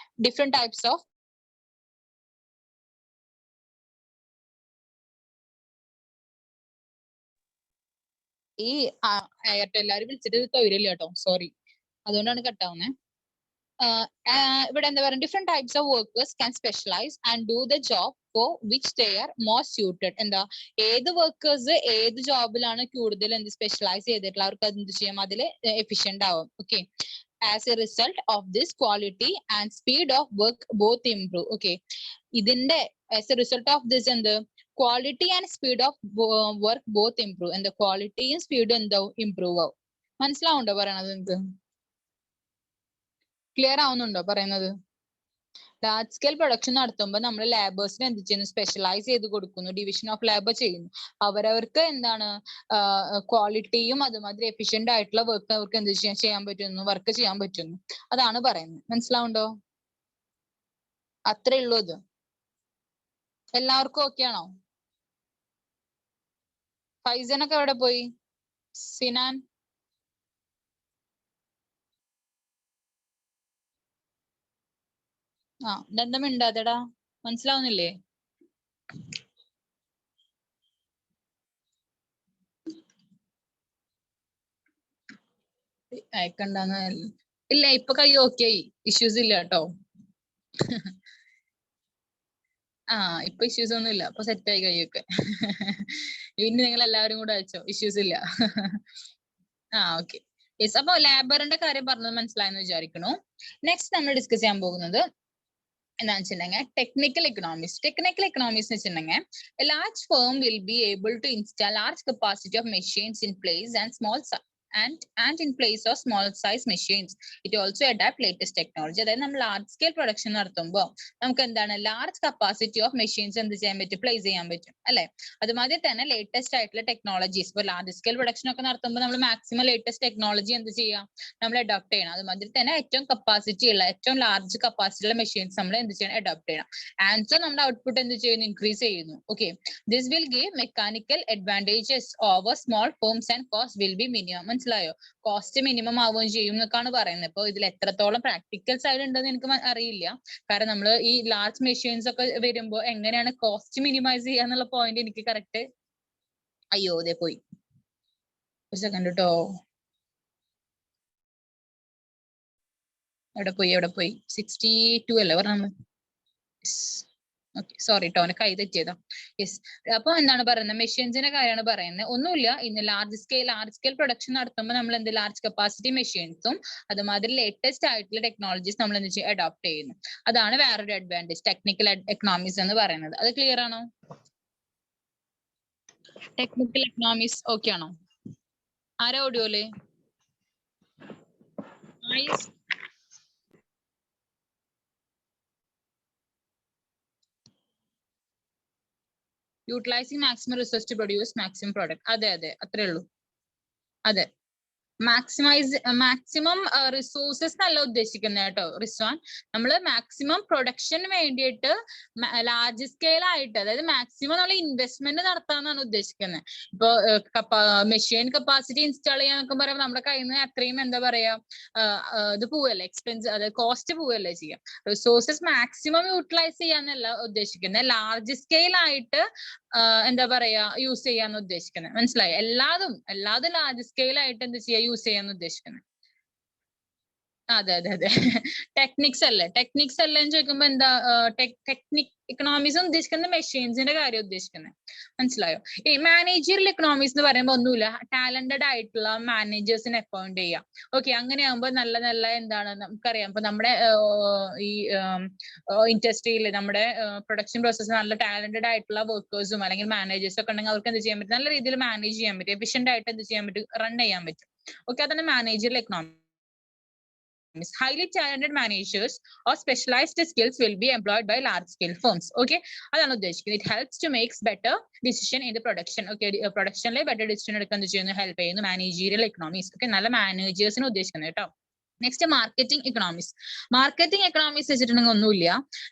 ഡിഫറെന്റ് ടൈപ്സ് ഓഫ് ഈ എല്ലാവരും വിളിച്ചിട്ട് തൊഴിലില്ല കേട്ടോ, സോറി, അതുകൊണ്ടാണ് കട്ടാവുന്നത്. ഇവിടെ എന്താ പറയുക, different types of workers can specialise and do the job four which they are most suited. എന്താ, ഏത് വർക്കേഴ്സ് ഏത് ജോബിലാണ് കൂടുതൽ എന്ത് സ്പെഷ്യലൈസ് ചെയ്തിട്ടുള്ള അവർക്ക് എന്ത് ചെയ്യാം, അതിൽ എഫിഷ്യന്റ് ആവും. Okay, as a result of this quality and speed of work both improve. Okay, ഇതിന്റെ as a result of this എന്ത്, quality and speed of work both improve. എന്താ, ക്വാളിറ്റിയും സ്പീഡും എന്താവും, ഇംപ്രൂവ് ആവും. മനസ്സിലാവുണ്ടോ പറയണത്? നിങ്ങൾക്ക് ക്ലിയർ ആവുന്നുണ്ടോ പറയുന്നത്? ലാർജ് സ്കെയിൽ പ്രൊഡക്ഷൻ നടത്തുമ്പോൾ നമ്മൾ ലേബേഴ്സിന് എന്ത് ചെയ്യുന്നു, സ്പെഷ്യലൈസ് ചെയ്ത് കൊടുക്കുന്നു, ഡിവിഷൻ ഓഫ് ലേബർ ചെയ്യുന്നു. അവരവർക്ക് എന്താണ് ക്വാളിറ്റിയും അതുമാതിരി എഫിഷ്യന്റ് ആയിട്ടുള്ള വർക്ക് അവർക്ക് എന്ത് ചെയ്യാൻ പറ്റുന്നു, വർക്ക് ചെയ്യാൻ പറ്റുന്നു. അതാണ് പറയുന്നത്. മനസ്സിലാവുണ്ടോ? അത്രേ ഉള്ളൂ. ഇത് എല്ലാവർക്കും ഓക്കെ ആണോ? ഫൈസനൊക്കെ എവിടെ പോയി? സിനാൻ, എന്താ മിണ്ടാതെടാ? മനസ്സിലാവുന്നില്ലേ? അയക്കണ്ടെന്ന് ഇല്ല, ഇപ്പൊ കൈ ഓക്കെ ആയി, ഇഷ്യൂസ് ഇല്ല കേട്ടോ. ഇപ്പൊ ഇഷ്യൂസ് ഒന്നും ഇല്ല, ഇപ്പൊ സെറ്റ് ആയി കൈയൊക്കെ. ഇനി നിങ്ങൾ എല്ലാവരും കൂടെ അയച്ചോ, ഇഷ്യൂസ് ഇല്ല. Okay, yes. അപ്പൊ ലേബറിന്റെ കാര്യം പറഞ്ഞത് മനസ്സിലായെന്ന് വിചാരിക്കണു. നെക്സ്റ്റ് നമ്മൾ ഡിസ്കസ് ചെയ്യാൻ പോകുന്നത് എന്താണെന്ന് വെച്ചിട്ടുണ്ടെങ്കിൽ ടെക്നിക്കൽ എക്കണോമിക്സ്. ടെക്നിക്കൽ എക്കണോമിക്സ് എന്ന് വെച്ചിട്ടുണ്ടെങ്കിൽ a large firm will be able to install large capacity of machines in place and in place of small size machines. It also adapt latest technology. അതായത് നമ്മൾ large scale production നടത്തുമ്പോൾ നമുക്ക് എന്താണ്, large capacity of machines എന്ത് ചെയ്യാൻ പറ്റും, place ചെയ്യാൻ പറ്റും അല്ലെ. അതുമാതിരി തന്നെ ലേറ്റസ്റ്റ് ആയിട്ടുള്ള ടെക്നോളജീസ്. ഇപ്പോൾ ലാർജ് സ്കെയിൽ പ്രൊഡക്ഷൻ ഒക്കെ നടത്തുമ്പോൾ നമ്മൾ മാക്സിമം ലേറ്റസ്റ്റ് ടെക്നോളജി എന്ത് ചെയ്യാം, നമ്മൾ അഡോപ്റ്റ് ചെയ്യണം. അതുമാതിരി തന്നെ ഏറ്റവും കപ്പാസിറ്റി ഉള്ള, ഏറ്റവും ലാർജ് കപ്പാസിറ്റി ഉള്ള മെഷീൻസ് നമ്മൾ എന്ത് ചെയ്യണം, അഡോപ്റ്റ് ചെയ്യണം. ആൻഡ് നമ്മുടെ ഔട്ട്പുട്ട് എന്ത് ചെയ്യുന്നു, ഇൻക്രീസ് ചെയ്യുന്നു. Okay, this will give mechanical advantages over small firms and cost will be minimum. മനസ്സിലായോ? കോസ്റ്റ് മിനിമം ആവുകയും ചെയ്യും എന്നൊക്കെയാണ് പറയുന്നത്. ഇപ്പോൾ ഇതിൽ എത്രത്തോളം പ്രാക്ടിക്കൽ സൈഡ് ഉണ്ടെന്ന് എനിക്ക് അറിയില്ല. കാരണം നമ്മൾ ഈ ലാർജ് മെഷീൻസ് ഒക്കെ വരുമ്പോൾ എങ്ങനെയാണ് കോസ്റ്റ് മിനിമൈസ് ചെയ്യാന്നുള്ള പോയിന്റ് എനിക്ക് കറക്റ്റ്, അയ്യോ ഇതേ പോയി, ഒരു സെക്കൻഡ് കേട്ടോ. എവിടെ പോയി 62 അല്ലേ പറഞ്ഞത്? ഓക്കെ, സോറി കേട്ടോ, കൈ തെറ്റിയതാ. യെസ്, അപ്പൊ എന്താണ് പറയുന്നത്, മെഷീൻസിന്റെ കാര്യമാണ് പറയുന്നത്. ഒന്നുമില്ല, ഇന്ന് ലാർജ് സ്കെയിൽ പ്രൊഡക്ഷൻ നടത്തുമ്പോൾ നമ്മൾ എന്ത്, ലാർജ് കപ്പാസിറ്റി മെഷീൻസും അതുമാതിരി ലേറ്റസ്റ്റ് ആയിട്ടുള്ള ടെക്നോളജീസ് നമ്മൾ എന്ത് ചെയ്യും, അഡോപ്റ്റ് ചെയ്യുന്നു. അതാണ് വേറൊരു അഡ്വാൻറ്റേജ് ടെക്നിക്കൽ എക്കണോമിക്സ് എന്ന് പറയുന്നത്. അത് ക്ലിയർ ആണോ? ടെക്നിക്കൽ എക്കണോമിക്സ് ഓക്കെ ആണോ? ആരാ ഓഡിയോയില്? Utilising maximum resource to produce maximum product. അതെ, അത്രേ ഉള്ളൂ. അതെ, മാക്സിമം റിസോഴ്സസ് എന്നല്ല ഉദ്ദേശിക്കുന്നത് കേട്ടോ റിസ്വാൻ. നമ്മള് മാക്സിമം പ്രൊഡക്ഷന് വേണ്ടിയിട്ട് ലാർജ് സ്കെയിൽ ആയിട്ട്, അതായത് മാക്സിമം നമ്മൾ ഇൻവെസ്റ്റ്മെന്റ് നടത്താന്നാണ് ഉദ്ദേശിക്കുന്നത്. ഇപ്പൊ മെഷീൻ കപ്പാസിറ്റി ഇൻസ്റ്റാൾ ചെയ്യാന്നൊക്കെ പറയുമ്പോൾ നമ്മുടെ കയ്യിൽ നിന്ന് അത്രയും എന്താ പറയാ ഇത് പോവല്ലേ, എക്സ്പെൻസ്, അതായത് കോസ്റ്റ് പോവല്ലേ ചെയ്യാം. റിസോഴ്സസ് മാക്സിമം യൂട്ടിലൈസ് ചെയ്യാന്നല്ല ഉദ്ദേശിക്കുന്നത്, ലാർജ് സ്കെയിൽ ആയിട്ട് എന്താ പറയാ യൂസ് ചെയ്യാന്ന് ഉദ്ദേശിക്കുന്നത്. മനസ്സിലായി? എല്ലാതും ലാർജ് സ്കെയിൽ ആയിട്ട് എന്ത് ചെയ്യാ യൂസ് ചെയ്യാന്ന് ഉദ്ദേശിക്കുന്നത്. അതെ അതെ അതെ. ടെക്നിക്സ് അല്ലേന്ന് ചോദിക്കുമ്പോ എന്താ ടെക്നിക് ഇക്കണോമിക്സ് ഉദ്ദേശിക്കുന്നത് മെഷീൻസിന്റെ കാര്യം ഉദ്ദേശിക്കുന്നത്. മനസ്സിലായോ? ഈ മാനേജറിയൽ എക്കണോമിക്സ് എന്ന് പറയുമ്പോൾ ഒന്നുമില്ല, ടാലന്റഡ് ആയിട്ടുള്ള മാനേജേഴ്സിനെ അപ്പോയിന്റ് ചെയ്യാം. ഓക്കെ, അങ്ങനെയാകുമ്പോൾ നല്ല എന്താണ് നമുക്കറിയാം. ഇപ്പൊ നമ്മുടെ ഈ ഇൻഡസ്ട്രിയിൽ നമ്മുടെ പ്രൊഡക്ഷൻ പ്രോസസ് നല്ല ടാലന്റഡ് ആയിട്ടുള്ള വർക്കേഴ്സും അല്ലെങ്കിൽ മാനേജേഴ്സും ഒക്കെ ഉണ്ടെങ്കിൽ അവർക്ക് എന്ത് ചെയ്യാൻ പറ്റും, നല്ല രീതിയിൽ മാനേജ് ചെയ്യാൻ പറ്റും, എഫിഷ്യന്റ് ആയിട്ട് എന്ത് ചെയ്യാൻ പറ്റും, റൺ ചെയ്യാൻ പറ്റും. ഓക്കെ, അതാണ് managerial economics. Highly talented managers or specialized skills will be employed by large scale firms. Okay, അതാണ് ഉദ്ദേശിക്കുന്നത്. It helps to make better decision in the production. Okay, പ്രൊഡക്ഷനിലെ better decision എടുക്കാൻ ചെയ്യുന്നു, ഹെൽപ്പ് ചെയ്യുന്നു managerial economics. Okay, നല്ല മാനേജേഴ്സിനെ ഉദ്ദേശിക്കുന്നത് കേട്ടോ. Next marketing economics. Marketing economics വെച്ചിട്ടുണ്ടെങ്കിൽ ഒന്നുമില്ല,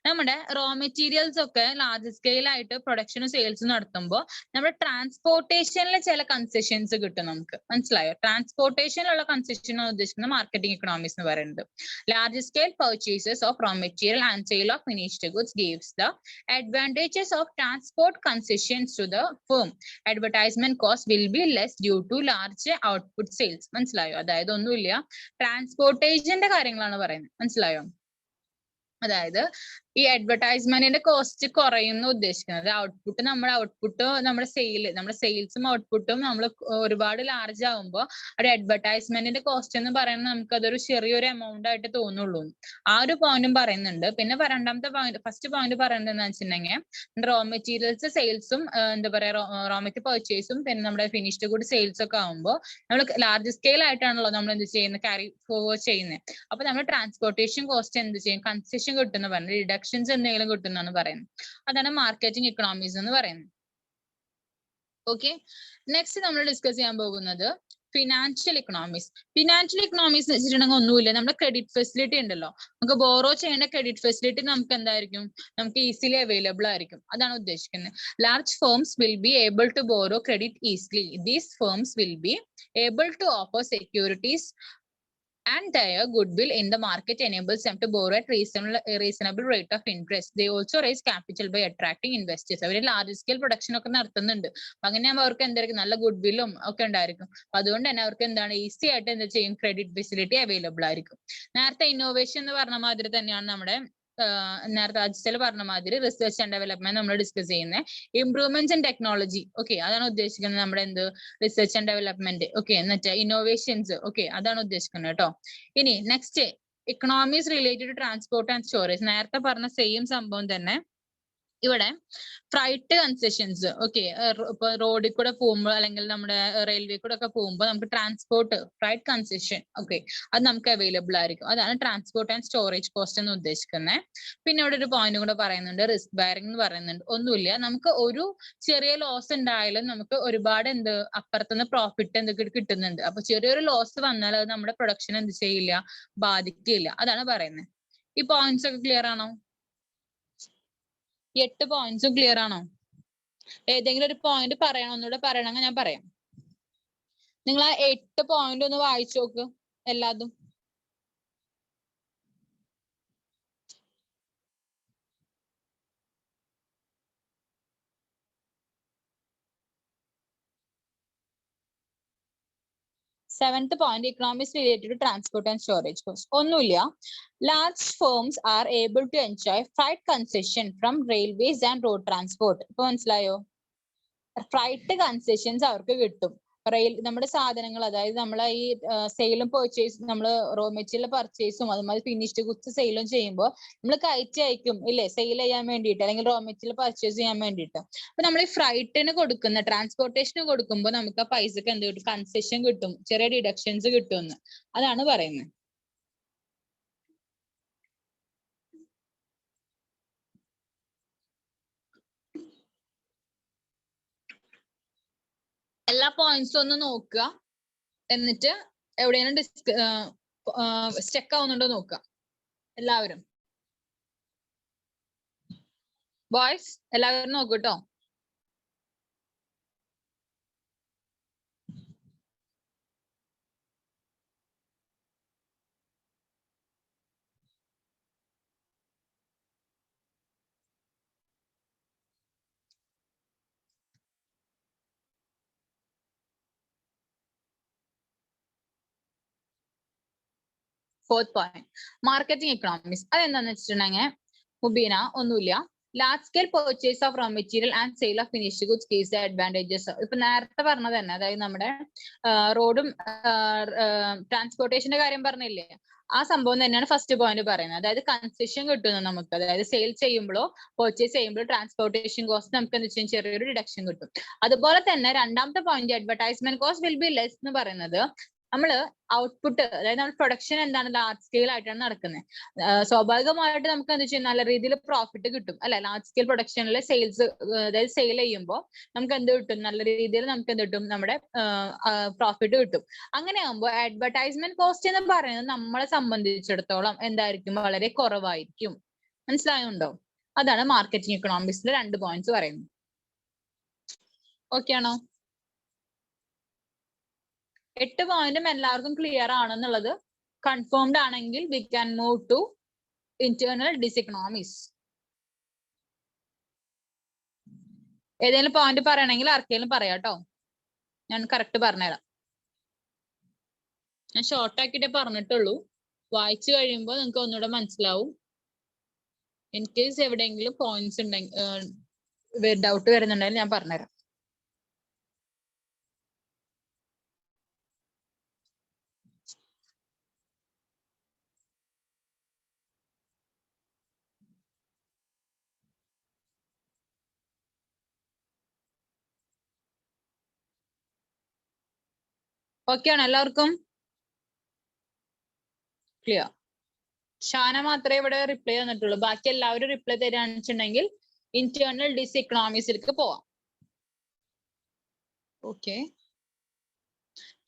നമ്മുടെ റോ മെറ്റീരിയൽസ് ഒക്കെ ലാർജ് സ്കെയിൽ ആയിട്ട് പ്രൊഡക്ഷനും സെയിൽസും നടത്തുമ്പോൾ നമ്മുടെ ട്രാൻസ്പോർട്ടേഷനിൽ ചില കൺസെഷൻസ് കിട്ടും നമുക്ക്. മനസ്സിലായോ? ട്രാൻസ്പോർട്ടേഷനിലുള്ള കൺസെഷൻ ഉദ്ദേശിക്കുന്ന മാർക്കറ്റിംഗ് എക്കണോമിക്സ് എന്ന് പറയുന്നത്. Large scale purchases of raw material and sale of finished goods gives the advantages of transport concessions to the firm. Advertisement cost will be less due to large output sales. മനസ്സിലായോ? അതായത് ഒന്നുമില്ല, ട്രാൻസ്പോർട്ടേഷന്റെ കാര്യങ്ങളാണ് പറയുന്നത്. മനസ്സിലായോ? അതായത് ഈ അഡ്വർടൈസ്മെന്റിന്റെ കോസ്റ്റ് കുറയുന്ന ഉദ്ദേശിക്കുന്നത്. നമ്മുടെ സെയിൽസും ഔട്ട്പുട്ടും നമ്മൾ ഒരുപാട് ലാർജ് ആവുമ്പോൾ ഒരു അഡ്വർടൈസ്മെന്റിന്റെ കോസ്റ്റ് എന്ന് പറയുന്നത് നമുക്ക് അതൊരു ചെറിയൊരു എമൗണ്ട് ആയിട്ട് തോന്നുള്ളൂ. ആ ഒരു പോയിന്റും പറയുന്നുണ്ട്. പിന്നെ രണ്ടാമത്തെ പോയിന്റ്, ഫസ്റ്റ് പോയിന്റ് പറയുന്നത് എന്താ വെച്ചിട്ടുണ്ടെങ്കിൽ റോ മെറ്റീരിയൽസ് സെയിൽസും എന്താ പറയാ റോ മെറ്റീരിയൽ പർച്ചേസും പിന്നെ നമ്മുടെ ഫിനിഷ്ഡ് ഗുഡ് സെയിൽസ് ഒക്കെ ആവുമ്പോൾ നമ്മൾ ലാർജ് സ്കെയിൽ ആയിട്ടാണല്ലോ നമ്മൾ എന്ത് ചെയ്യുന്നത്, ക്യാരി ഫോർവേഡ് ചെയ്യുന്നത്. അപ്പൊ നമ്മൾ ട്രാൻസ്പോർട്ടേഷൻ കോസ്റ്റ് എന്ത് ചെയ്യും, കൺസെഷൻ കിട്ടുന്ന പറയുന്നത്, റിഡക്ഷൻസ് എന്തെങ്കിലും കിട്ടുന്നതാണ് പറയുന്നത്. അതാണ് മാർക്കറ്റിംഗ് എക്കണോമിക്സ് എന്ന് പറയുന്നത്. ഓക്കെ, നെക്സ്റ്റ് നമ്മൾ ഡിസ്കസ് ചെയ്യാൻ പോകുന്നത് ഫിനാൻഷ്യൽ എക്കണോമിക്സ്. ഫിനാൻഷ്യൽ എക്കണോമിക്സ് വെച്ചിട്ടുണ്ടെങ്കിൽ ഒന്നുമില്ല, നമ്മുടെ ക്രെഡിറ്റ് ഫെസിലിറ്റി ഉണ്ടല്ലോ, നമുക്ക് ബോറോ ചെയ്യേണ്ട ക്രെഡിറ്റ് ഫെസിലിറ്റി നമുക്ക് എന്തായിരിക്കും, നമുക്ക് ഈസിലി അവൈലബിൾ ആയിരിക്കും. അതാണ് ഉദ്ദേശിക്കുന്നത്. Large firms will be able to borrow credit easily. These firms will be able to offer securities and their goodwill in the market enables them to borrow at reasonable rate of interest. They also raise capital by attracting investors. അവർ large scale production ഒക്കെ നടത്തുന്നുണ്ട്. അങ്ങനെയാകുമ്പോൾ അവർക്ക് എന്തായിരിക്കും, നല്ല ഗുഡ്വില്ലും ഒക്കെ ഉണ്ടായിരിക്കും. അപ്പൊ അതുകൊണ്ട് തന്നെ അവർക്ക് എന്താണ്, ഈസി ആയിട്ട് എന്താ ചെയ്യും, ക്രെഡിറ്റ് ഫെസിലിറ്റി അവൈലബിൾ ആയിരിക്കും. നേരത്തെ ഇന്നോവേഷൻ എന്ന് പറഞ്ഞ മാതിരി തന്നെയാണ് നമ്മുടെ നേരത്തെ അജിസ്റ്റൽ പറഞ്ഞ മാതിരി റിസർച്ച് ആൻഡ് ഡെവലപ്മെന്റ് നമ്മൾ ഡിസ്കസ് ചെയ്യുന്നത്. ഇംപ്രൂവ്മെന്റ്സ് ഇൻ ടെക്നോളജി, ഓക്കെ, അതാണ് ഉദ്ദേശിക്കുന്നത് നമ്മുടെ എന്ത്, റിസർച്ച് ആൻഡ് ഡെവലപ്മെന്റ്. ഓക്കെ, എന്നിട്ട് ഇന്നോവേഷൻസ്, ഓക്കെ, അതാണ് ഉദ്ദേശിക്കുന്നത് കേട്ടോ. ഇനി next economics related to transport and storage. നേരത്തെ പറഞ്ഞ സെയിം സംഭവം തന്നെ ഇവിടെ ഫ്രൈറ്റ് കൺസെഷൻസ്. ഓക്കെ, ഇപ്പൊ റോഡിൽ കൂടെ പോകുമ്പോൾ അല്ലെങ്കിൽ നമ്മുടെ റെയിൽവേ കൂടെ ഒക്കെ പോകുമ്പോൾ നമുക്ക് ട്രാൻസ്പോർട്ട് ഫ്രൈറ്റ് കൺസെഷൻ, ഓക്കെ, അത് നമുക്ക് അവൈലബിൾ ആയിരിക്കും. അതാണ് ട്രാൻസ്പോർട്ട് ആൻഡ് സ്റ്റോറേജ് കോസ്റ്റ് എന്ന് ഉദ്ദേശിക്കുന്നത്. പിന്നെ ഇവിടെ ഒരു പോയിന്റ് കൂടെ പറയുന്നുണ്ട്, റിസ്ക് ബെയറിംഗ് എന്ന് പറയുന്നുണ്ട്. ഒന്നുമില്ല, നമുക്ക് ഒരു ചെറിയ ലോസ് ഉണ്ടായാലും നമുക്ക് ഒരുപാട് അപ്പുറത്തുനിന്ന് പ്രോഫിറ്റ് എന്തൊക്കെ കിട്ടുന്നുണ്ട്. അപ്പൊ ചെറിയൊരു ലോസ് വന്നാൽ അത് നമ്മുടെ പ്രൊഡക്ഷൻ എന്ത് ചെയ്യില്ല, ബാധിക്കില്ല. അതാണ് പറയുന്നത്. ഈ പോയിന്റ്സ് ഒക്കെ ക്ലിയർ ആണോ? 8 പോയിന്റ്സും ക്ലിയർ ആണോ? ഏതെങ്കിലും ഒരു പോയിന്റ് പറയണം, ഒന്നുകൂടെ പറയണമെങ്കിൽ ഞാൻ പറയാം. നിങ്ങൾ ആ 8 പോയിന്റ് ഒന്ന് വായിച്ചു നോക്ക് എല്ലാതും. Seventh point, economics related to transport and storage cost. ഒന്നുമില്ല, large firms are able to enjoy freight concession from railways and road transport. ഇപ്പൊ മനസ്സിലായോ? ഫ്രൈറ്റ് കൺസെഷൻസ് അവർക്ക് കിട്ടും. നമ്മുടെ സാധനങ്ങൾ, അതായത് നമ്മളെ ഈ സെയിലും പർച്ചേസും, നമ്മൾ റോ മെറ്റീരിയൽ പർച്ചേസും അതുമാതിരി ഫിനിഷ്ഡ് ഗുഡ്സ് സെയിലും ചെയ്യുമ്പോൾ നമ്മൾ കയറ്റി അയക്കും ഇല്ലേ, സെയിൽ ചെയ്യാൻ വേണ്ടിയിട്ട് അല്ലെങ്കിൽ റോ മെറ്റീരിയൽ പർച്ചേസ് ചെയ്യാൻ വേണ്ടിയിട്ട്. അപ്പൊ നമ്മൾ ഈ ഫ്രൈറ്റിന് കൊടുക്കുന്ന, ട്രാൻസ്പോർട്ടേഷന് കൊടുക്കുമ്പോൾ നമുക്ക് ആ പൈസക്ക് എന്ത് കിട്ടും, കൺസെഷൻ കിട്ടും, ചെറിയ ഡിഡക്ഷൻസ് കിട്ടുമെന്ന്. അതാണ് പറയുന്നത്. എല്ലാ പോയിന്റ്സും ഒന്ന് നോക്കുക, എന്നിട്ട് എവിടെയെങ്കിലും സ്റ്റക്ക് ആവുന്നുണ്ടോ നോക്കുക എല്ലാവരും. ബോയ്സ് എല്ലാവരും നോക്കൂട്ടോ. Fourth point marketing economics. അതെന്താന്ന് വെച്ചിട്ടുണ്ടെങ്കിൽ മുബീന ഒന്നുമില്ല. Large scale purchase of raw material and sale of finished goods gives the advantages. ഇപ്പൊ നേരത്തെ പറഞ്ഞത് തന്നെ, അതായത് നമ്മുടെ റോഡും ട്രാൻസ്പോർട്ടേഷന്റെ കാര്യം പറഞ്ഞില്ലേ, ആ സംഭവം തന്നെയാണ് ഫസ്റ്റ് പോയിന്റ് പറയുന്നത്. അതായത് കൺസെഷൻ കിട്ടുന്നു നമുക്ക്, അതായത് സെയിൽ ചെയ്യുമ്പോഴോ പർച്ചേസ് ചെയ്യുമ്പോഴോ ട്രാൻസ്പോർട്ടേഷൻ കോസ്റ്റ് നമുക്ക് എന്താ വെച്ചാൽ ചെറിയൊരു ഡിഡക്ഷൻ കിട്ടും. അതുപോലെ തന്നെ രണ്ടാമത്തെ point advertisement cost will be less എന്ന് പറയുന്നത്, നമ്മള് ഔട്ട്പുട്ട്, അതായത് നമ്മൾ പ്രൊഡക്ഷൻ എന്താണ് ലാർജ് സ്കെയിൽ ആയിട്ടാണ് നടക്കുന്നത്. സ്വാഭാവികമായിട്ട് നമുക്ക് എന്താ വെച്ചാൽ നല്ല രീതിയിൽ പ്രോഫിറ്റ് കിട്ടും അല്ലെ. ലാർജ് സ്കെയിൽ പ്രൊഡക്ഷനിലെ സെയിൽസ്, അതായത് സെയിൽ ചെയ്യുമ്പോൾ നമുക്ക് എന്ത് കിട്ടും, നല്ല രീതിയിൽ നമുക്ക് എന്ത് കിട്ടും, നമ്മുടെ പ്രോഫിറ്റ് കിട്ടും. അങ്ങനെ ആകുമ്പോൾ അഡ്വർടൈസ്മെന്റ് കോസ്റ്റ് എന്ന് പറയുന്നത് നമ്മളെ സംബന്ധിച്ചിടത്തോളം എന്തായിരിക്കും, വളരെ കുറവായിരിക്കും. മനസ്സിലായുണ്ടോ? അതാണ് മാർക്കറ്റിംഗ് എക്കണോമിക്സിലെ 2 പോയിന്റ്സ് പറയുന്നത്. ഓക്കെ ആണോ? 8 പോയിന്റും എല്ലാവർക്കും ക്ലിയർ ആണെന്നുള്ളത് കൺഫേംഡ് ആണെങ്കിൽ we can move to internal diseconomics. ഏതെങ്കിലും പോയിന്റ് പറയണമെങ്കിൽ ആർക്കെങ്കിലും പറയാട്ടോ, ഞാൻ കറക്റ്റ് പറഞ്ഞുതരാം. ഞാൻ ഷോർട്ട് ആക്കിയിട്ടേ പറഞ്ഞിട്ടുള്ളൂ, വായിച്ചു കഴിയുമ്പോൾ നിങ്ങൾക്ക് ഒന്നുകൂടെ മനസ്സിലാവും. ഇൻ കേസ് എവിടെയെങ്കിലും പോയിന്റ്സ് ഉണ്ടെങ്കിൽ, ഡൗട്ട് വരുന്നുണ്ടെങ്കിൽ ഞാൻ പറഞ്ഞുതരാം. ഓക്കെ ആണോ എല്ലാവർക്കും? ക്ലിയർ. ഷാന മാത്രമേ ഇവിടെ റിപ്ലൈ തന്നിട്ടുള്ളൂ, ബാക്കി എല്ലാവരും റിപ്ലൈ തരാന്ന് വെച്ചിട്ടുണ്ടെങ്കിൽ ഇന്റേണൽ ഡിസെക്കണോമിക്സിലേക്ക് പോവാം. ഓക്കെ,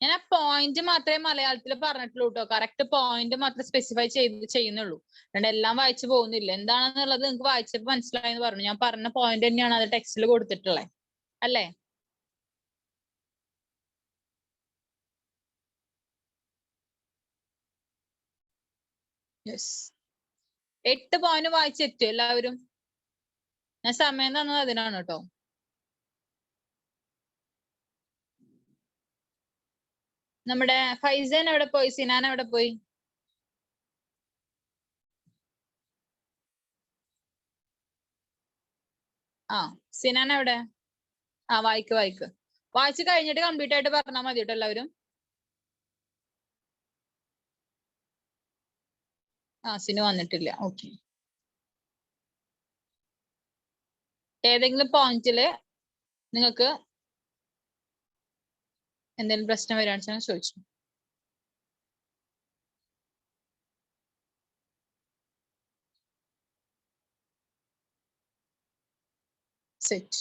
ഞാൻ ആ പോയിന്റ് മാത്രമേ മലയാളത്തിൽ പറഞ്ഞിട്ടുള്ളൂ കേട്ടോ. കറക്റ്റ് പോയിന്റ് മാത്രം സ്പെസിഫൈ ചെയ്യുന്നുള്ളൂ, അതുകൊണ്ട് എല്ലാം വായിച്ചു പോകുന്നില്ല. എന്താണെന്നുള്ളത് നിങ്ങൾക്ക് വായിച്ചപ്പോൾ മനസ്സിലായെന്ന് പറഞ്ഞു. ഞാൻ പറഞ്ഞ പോയിന്റ് തന്നെയാണ് അത് ടെക്സ്റ്റിൽ കൊടുത്തിട്ടുള്ളത് അല്ലേ? യെസ്, 8 പോയിന്റ് വായിച്ചെത്തും എല്ലാവരും. ഞാൻ സമയം തന്നത് അതിനാണ് കേട്ടോ. നമ്മുടെ ഫൈസൻ എവിടെ പോയി? സിനാൻ എവിടെ പോയി? ആ, സിനാൻ എവിടെ? ആ, വായിക്ക് വായിച്ചു കഴിഞ്ഞിട്ട് കംപ്ലീറ്റ് ആയിട്ട് പറഞ്ഞാൽ മതി കേട്ടോ എല്ലാവരും. ആ, സിനു വന്നിട്ടില്ല. ഓക്കെ, ഏതെങ്കിലും പോയിന്റില് നിങ്ങൾക്ക് എന്തെങ്കിലും പ്രശ്നം വരികയാണെന്ന് വെച്ചാൽ ചോദിച്ചു. സെറ്റ്.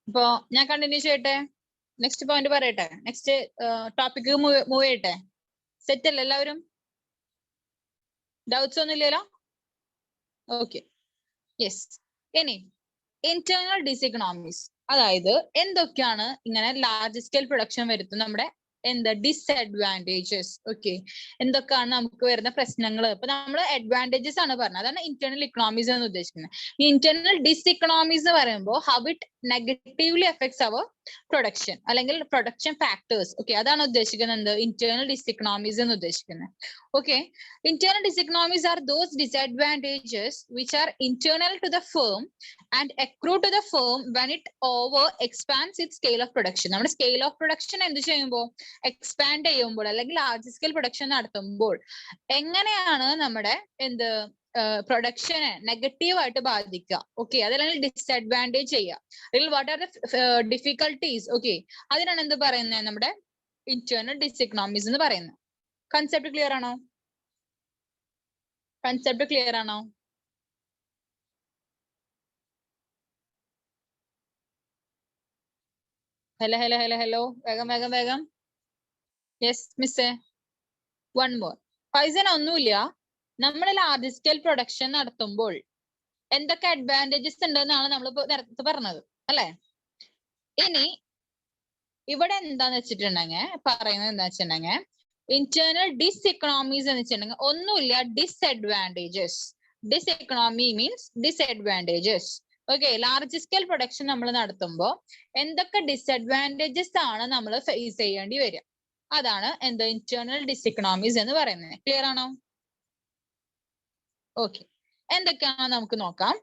ഇപ്പോ ഞാൻ കണ്ടിന്യൂ ചെയ്യട്ടെ, നെക്സ്റ്റ് പോയിന്റ് പറയട്ടെ, നെക്സ്റ്റ് ടോപ്പിക്ക് മൂവ് ചെയ്യട്ടെ. സെറ്റ് അല്ലേ എല്ലാവരും? ഡൗട്ട്സ് ഒന്നും ഇല്ലല്ലോ? Okay, yes. ഇനി ഇന്റേണൽ ഡിസെക്കണോമിക്സ്, അതായത് എന്തൊക്കെയാണ് ഇങ്ങനെ ലാർജ് സ്കെയിൽ പ്രൊഡക്ഷൻ വരുത്തുന്ന നമ്മുടെ ഡിസ്അഡ്വാൻറ്റേജസ്. ഓക്കെ, എന്തൊക്കെയാണ് നമുക്ക് വരുന്ന പ്രശ്നങ്ങൾ. ഇപ്പൊ നമ്മൾ അഡ്വാൻറ്റേജസ് ആണ് പറഞ്ഞത്, അതാണ് ഇന്റേണൽ ഇക്കണോമിക്സ് എന്ന് ഉദ്ദേശിക്കുന്നത്. ഈ ഇന്റേണൽ ഡിസ്ഇക്കണോമിക്സ് എന്ന് പറയുമ്പോൾ how it negatively affects our production അല്ലെങ്കിൽ പ്രൊഡക്ഷൻ ഫാക്ടേഴ്സ്. ഓക്കെ, അതാണ് ഉദ്ദേശിക്കുന്നത് ഇന്റേണൽ ഡിസ്ഇക്കണോമിക്സ് എന്ന് ഉദ്ദേശിക്കുന്നത്. Okay, internal diseconomies are those disadvantages which are internal to the firm and accrue to the firm when it over expands its scale of production. നമ്മുടെ scale of production എന്ത് ചെയ്യുമ്പോൾ, expand ചെയ്യുമ്പോൾ അല്ലെങ്കിൽ large scale production നടത്തുമ്പോൾ എങ്ങനെയാണ് നമ്മുടെ പ്രൊഡക്ഷനെ negative ആയിട്ട് ബാധിക്കുക. ഓക്കെ, അതല്ലെങ്കിൽ ഡിസ്അഡ്വാൻറ്റേജ് ചെയ്യുക. What are the difficulties. Okay, അതിനാണ് എന്ത് പറയുന്നത്, നമ്മുടെ ഇന്റേണൽ ഡിസെക്കണോമിക്സ് എന്ന് പറയുന്നത്. കൺസെപ്റ്റ് ക്ലിയർ ആണോ? കൺസെപ്റ്റ് ക്ലിയർ ആണോ? ഹലോ, വേഗം. യെസ് മിസ്സേ, വൺ മോർ. ഫൈസൻ ഒന്നുമില്ല, നമ്മൾ ലാർജ് സ്കെയിൽ പ്രൊഡക്ഷൻ നടത്തുമ്പോൾ എന്തൊക്കെ അഡ്വാൻറ്റേജസ് ഉണ്ടെന്നാണ് നമ്മൾ നേരത്തെ പറഞ്ഞത് അല്ലെ. ഇനി ഇവിടെ എന്താന്ന് വെച്ചിട്ടുണ്ടെങ്കിൽ പറയുന്നത് എന്താ വെച്ചിട്ടുണ്ടെങ്കിൽ ഇന്റേണൽ ഡിസ്ഇക്കണോമീസ് എന്ന് വെച്ചിട്ടുണ്ടെങ്കിൽ ഒന്നുമില്ല, disadvantages. Diseconomy means disadvantages. Okay, large scale production നമ്മൾ നടത്തുമ്പോൾ എന്തൊക്കെ ഡിസ്അഡ്വാൻറ്റേജസ് ആണ് നമ്മൾ ഫേസ് ചെയ്യേണ്ടി വരിക, അതാണ് എന്ത് ഇന്റേണൽ ഡിസ്ഇക്കണോമീസ് എന്ന് പറയുന്നത്. ക്ലിയർ ആണോ? ഓക്കെ, എന്തൊക്കെയാണോ നമുക്ക് നോക്കാം.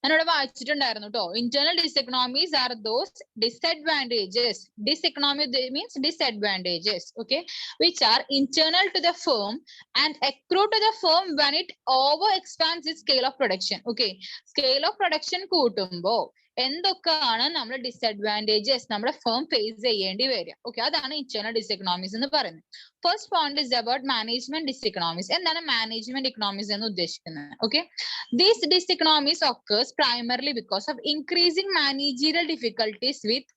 ഞാനിവിടെ വായിച്ചിട്ടുണ്ടായിരുന്നു കേട്ടോ. Internal diseconomies are those disadvantages. Diseconomy means disadvantages, okay, which are internal to the firm and accrue to the firm when it over expands its scale of production. Okay, scale of production കൂട്ടുമ്പോ എന്തൊക്കെയാണ് നമ്മുടെ disadvantages നമ്മുടെ firm face ചെയ്യേണ്ടി വരിക. Okay, അതാണ് internal diseconomies എന്ന് പറയുന്നത്. First point is about management diseconomies. എന്താണ് management economies എന്ന് ഉദ്ദേശിക്കുന്നത്? Okay, these diseconomies occurs primarily because of increasing managerial difficulties with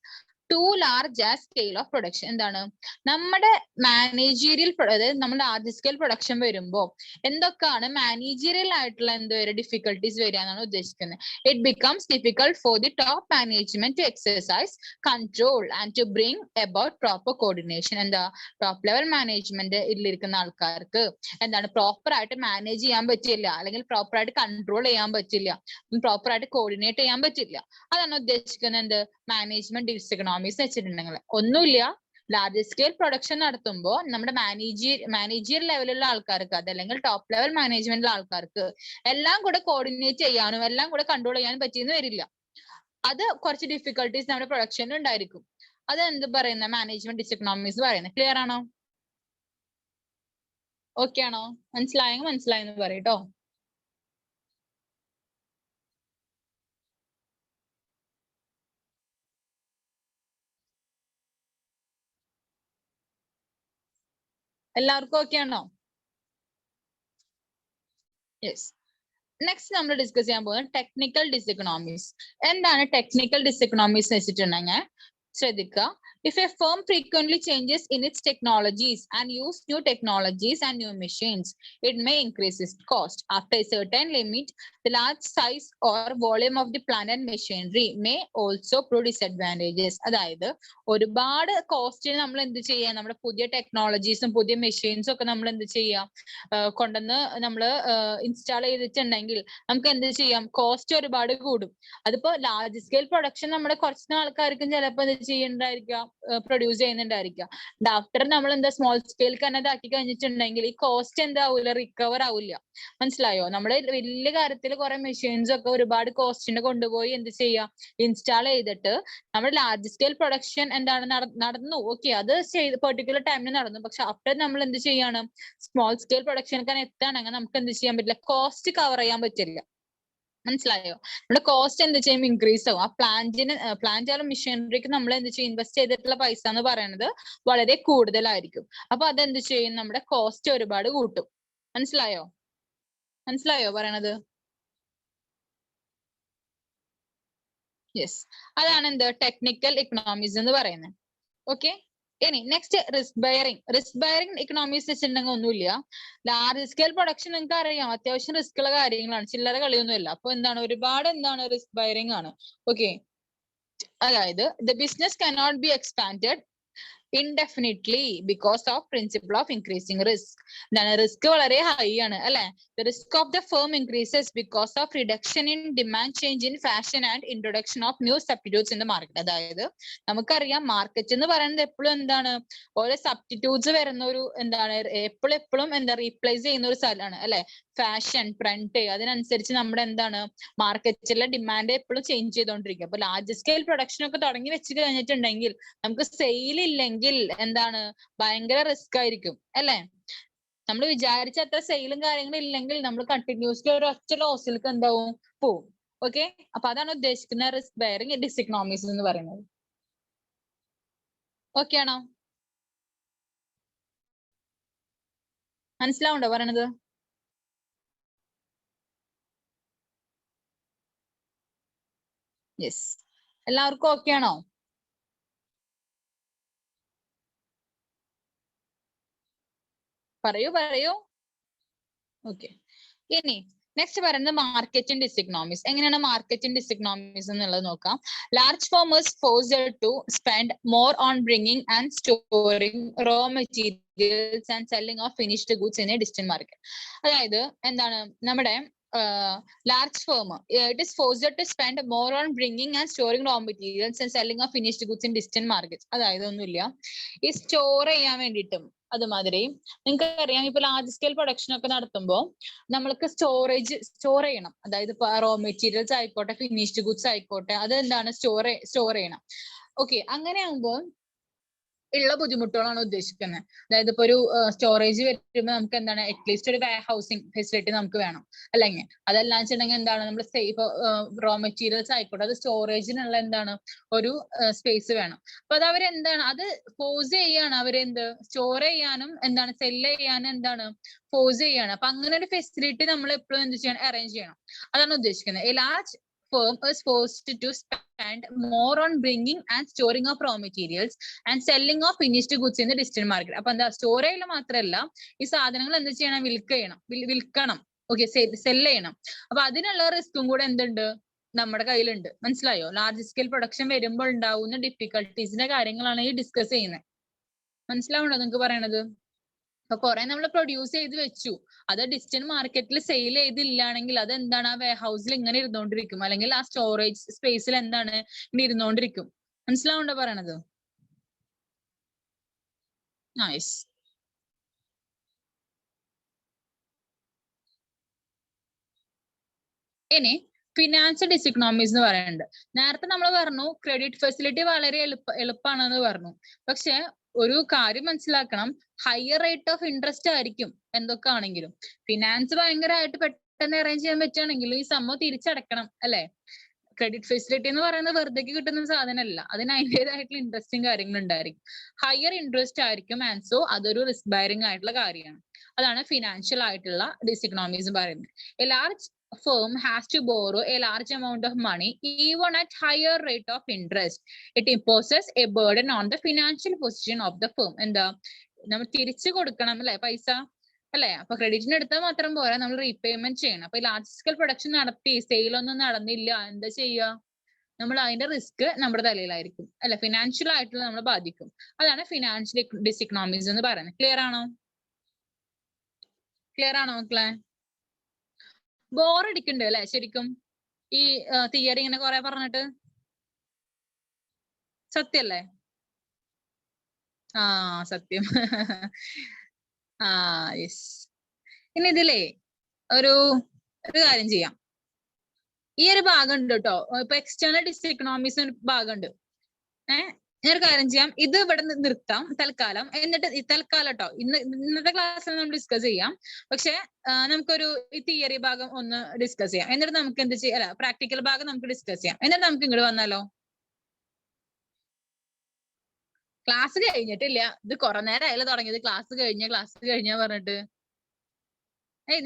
too large a scale of production. എന്താണ് നമ്മുടെ മാനേജീരിയൽ, അതായത് നമ്മുടെ ലാർജ് സ്കെയിൽ പ്രൊഡക്ഷൻ വരുമ്പോൾ എന്തൊക്കെയാണ് മാനേജീരിയൽ ആയിട്ടുള്ള എന്തോ ഡിഫിക്കൽട്ടീസ് വരിക എന്നാണ് ഉദ്ദേശിക്കുന്നത്. It becomes difficult for the top management to exercise control and to bring about proper coordination. എന്താ ടോപ്പ് ലെവൽ മാനേജ്മെന്റ് ഇതിലിരിക്കുന്ന ആൾക്കാർക്ക് എന്താണ് പ്രോപ്പർ ആയിട്ട് മാനേജ് ചെയ്യാൻ പറ്റില്ല, അല്ലെങ്കിൽ പ്രോപ്പർ ആയിട്ട് കൺട്രോൾ ചെയ്യാൻ പറ്റില്ല, പ്രോപ്പർ ആയിട്ട് കോർഡിനേറ്റ് ചെയ്യാൻ പറ്റില്ല. അതാണ് ഉദ്ദേശിക്കുന്നത് എന്ത് മാനേജ്മെന്റ് ഡിസ്ഇക്കണോമീസ് വെച്ചിട്ടുണ്ടെങ്കിൽ. ഒന്നുമില്ല, ലാർജ് സ്കെയിൽ പ്രൊഡക്ഷൻ നടത്തുമ്പോൾ നമ്മുടെ മാനേജിയർ ലെവലിലുള്ള ആൾക്കാർക്ക്, അതല്ലെങ്കിൽ ടോപ്പ് ലെവൽ മാനേജ്മെന്റിലെ ആൾക്കാർക്ക് എല്ലാം കൂടെ കോർഡിനേറ്റ് ചെയ്യാനും എല്ലാം കൂടെ കൺട്രോൾ ചെയ്യാനും പറ്റിയെന്ന് വരില്ല. അത് കുറച്ച് ഡിഫിക്കൽട്ടീസ് നമ്മുടെ പ്രൊഡക്ഷനിൽ ഉണ്ടായിരിക്കും. അത് എന്ത് പറയുന്ന മാനേജ്മെന്റ് ഡിസ്ഇക്കണോമീസ് പറയുന്നത്. ക്ലിയർ ആണോ? ഓക്കെ ആണോ? മനസ്സിലായെന്ന് പറയട്ടോ. എല്ലാവർക്കും ഓക്കെ ആണോ? യെസ്. നെക്സ്റ്റ് നമ്മൾ ഡിസ്കസ് ചെയ്യാൻ പോകുന്നത് ടെക്നിക്കൽ ഡിസ്ഇക്കണോമീസ്. എന്താണ് ടെക്നിക്കൽ ഡിസ്ഇക്കണോമീസ് വെച്ചിട്ടുണ്ടെങ്കിൽ ശ്രദ്ധിക്കുക. If a firm frequently changes in its technologies and use new technologies and new machines, it may increase its cost. After a certain limit, the large size or volume of the plant and machinery may also prove disadvantages. അതായത് ഒരുപാട് കോസ്റ്റിന് നമ്മൾ എന്ത് ചെയ്യാം, നമ്മുടെ പുതിയ ടെക്നോളജീസും പുതിയ മെഷീൻസും ഒക്കെ നമ്മൾ എന്ത് ചെയ്യാം, കൊണ്ടുവന്ന് നമ്മൾ ഇൻസ്റ്റാൾ ചെയ്തിട്ടുണ്ടെങ്കിൽ നമുക്ക് എന്ത് ചെയ്യാം, കോസ്റ്റ് ഒരുപാട് കൂടും. അതിപ്പോ ലാർജ് സ്കെയിൽ പ്രൊഡക്ഷൻ നമ്മുടെ കുറച്ച് ആൾക്കാർക്കും ചിലപ്പോൾ എന്ത് ചെയ്യണ്ടായിരിക്കാം, പ്രൊഡ്യൂസ് ചെയ്യുന്നുണ്ടായിരിക്കാം. ആഫ്റ്റർ നമ്മൾ എന്താ സ്മോൾ സ്കെയിൽ തന്നെ ഇതാക്കി കഴിഞ്ഞിട്ടുണ്ടെങ്കിൽ ഈ കോസ്റ്റ് എന്താവൂല, റിക്കവർ ആവില്ല. മനസ്സിലായോ? നമ്മൾ വലിയ കാര്യത്തിൽ കുറെ മെഷീൻസ് ഒക്കെ ഒരുപാട് കോസ്റ്റിന് കൊണ്ടുപോയി എന്ത് ചെയ്യാം, ഇൻസ്റ്റാൾ ചെയ്തിട്ട് നമ്മുടെ ലാർജ് സ്കെയിൽ പ്രൊഡക്ഷൻ എന്താണ് നടന്നു. ഓക്കെ, അത് പെർട്ടിക്കുലർ ടൈമിന് നടന്നു. പക്ഷെ ആഫ്റ്റർ നമ്മൾ എന്ത് ചെയ്യാണ്, സ്മോൾ സ്കെയിൽ പ്രൊഡക്ഷനൊക്കെ എത്താണെങ്കിൽ നമുക്ക് എന്ത് ചെയ്യാൻ പറ്റില്ല, കോസ്റ്റ് കവർ ചെയ്യാൻ പറ്റില്ല. മനസ്സിലായോ? നമ്മുടെ കോസ്റ്റ് എന്ത് ചെയ്യും, ഇൻക്രീസ് ആവും. ആ പ്ലാന്റിന് മെഷീനറിക്ക് നമ്മൾ എന്ത് ചെയ്യും, ഇൻവെസ്റ്റ് ചെയ്തിട്ടുള്ള പൈസ എന്ന് പറയുന്നത് വളരെ കൂടുതലായിരിക്കും. അപ്പൊ അതെന്ത് ചെയ്യും, നമ്മുടെ കോസ്റ്റ് ഒരുപാട് കൂട്ടും. മനസ്സിലായോ പറയണത്? യെസ്, അതാണ് എന്ത് ടെക്നിക്കൽ ഇക്കണോമീസ് എന്ന് പറയുന്നത്. ഓക്കെ, ഇനി നെക്സ്റ്റ് റിസ്ക് ബെയറിംഗ് ഇക്കണോമീസ് വെച്ചിട്ടുണ്ടെങ്കിൽ ഒന്നുമില്ല, ലാർജ് സ്കെയിൽ പ്രൊഡക്ഷൻ നിങ്ങൾക്ക് അറിയാം അത്യാവശ്യം റിസ്ക് ഉള്ള കാര്യങ്ങളാണ്, ചില്ലറ കളിയൊന്നുമില്ല. അപ്പൊ എന്താണ് ഒരുപാട് റിസ്ക് ബെയറിംഗ് ആണ്. ഓക്കെ, അതായത് the business cannot be expanded indefinitely because of principle of increasing risk. Risk വളരെ ഹൈ ആണ് അല്ലെ. The risk of the firm increases because of reduction in demand, change in fashion and introduction of new substitutes in the market. അതായത് നമുക്കറിയാം market എന്ന് പറയുന്നത് എപ്പോഴും എന്താണ്, ഓരോ സബ്സ്റ്റിറ്റ്യൂട്ട്സ് വരുന്ന ഒരു എന്താണ് എപ്പോഴും എന്താ റീപ്ലേസ് ചെയ്യുന്ന ഒരു സ്ഥലമാണ് അല്ലെ. ഫാഷൻ ട്രെൻഡ് അതിനനുസരിച്ച് നമ്മുടെ എന്താണ് മാർക്കറ്റിലെ ഡിമാൻഡ് എപ്പോഴും ചേഞ്ച് ചെയ്തുകൊണ്ടിരിക്കും. അപ്പൊ ലാർജ് സ്കെയിൽ പ്രൊഡക്ഷൻ ഒക്കെ തുടങ്ങി വെച്ച് കഴിഞ്ഞിട്ടുണ്ടെങ്കിൽ നമുക്ക് സെയിൽ ഇല്ലെങ്കിൽ എന്താണ് ഭയങ്കര റിസ്ക് ആയിരിക്കും അല്ലെ. നമ്മൾ വിചാരിച്ച അത്ര സെയിലും കാര്യങ്ങളും ഇല്ലെങ്കിൽ നമ്മൾ കണ്ടിന്യൂസ്ലി ഒരു ഒറ്റ ലോസിലേക്ക് എന്താവും പോവും. ഓക്കെ, അപ്പൊ അതാണ് ഉദ്ദേശിക്കുന്ന റിസ്ക് ബെയറിംഗ് ഡിസ്ഇക്കണോമീസ് എന്ന് പറയുന്നത്. ഓക്കെ ആണോ? മനസ്സിലാവുണ്ടോ പറയണത്? യെസ്, എല്ലാവർക്കും ഓക്കെ ആണോ? പറയൂ. ഓക്കെ, ഇനി നെക്സ്റ്റ് പറയുന്നത് മാർക്കറ്റിംഗ് ഡിസിക്കണോമിക്സ്. എങ്ങനെയാണ് മാർക്കറ്റിംഗ് ഡിസിക്കണോമിക്സ് എന്നുള്ളത് നോക്കാം. Large farmers forced to spend more on bringing and storing raw materials and selling of finished goods in a distant market. അതായത് എന്താണ്, നമ്മുടെ large firm, it is forced to spend more on bringing and storing raw materials and selling of finished goods in distant markets. അതായത് ഒന്നുമില്ല, ഈ store ചെയ്യാൻ വേണ്ടിയിട്ടും അതുമാതിരി നിങ്ങൾക്ക് അറിയാം, ഇപ്പൊ ലാർജ് സ്കെയിൽ പ്രൊഡക്ഷൻ ഒക്കെ നടത്തുമ്പോൾ നമ്മൾക്ക് സ്റ്റോർ ചെയ്യണം. അതായത് ഇപ്പൊ റോ മെറ്റീരിയൽസ് ആയിക്കോട്ടെ, ഫിനിഷ്ഡ് ഗുഡ്സ് ആയിക്കോട്ടെ, അത് എന്താണ് സ്റ്റോർ ചെയ്യണം. ഓക്കെ, അങ്ങനെയാകുമ്പോൾ ഉള്ള ബുദ്ധിമുട്ടുകളാണ് ഉദ്ദേശിക്കുന്നത്. അതായത് ഇപ്പൊ ഒരു സ്റ്റോറേജ് വരുമ്പോൾ നമുക്ക് എന്താണ്, അറ്റ്ലീസ്റ്റ് ഒരു വെയർ ഹൗസിംഗ് ഫെസിലിറ്റി നമുക്ക് വേണം, അല്ലെങ്കിൽ അതെല്ലാം വെച്ചിട്ടുണ്ടെങ്കിൽ എന്താണ്, നമ്മൾ ഇപ്പൊ റോ മെറ്റീരിയൽസ് ആയിക്കോട്ടെ, അത് സ്റ്റോറേജിനുള്ള എന്താണ് ഒരു സ്പേസ് വേണം. അപ്പൊ അത് അവരെന്താണ്, അത് ഫോഴ്സ് ചെയ്യാണ്, അവരെന്ത് സ്റ്റോർ ചെയ്യാനും എന്താണ് സെല് ചെയ്യാനും എന്താണ് ഫോഴ്സ് ചെയ്യാണ്. അപ്പൊ അങ്ങനെ ഒരു ഫെസിലിറ്റി നമ്മൾ എപ്പോഴും എന്ത് ചെയ്യണം, അറേഞ്ച് ചെയ്യണം. അതാണ് ഉദ്ദേശിക്കുന്നത്. A large firm is forced to spend more on bringing and storing of raw materials and selling of finished goods in the distant market. അപ്പൊ എന്താ, സ്റ്റോർ ചെയ്യൽ മാത്രമല്ല, ഈ സാധനങ്ങൾ എന്ത് ചെയ്യണം, വിൽക്കണം. ഓക്കെ, സെല് ചെയ്യണം. അപ്പൊ അതിനുള്ള റിസ്കും കൂടെ എന്തുണ്ട്, നമ്മുടെ കയ്യിലുണ്ട്. മനസ്സിലായോ? ലാർജ് സ്കെയിൽ പ്രൊഡക്ഷൻ വരുമ്പോൾ ഉണ്ടാവുന്ന ഡിഫിക്കൽട്ടീസിന്റെ കാര്യങ്ങളാണ് ഈ ഡിസ്കസ് ചെയ്യുന്നത്. മനസ്സിലാവുണ്ടോ നിങ്ങൾക്ക് പറയണത്? അപ്പൊ കുറെ നമ്മൾ പ്രൊഡ്യൂസ് ചെയ്ത് വെച്ചു, അത് ഡിസ്റ്റന്റ് മാർക്കറ്റിൽ സെയിൽ ചെയ്തില്ലാണെങ്കിൽ അത് എന്താണ്, ആ വെയർ ഹൗസിൽ ഇങ്ങനെ ഇരുന്നോണ്ടിരിക്കും, അല്ലെങ്കിൽ ആ സ്റ്റോറേജ് സ്പേസിൽ എന്താണ് ഇങ്ങനെ ഇരുന്നോണ്ടിരിക്കും. മനസ്സിലാവുണ്ടോ പറയണത്? നൈസ്. ഇനി ഫിനാൻഷ്യൽ ഡിസിക്കണോമിക്സ് എന്ന് പറയുന്നുണ്ട്. നേരത്തെ നമ്മൾ പറഞ്ഞു ക്രെഡിറ്റ് ഫെസിലിറ്റി വളരെ എളുപ്പമാണെന്ന് പറഞ്ഞു. പക്ഷെ ഒരു കാര്യം മനസ്സിലാക്കണം, ഹയർ റേറ്റ് ഓഫ് ഇൻട്രസ്റ്റ് ആയിരിക്കും എന്തൊക്കെ ആണെങ്കിലും. ഫിനാൻസ് ഭയങ്കരമായിട്ട് പെട്ടെന്ന് അറേഞ്ച് ചെയ്യാൻ പറ്റുകയാണെങ്കിൽ ഈ സംഭവം തിരിച്ചടക്കണം, അല്ലെ? ക്രെഡിറ്റ് ഫെസിലിറ്റി എന്ന് പറയുന്നത് വെറുതെക്ക് കിട്ടുന്ന സാധനമല്ല, അതിന് അതിൻ്റെതായിട്ടുള്ള ഇൻട്രസ്റ്റും കാര്യങ്ങളും ഉണ്ടായിരിക്കും. ഹയർ ഇൻട്രസ്റ്റ് ആയിരിക്കും, ആൻഡ് സോ അതൊരു റിസ്ക് ബയറിംഗ് ആയിട്ടുള്ള കാര്യമാണ്. അതാണ് ഫിനാൻഷ്യൽ ആയിട്ടുള്ള ഡിസിക്കണോമിക്സ് പറയുന്നത്. A large firm has to borrow a large amount of money even at higher rate of interest. It imposes a burden on the financial position of the firm. എന്താ, നമ്മൾ തിരിച്ചു കൊടുക്കണം അല്ലെ പൈസ, അല്ലെ? അപ്പൊ ക്രെഡിറ്റിന് എടുത്താൽ മാത്രം പോരാ, നമ്മൾ റീപേയ്മെന്റ് ചെയ്യണം. അപ്പൊ ലാർജ് സ്കെയിൽ പ്രൊഡക്ഷൻ നടത്തി സെയിലൊന്നും നടന്നില്ല, എന്താ ചെയ്യുക? നമ്മൾ അതിന്റെ റിസ്ക് നമ്മുടെ തലയിലായിരിക്കും, അല്ലെ? ഫിനാൻഷ്യൽ ആയിട്ടുള്ള നമ്മൾ ബാധിക്കും. അതാണ് ഫിനാൻഷ്യൽ ഡിസിക്കണോമിക്സ് എന്ന് പറയുന്നത്. ക്ലിയർ ആണോ മക്കളെ? ബോറടിക്കുന്നുണ്ട് അല്ലെ ശരിക്കും ഈ തിയറി ഇങ്ങനെ കുറെ പറഞ്ഞിട്ട്? സത്യല്ലേ? സത്യം. യെസ്. ഇനി ഇതിലേ ഒരു കാര്യം ചെയ്യാം. ഈ ഒരു ഭാഗം ഉണ്ട് കേട്ടോ, ഇപ്പൊ എക്സ്റ്റേണൽ ഡിസിക്കണോമിക്സ് ഭാഗമുണ്ട്. ഞാനൊരു കാര്യം ചെയ്യാം, ഇത് ഇവിടെ നിർത്താം തൽക്കാലം. എന്നിട്ട് തൽക്കാലം കേട്ടോ, ഇന്നത്തെ ക്ലാസ്സിൽ നമ്മൾ ഡിസ്കസ് ചെയ്യാം. പക്ഷെ നമുക്കൊരു ഈ തിയറി ഭാഗം ഒന്ന് ഡിസ്കസ് ചെയ്യാം. എന്നിട്ട് നമുക്ക് എന്ത് ചെയ്യാം, അല്ല പ്രാക്ടിക്കൽ ഭാഗം നമുക്ക് ഡിസ്കസ് ചെയ്യാം. എന്നിട്ട് നമുക്ക് ഇങ്ങോട്ട് വന്നാലോ? ക്ലാസ് കഴിഞ്ഞിട്ടില്ല, ഇത് കുറെ നേരം ആയാലും തുടങ്ങിയത്. ക്ലാസ് കഴിഞ്ഞ പറഞ്ഞിട്ട്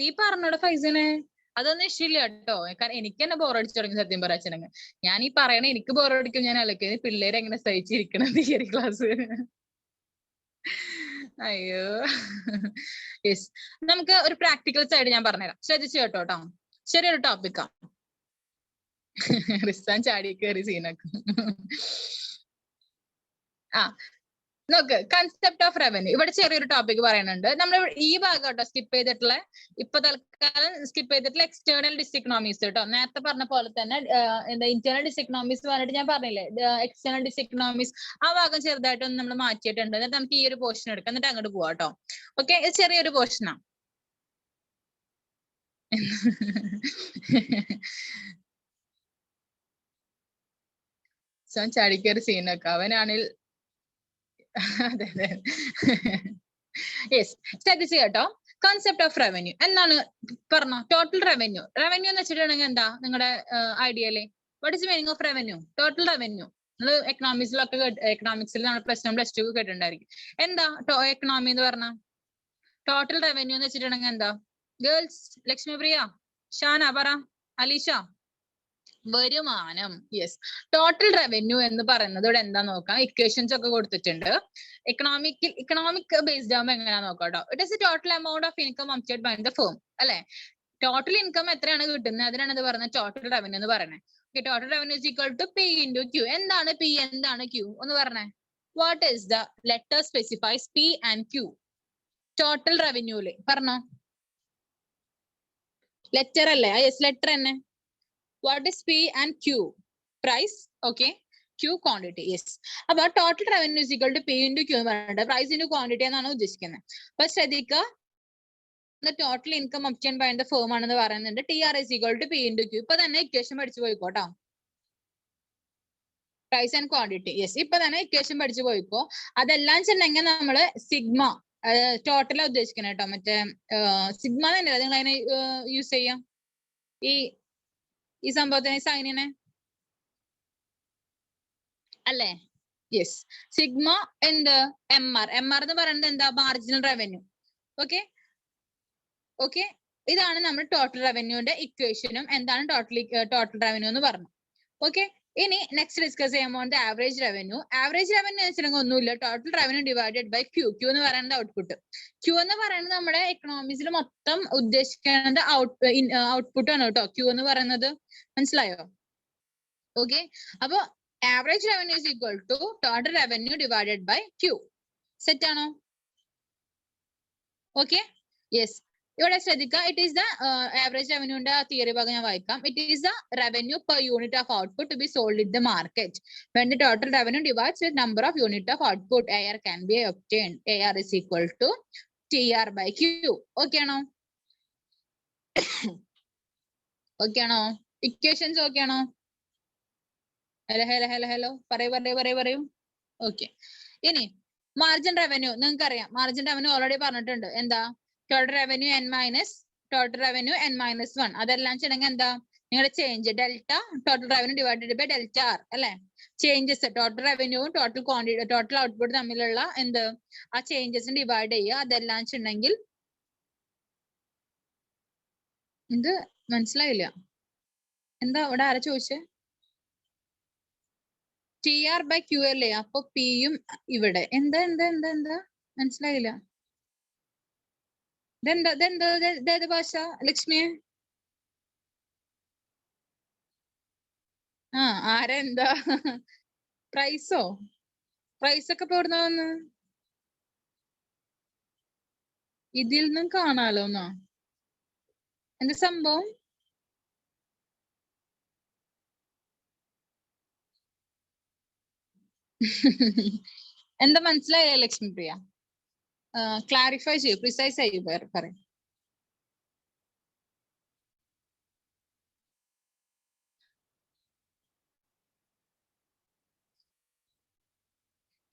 നീ പറഞ്ഞോടെ ഫൈസനെ, അതൊന്നും ഇഷ്ടമില്ല കേട്ടോ. കാരണം എനിക്ക് തന്നെ ബോറടിച്ചു തുടങ്ങി സത്യം പറയാച്ചെങ്കിൽ. ഞാൻ ഈ പറയണ എനിക്ക് ബോറടിക്കും, ഞാൻ അലക്കുന്നത് പിള്ളേരെ എങ്ങനെ സഹിച്ചിരിക്കണം തിയറി ക്ലാസ്. അയ്യോ. യെസ്, നമുക്ക് ഒരു പ്രാക്ടിക്കൽ സൈഡ് ഞാൻ പറഞ്ഞുതരാം, ശ്രദ്ധിച്ചു കേട്ടോ. ചെറിയൊരു ടോപ്പിക്കാ. റിസാൻ ചാടി കയറി സീനാക്കും. നോക്ക്, കൺസെപ്റ്റ് ഓഫ് റവന്യൂ. ഇവിടെ ചെറിയൊരു ടോപ്പിക് പറയുന്നുണ്ട്. നമ്മൾ ഈ ഭാഗം കേട്ടോ സ്കിപ്പ് ചെയ്തിട്ടുള്ള, ഇപ്പൊ തൽക്കാലം സ്കിപ്പ് ചെയ്തിട്ടുള്ള എക്സ്റ്റേണൽ ഡിസിക്കണോമിക്സ് കേട്ടോ. നേരത്തെ പറഞ്ഞ പോലെ തന്നെ എന്താ ഇന്റേണൽ ഡിസിക്കണോമിക്സ് പറഞ്ഞിട്ട് ഞാൻ പറഞ്ഞില്ലേ, എക്സ്റ്റേണൽ ഡിസിക്കണോമിക്സ് ആ ഭാഗം ചെറുതായിട്ടൊന്ന് നമ്മൾ മാറ്റിയിട്ടുണ്ട്. എന്നിട്ട് നമുക്ക് ഈ ഒരു പോർഷൻ എടുക്കാം, എന്നിട്ട് അങ്ങോട്ട് പോവാം കേട്ടോ. ഓക്കെ, ഇത് ചെറിയൊരു പോർഷനാ. ചാടിക്കൊരു സീനൊക്കെ അവനാണെങ്കിൽ. അതെ. യെസ്, ശ്രദ്ധിച്ചു കേട്ടോ. കോൺസെപ്റ്റ് ഓഫ് റവന്യൂ എന്താണ് പറഞ്ഞോ? Total revenue. റവന്യൂ എന്ന് വെച്ചിട്ടുണ്ടെങ്കിൽ എന്താ നിങ്ങളുടെ ഐഡിയയില്? What is meaning of revenue? Total revenue നിങ്ങൾ എക്കണോമിക്സിലൊക്കെ എക്കണോമിക്സിൽ നമ്മൾ +1 +2 കേട്ടിട്ടുണ്ടായിരിക്കും. എന്താ എക്കണോമി എന്ന് പറഞ്ഞ? ടോട്ടൽ റവന്യൂ എന്ന് വെച്ചിട്ടുണ്ടെങ്കിൽ എന്താ? ഗേൾസ്, ലക്ഷ്മിപ്രിയ, ഷാന പറ, അലീഷ. വരുമാനം. യെസ്, ടോട്ടൽ റവന്യൂ എന്ന് പറയുന്നത് ഇവിടെ എന്താ നോക്കാം. ഇക്വേഷൻസ് ഒക്കെ കൊടുത്തിട്ടുണ്ട്. ഇക്കണോമിക് ബേസ്ഡ് ആകുമ്പോൾ എങ്ങനെയാ നോക്കാം കേട്ടോ. It is total amount of income obtained by the firm അല്ലെ. ടോട്ടൽ ഇൻകം എത്രയാണ് കിട്ടുന്നത് അതിനാണ് ഇത് പറയുന്നത് ടോട്ടൽ റവന്യൂ എന്ന് പറയുന്നത്. Total revenue is equal to P into Q. എന്താണ് പി, എന്താണ് ക്യൂ ഒന്ന് പറഞ്ഞേ. What is the letter specifies P and Q total റവന്യൂല് പറഞ്ഞോ. ലെറ്റർ അല്ലേ? യെസ്, ലെറ്റർ തന്നെ. What is P and Q? Price, okay, Q quantity. Yes, അപ്പൊ total revenue is equal to P into Q എന്ന് പറഞ്ഞിട്ട് price into quantity എന്നാണ് ഉദ്ദേശിക്കുന്നത്. അപ്പൊ ശ്രദ്ധിക്കുക, total income obtained by the firm ആണെന്ന് പറയുന്നുണ്ട്. T R is equal to P into Q. ഇപ്പൊ തന്നെ ഇക്വേഷൻ പഠിച്ചു പോയിക്കോട്ടോ. Price and quantity. യെസ്, ഇപ്പൊ തന്നെ ഇക്വേഷൻ പഠിച്ചു പോയിക്കോ. അതെല്ലാം ചെന്നെങ്കിൽ നമ്മള് സിഗ്മ ടോട്ടലാ ഉദ്ദേശിക്കുന്നത് കേട്ടോ. മറ്റേ സിഗ്മ തന്നെ നിങ്ങൾ അതിനെ യൂസ് ചെയ്യാം. ഈ സംഭവത്തിന് സൈനിനെ അല്ലേ? യെസ്, സിഗ്മ എന്ത് എം ആർ. എം ആർ എന്ന് പറയുന്നത് എന്താ? Marginal revenue. ഓക്കെ ഓക്കെ, ഇതാണ് നമ്മൾ ടോട്ടൽ റവന്യൂന്റെ ഇക്വേഷനും എന്താണ് ടോട്ടൽ റവന്യൂ എന്ന് പറഞ്ഞു. ഓക്കെ, ഇനി നെക്സ്റ്റ് ഡിസ്കസ് ചെയ്യാൻ പോകുന്നത് ആവറേജ് റവന്യൂ. ആവറേജ് റവന്യൂ വെച്ചിട്ടുണ്ടെങ്കിൽ ഒന്നുമില്ല, total revenue divided by Q. Q എന്ന് പറയുന്നത് ഔട്ട്പുട്ട്. ക്യൂ എന്ന് പറയുന്നത് നമ്മുടെ എക്കണോമിക്സിൽ മൊത്തം ഉദ്ദേശിക്കുന്നത് ഔട്ട്പുട്ട് ആണ് കേട്ടോ. ക്യൂ എന്ന് പറയുന്നത് മനസ്സിലായോ? ഓക്കെ, അപ്പൊ average revenue is equal to total revenue divided by Q. Set ആണോ? Okay, yes. ഇവിടെ ശ്രദ്ധിക്കുക, ഇറ്റ് ഈസ് ദ ആവറേജ് റവന്യൂന്റെ തിയറി ഭാഗം ഞാൻ വായിക്കാം. It is the revenue per unit of output to be sold in the market when the total revenue divides with number of unit of output AR can be obtained. AR is equal to TR by Q. Okay ആണോ? Okay ആണോ? Equations okay ആണോ? Hello hello hello hello, പറയൂ. Okay, ഇനി margin revenue നിങ്ങൾക്ക് അറിയാം. Margin revenue already പറഞ്ഞിട്ടുണ്ട്. എന്താ? Total revenue n minus total revenue n-1. അതെല്ലാം ചെയ്യണമെങ്കിൽ എന്താ? നിങ്ങളുടെ change delta total revenue divided by delta R അല്ലെ. ചേഞ്ചസ് ടോട്ടൽ റവന്യൂവും ടോട്ടൽ ക്വാണ്ടിറ്റി ടോട്ടൽ ഔട്ട്പുട്ട് തമ്മിലുള്ള എന്ത് ആ ചേഞ്ചസിന് ഡിവൈഡ് ചെയ്യുക. അതെല്ലാം ചെയ്യണമെങ്കിൽ എന്ത് മനസ്സിലായില്ല? എന്താ ഇവിടെ ആരാ ചോദിച്ചേ? ടി ആർ ബൈ ക്യൂ അല്ലേ? അപ്പൊ പിയും ഇവിടെ എന്താ എന്താ എന്താ എന്താ മനസ്സിലായില്ല? ഇതെന്താ ഭാഷ ലക്ഷ്മിയെ? ആരാ എന്താ പ്രൈസോ? പ്രൈസ് ഒക്കെ ഇപ്പൊ എവിടുന്ന വന്ന്? ഇതിൽ നിന്നും കാണാലോ എന്നാ എന്താ സംഭവം? എന്താ മനസ്സിലായില്ല ലക്ഷ്മി പ്രിയ? ക്ലാരിഫൈ ചെയ്യൂ, പ്രിസൈസ് ചെയ്യൂ, പറയും.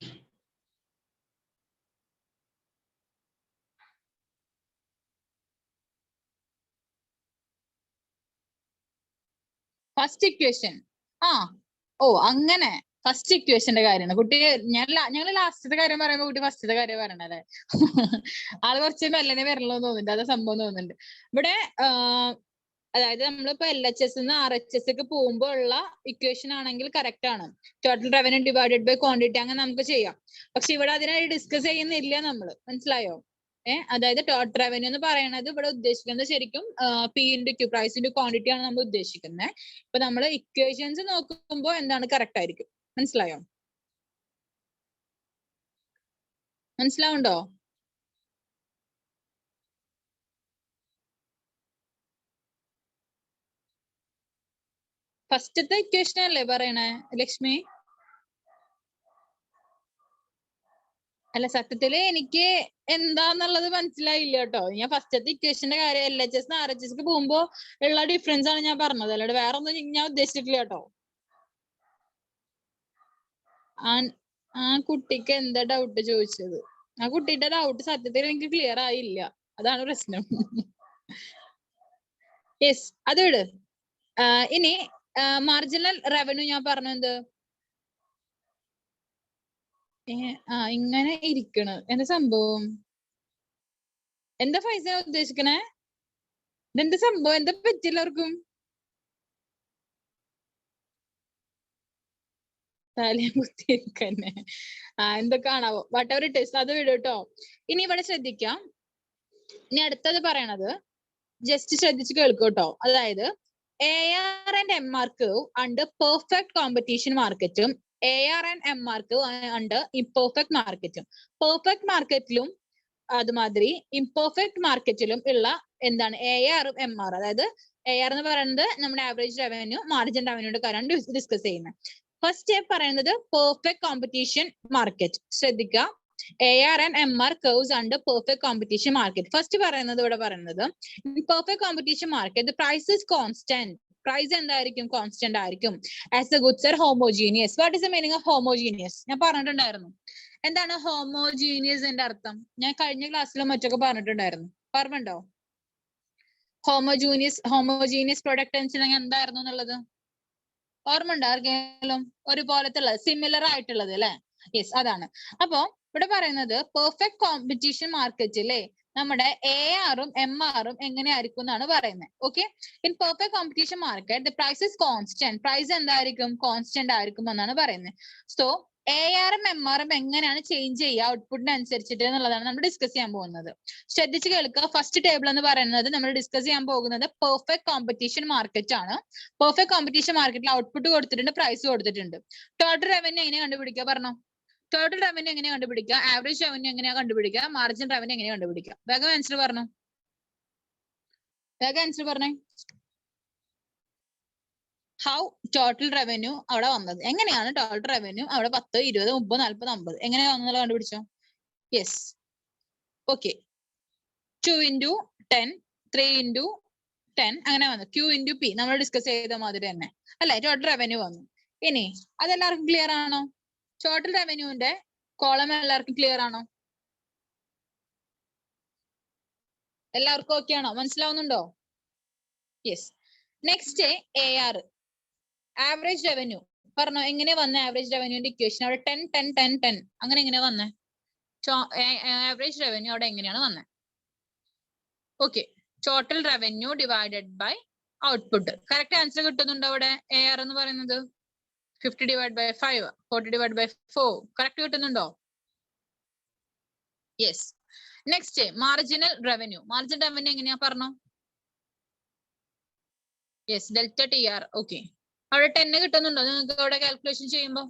ഫസ്റ്റ് ഇക്വേഷൻ അങ്ങനെ ഫസ്റ്റ് ഇക്വേഷന്റെ കാര്യമാണ് കുട്ടി. ഞങ്ങള് ലാസ്റ്റത്തെ കാര്യം പറയുമ്പോ കുട്ടി ഫസ്റ്റത്തെ കാര്യം പറയണല്ലേ? ആള് കുറച്ച് മെല്ലനെ വരണല്ലോ തോന്നുന്നുണ്ട്. അത് സംഭവം തോന്നുന്നുണ്ട് ഇവിടെ. അതായത് നമ്മളിപ്പോ LHS RHS ഒക്കെ പോകുമ്പോ ഉള്ള ഇക്വേഷൻ ആണെങ്കിൽ കറക്റ്റ് ആണ്. Total revenue divided by quantity അങ്ങനെ നമുക്ക് ചെയ്യാം. പക്ഷെ ഇവിടെ അതിനായി ഡിസ്കസ് ചെയ്യുന്നില്ല നമ്മള്. മനസ്സിലായോ? അതായത് ടോട്ടൽ റവന്യൂ എന്ന് പറയുന്നത് ഇവിടെ ഉദ്ദേശിക്കുന്നത് ശരിക്കും P into Q, price into quantity ആണ് നമ്മൾ ഉദ്ദേശിക്കുന്നത്. ഇപ്പൊ നമ്മൾ ഇക്വേഷൻസ് നോക്കുമ്പോൾ എന്താണ് കറക്റ്റ് ആയിരിക്കും. മനസ്സിലായോ? മനസ്സിലാവുണ്ടോ? ഫസ്റ്റത്തെ ഇക്വേഷൻ അല്ലേ പറയണേ ലക്ഷ്മി? അല്ല, സത്യത്തില് എനിക്ക് എന്താന്നുള്ളത് മനസ്സിലായില്ല കേട്ടോ. ഞാൻ ഫസ്റ്റത്തെ ഇക്വേഷന്റെ കാര്യം LHS RHS പോകുമ്പോ ഉള്ള ഡിഫറൻസ് ആണ് ഞാൻ പറഞ്ഞത്, അല്ലാണ്ട് വേറെ ഒന്നും ഞാൻ ഉദ്ദേശിച്ചിട്ടില്ല കേട്ടോ. ആ കുട്ടിക്ക് എന്താ ഡൗട്ട് ചോദിച്ചത്? ആ കുട്ടിയുടെ ഡൗട്ട് സത്യത്തിൽ എനിക്ക് ക്ലിയർ ആയില്ല, അതാണ് പ്രശ്നം. യെസ്, അത് വിട്. ഇനി മാർജിനൽ റവന്യൂ ഞാൻ പറഞ്ഞത് ഇങ്ങനെ ഇരിക്കണ്. എന്താ സംഭവം? എന്താ പൈസ ഉദ്ദേശിക്കണേ? ഇതെന്താ സംഭവം? എന്താ പറ്റില്ല അവർക്കും? തലേ കുത്തിയിരിക്കന്നെ. എന്തൊക്കെയാണാവോ, വാട്ട് എവർ ഇറ്റ് ഈസ്, അത് വിടും കേട്ടോ. ഇനി ഇവിടെ ശ്രദ്ധിക്കാം. ഇനി അടുത്തത് പറയണത് ജസ്റ്റ് ശ്രദ്ധിച്ച് കേൾക്കൂട്ടോ. അതായത് AR and MR curve under perfect competition market ഉം AR and MR curve under imperfect market ഉം. പെർഫെക്റ്റ് മാർക്കറ്റിലും അതുമാതിരി ഇംപെർഫെക്റ്റ് മാർക്കറ്റിലും ഉള്ള എന്താണ് AR ഉം MR. അതായത് AR എന്ന് പറയുന്നത് നമ്മുടെ ആവറേജ് റവന്യൂ, മാർജിൻ റവന്യൂയുടെ കാര്യമാണ് ഡിസ്കസ് ചെയ്യുന്നത്. ഫസ്റ്റ് സ്റ്റെപ്പ് പറയുന്നത് പെർഫെക്റ്റ് കോമ്പറ്റീഷൻ മാർക്കറ്റ്. ശ്രദ്ധിക്കുക, AR and MR curves under perfect competition market. First പറയുന്നത് ഇവിടെ പറയുന്നത് perfect competition market the price is constant. Price എന്തായിരിക്കും? കോൺസ്റ്റന്റ് ആയിരിക്കും. As the goods are homogeneous. What is the meaning of homogeneous? ഞാൻ പറഞ്ഞിട്ടുണ്ടായിരുന്നു. എന്താണ് ഹോമോജീനിയസിന്റെ അർത്ഥം? ഞാൻ കഴിഞ്ഞ ക്ലാസ്സിലും മറ്റൊക്കെ പറഞ്ഞിട്ടുണ്ടായിരുന്നു. ഓർമ്മയുണ്ടോ? ഹോമോജീനിയസ് പ്രൊഡക്റ്റ് വെച്ചിട്ടുണ്ടെങ്കിൽ എന്തായിരുന്നു എന്നുള്ളത് ഓർമ്മയുണ്ടോ ആർക്കെങ്കിലും? ഒരുപോലത്തെ ഉള്ളത്, സിമിലർ ആയിട്ടുള്ളത് അല്ലെ? യെസ്, അതാണ്. അപ്പോ ഇവിടെ പറയുന്നത് പെർഫെക്റ്റ് കോമ്പറ്റീഷൻ മാർക്കറ്റിലെ നമ്മുടെ AR ഉം MR ഉം എങ്ങനെയായിരിക്കും എന്നാണ് പറയുന്നത്. Okay, in perfect competition market the price is constant. Price എന്തായിരിക്കും? കോൺസ്റ്റന്റ് ആയിരിക്കും എന്നാണ് പറയുന്നത്. സോ AR ഉം MR ഉം എങ്ങനെയാണ് ചേഞ്ച് ചെയ്യുക ഔട്ട്പുട്ടിന് അനുസരിച്ചിട്ട് എന്നുള്ളതാണ് നമ്മൾ ഡിസ്കസ് ചെയ്യാൻ പോകുന്നത്. ശ്രദ്ധിച്ച് കേൾക്കുക. ഫസ്റ്റ് ടേബിൾ എന്ന് പറയുന്നത് നമ്മൾ ഡിസ്കസ് ചെയ്യാൻ പോകുന്നത് പെർഫെക്റ്റ് കോമ്പറ്റീഷൻ മാർക്കറ്റ് ആണ്. പെർഫെക്റ്റ് കോമ്പറ്റീഷൻ മാർക്കറ്റിൽ ഔട്ട്പുട്ട് കൊടുത്തിട്ടുണ്ട്, പ്രൈസ് കൊടുത്തിട്ടുണ്ട്. ടോട്ടൽ റവന്യൂ എങ്ങനെ കണ്ടുപിടിക്കുക പറഞ്ഞോ? ടോട്ടൽ റവന്യൂ എങ്ങനെയാ കണ്ടുപിടിക്കുക? ആവറേജ് റവന്യൂ എങ്ങനെയാ കണ്ടുപിടിക്കുക? മാർജിൻ റവന്യൂ എങ്ങനെയാ കണ്ടുപിടിക്കുക? വേഗം ആൻസർ പറഞ്ഞു. വേഗം ആൻസർ പറഞ്ഞേ. ഹൗ ടോട്ടൽ റവന്യൂ അവിടെ വന്നത്? എങ്ങനെയാണ് ടോട്ടൽ റവന്യൂ അവിടെ 10, 20, 30, 40, 50 എങ്ങനെയാ വന്നത് കണ്ടുപിടിച്ചോ? Yes, okay. 2 into 10, 3 into 10 അങ്ങനെ വന്നു. Q into P നമ്മൾ ഡിസ്കസ് ചെയ്ത മാതിരി തന്നെ അല്ലെ? ടോട്ടൽ റവന്യൂ വന്നു. ഇനി അതെല്ലാവർക്കും ക്ലിയർ ആണോ? ടോട്ടൽ റവന്യൂവിന്റെ കോളം എല്ലാവർക്കും ക്ലിയർ ആണോ? എല്ലാവർക്കും ഓക്കെ ആണോ? മനസ്സിലാവുന്നുണ്ടോ? Yes. Next AR, average revenue പറഞ്ഞോ. എങ്ങനെ വന്ന ആവറേജ് റവന്യൂന്റെ ഇക്വേഷൻ? അവിടെ 10, 10, 10, 10 അങ്ങനെ എങ്ങനെയാ വന്നേ? ആവറേജ് റവന്യൂ അവിടെ എങ്ങനെയാണ് വന്നത്? Okay, total revenue divided by output. Correct answer കിട്ടുന്നുണ്ടോ അവിടെ? AR എന്ന് പറയുന്നത് 50 divided by 5, 40 divided by 4 correct കിട്ടുന്നുണ്ടോ? Yes. Next marginal revenue. Margin revenue എങ്ങനെയാ പറഞ്ഞോ? Yes, delta TR. ഓക്കെ, അവിടെ 10 കിട്ടുന്നുണ്ടോ നിങ്ങൾക്ക് അവിടെ കാൽക്കുലേഷൻ ചെയ്യുമ്പോ?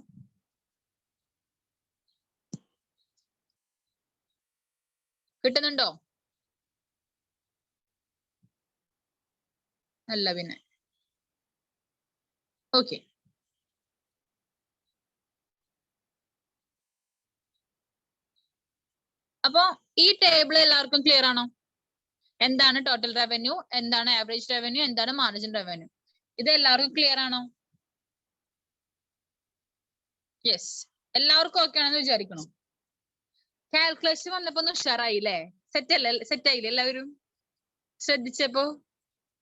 കിട്ടുന്നുണ്ടോ? അല്ല പിന്നെ. ഓക്കെ, അപ്പോ ഈ ടേബിൾ എല്ലാവർക്കും ക്ലിയർ ആണോ? എന്താണ് ടോട്ടൽ റവന്യൂ, എന്താണ് ആവറേജ് റവന്യൂ, എന്താണ് മാർജിൻ റവന്യൂ? ഇത് എല്ലാവർക്കും ക്ലിയർ ആണോ? യെസ്, എല്ലാവർക്കും ഓക്കെ ആണെന്ന് വിചാരിക്കണം. കാൽക്കുലേഷൻ വന്നപ്പോ ഒന്ന് ഉഷാറായില്ലേ? സെറ്റ് ആയില്ലേ എല്ലാവരും? ശ്രദ്ധിച്ചപ്പോ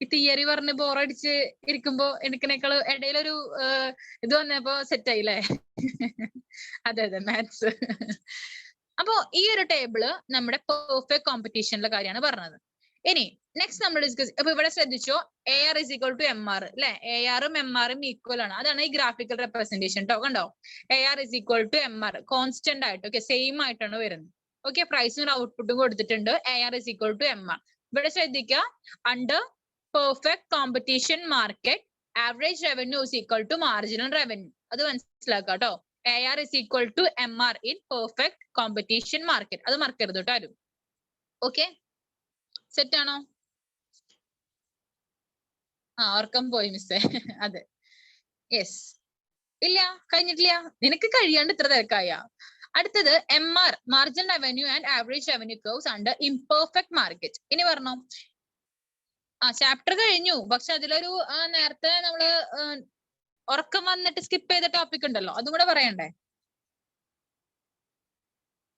ഈ തിയറി പറഞ്ഞ് ബോറടിച്ച് ഇരിക്കുമ്പോ എനിക്കിനേക്കാൾ ഇടയിലൊരു ഇത് വന്നപ്പോ സെറ്റ് ആയില്ലേ? അതെ അതെ, മാത്സ്. അപ്പോ ഈ ഒരു ടേബിള് നമ്മുടെ പെർഫെക്റ്റ് കോമ്പറ്റീഷനിലെ കാര്യമാണ് പറഞ്ഞത്. ഇനി നെക്സ്റ്റ് നമ്മൾ ഡിസ്കസ്. അപ്പൊ ഇവിടെ ശ്രദ്ധിച്ചോ, AR is equal to MR അല്ലെ? AR ഉം MR ഉം ഈക്വൽ ആണ്. അതാണ് ഈ ഗ്രാഫിക്കൽ റെപ്രസെന്റേഷൻ ട്ടോ. കണ്ടോ? AR is equal to MR constant ആയിട്ട്, ഓക്കെ, സെയിം ആയിട്ടാണ് വരുന്നത്. ഓക്കെ, പ്രൈസും ഔട്ട്പുട്ടും കൊടുത്തിട്ടുണ്ട്. AR is equal to MR. ഇവിടെ ശ്രദ്ധിക്കുക, under perfect competition market average revenue is equal to marginal revenue. അത് മനസ്സിലാക്കുക കേട്ടോ. AR is equal to MR in perfect competition market. അത് മറക്കരുത് കേട്ടോ ആരും. ഓക്കെ, സെറ്റ് ആണോ? ഓർക്കം പോയി മിസ്സേ. അതെ, യെസ്. ഇല്ല, കഴിഞ്ഞിട്ടില്ല. നിനക്ക് കഴിയാണ്ട് ഇത്ര തിരക്കായ. അടുത്തത് MR, margin revenue and average revenue curves under imperfect market. ഇനി പറഞ്ഞോ. ചാപ്റ്റർ കഴിഞ്ഞു, പക്ഷെ അതിലൊരു നേരത്തെ നമ്മള് ഉറക്കം വന്നിട്ട് സ്കിപ്പ് ചെയ്ത ടോപ്പിക് ഉണ്ടല്ലോ, അതും കൂടെ പറയണ്ടേ?